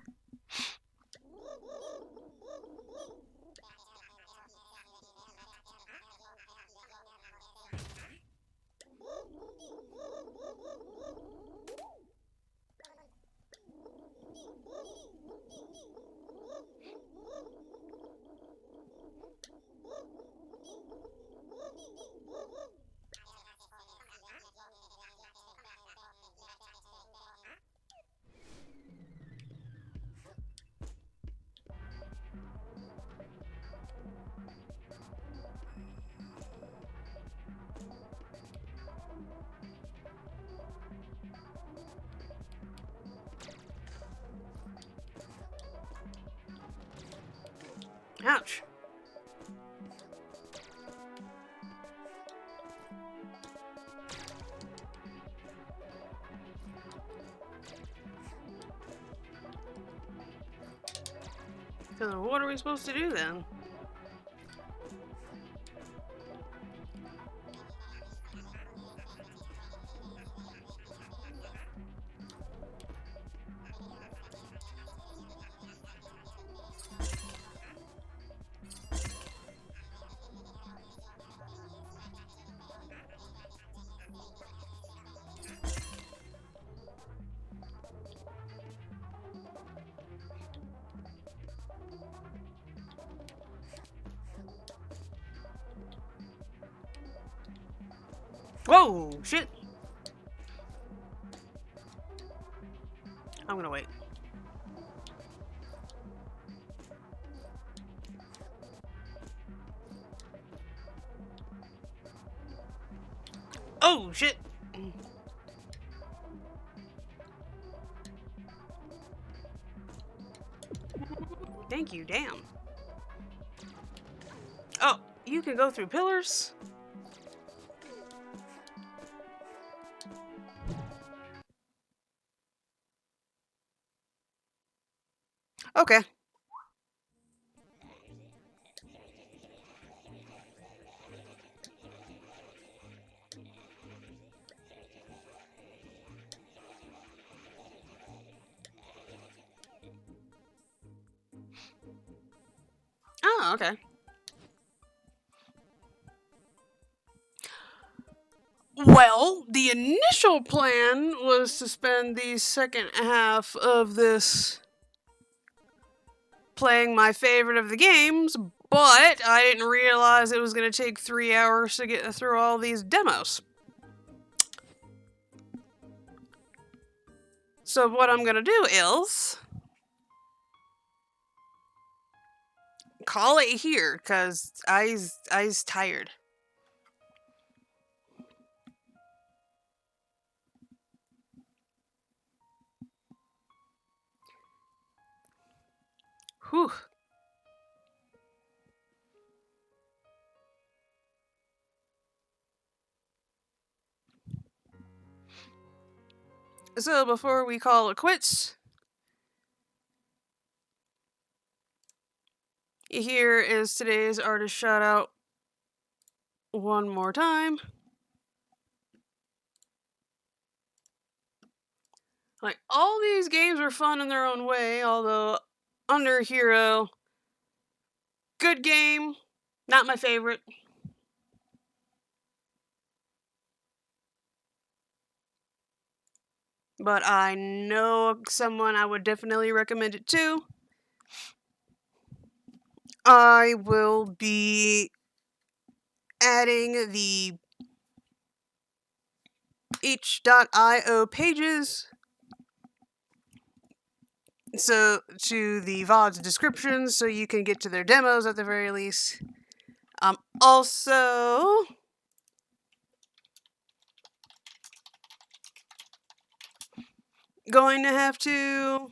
Ouch. So what are we supposed to do then? Whoa, shit. I'm gonna wait. Oh, shit. Thank you, damn. Oh, you can go through pillars? Okay. Oh, okay. Well, the initial plan was to spend the second half of this playing my favorite of the games, but I didn't realize it was going to take 3 hours to get through all these demos. So what I'm going to do is call it here, because I's tired. Whew. So before we call it quits, here is today's artist shout out one more time. Like, all these games are fun in their own way, although Underhero, good game, not my favorite. but I know someone I would definitely recommend it to. I will be adding the each.io pages to the VOD's descriptions so you can get to their demos at the very least. I'm also going to have to...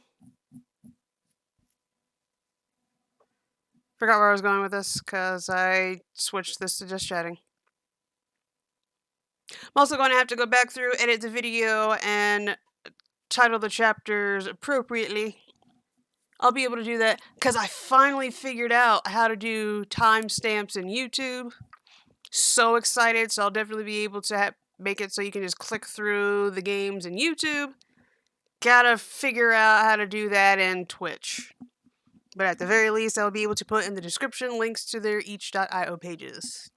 Forgot where I was going with this because I switched this to just chatting. I'm also going to have to go back through, edit the video, and title the chapters appropriately. I'll be able to do that because I finally figured out how to do timestamps in YouTube. So excited, so I'll definitely be able to make it so you can just click through the games in YouTube. Gotta figure out how to do that in Twitch. But at the very least, I'll be able to put in the description links to their each.io pages.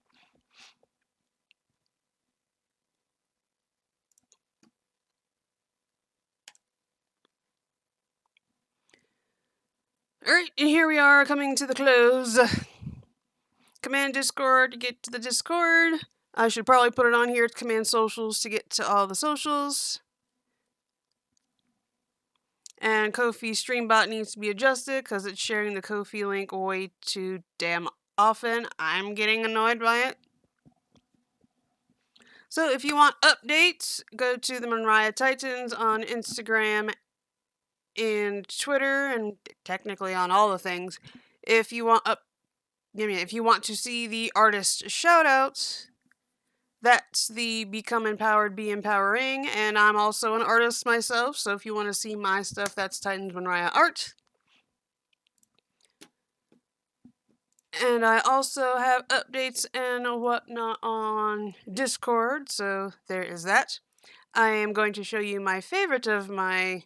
Alright, and here we are coming to the close. Command Discord to get to the Discord. I should probably put it on here. Command Socials to get to all the socials. And Ko-fi Streambot needs to be adjusted because it's sharing the Ko-fi link way too damn often. I'm getting annoyed by it. So if you want updates, go to the MonriaTitans on Instagram and Twitter, and technically on all the things. If you want if you want to see the artist shoutouts, that's the Become Empowered, Be Empowering, and I'm also an artist myself, so if you want to see my stuff, that's Titans Monria Art. And I also have updates and whatnot on Discord, so there is that. I am going to show you my favorite of my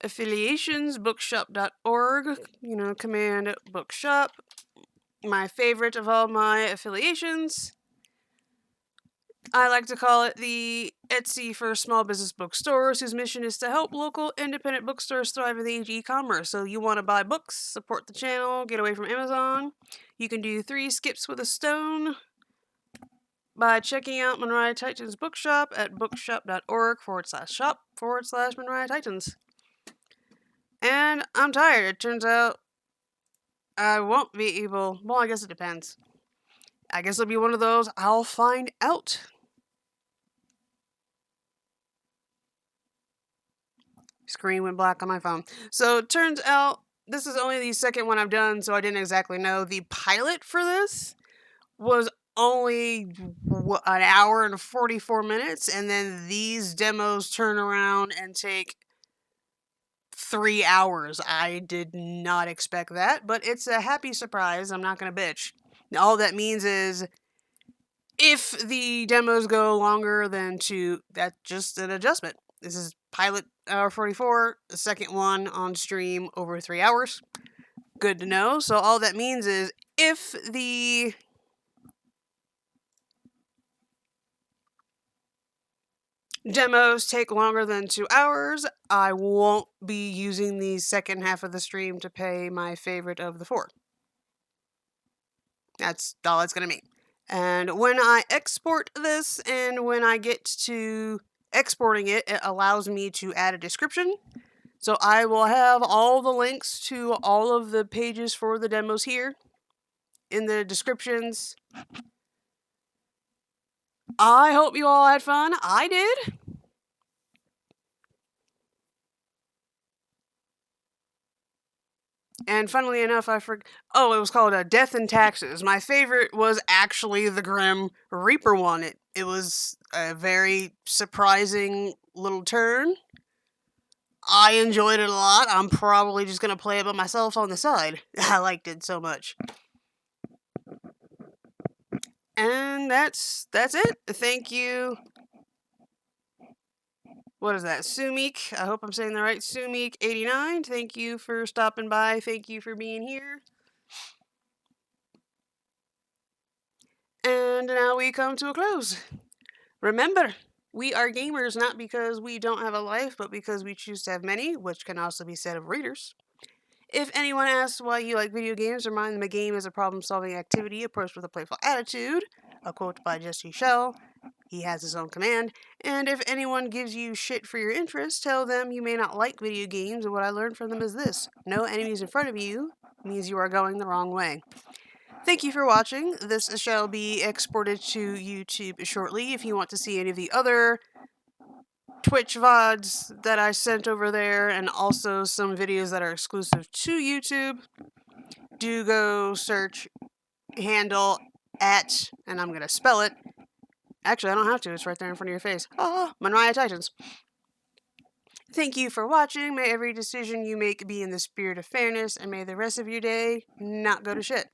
affiliations, bookshop.org, command bookshop. My favorite of all my affiliations. I like to call it the Etsy for small business bookstores, whose mission is to help local independent bookstores thrive in the age of e-commerce. So you want to buy books, support the channel, get away from Amazon. You can do 3 skips with a stone by checking out MonriaTitans Bookshop at bookshop.org/shop/MonriaTitans. And I'm tired. It turns out I won't be able... Well, I guess it depends. I guess it'll be one of those I'll find out. Screen went black on my phone. So it turns out this is only the second one I've done, so I didn't exactly know. The pilot for this was only an hour and 44 minutes, and then these demos turn around and take 3 hours. I did not expect that, but it's a happy surprise. I'm not going to bitch. All that means is if the demos go longer than 2, that's just an adjustment. This is pilot hour 44, the second one on stream over 3 hours. Good to know. So all that means is if the demos take longer than 2 hours, I won't be using the second half of the stream to pay my favorite of the 4. That's all it's going to mean. And when I export this and when I get to exporting it, it allows me to add a description. So I will have all the links to all of the pages for the demos here in the descriptions. I hope you all had fun. I did. And funnily enough, I forgot. Oh, it was called Death and Taxes. My favorite was actually the Grim Reaper one. It was a very surprising little turn. I enjoyed it a lot. I'm probably just going to play it by myself on the side. I liked it so much. And that's it. Thank you. What is that? Sumik. I hope I'm saying the right. Sumik89. Thank you for stopping by. Thank you for being here. And now we come to a close. Remember, We are gamers not because we don't have a life, but because we choose to have many, which can also be said of readers. If anyone asks why you like video games, remind them a game is a problem-solving activity approached with a playful attitude. A quote by Jesse Shell. He has his own command. And if anyone gives you shit for your interest, tell them you may not like video games, and what I learned from them is this: no enemies in front of you means you are going the wrong way. Thank you for watching. This shall be exported to YouTube shortly. If you want to see any of the other Twitch VODs that I sent over there, and also some videos that are exclusive to YouTube, do go search handle at, and I'm going to spell it. Actually, I don't have to. It's right there in front of your face. MonriaTitans. Thank you for watching. May every decision you make be in the spirit of fairness, and may the rest of your day not go to shit.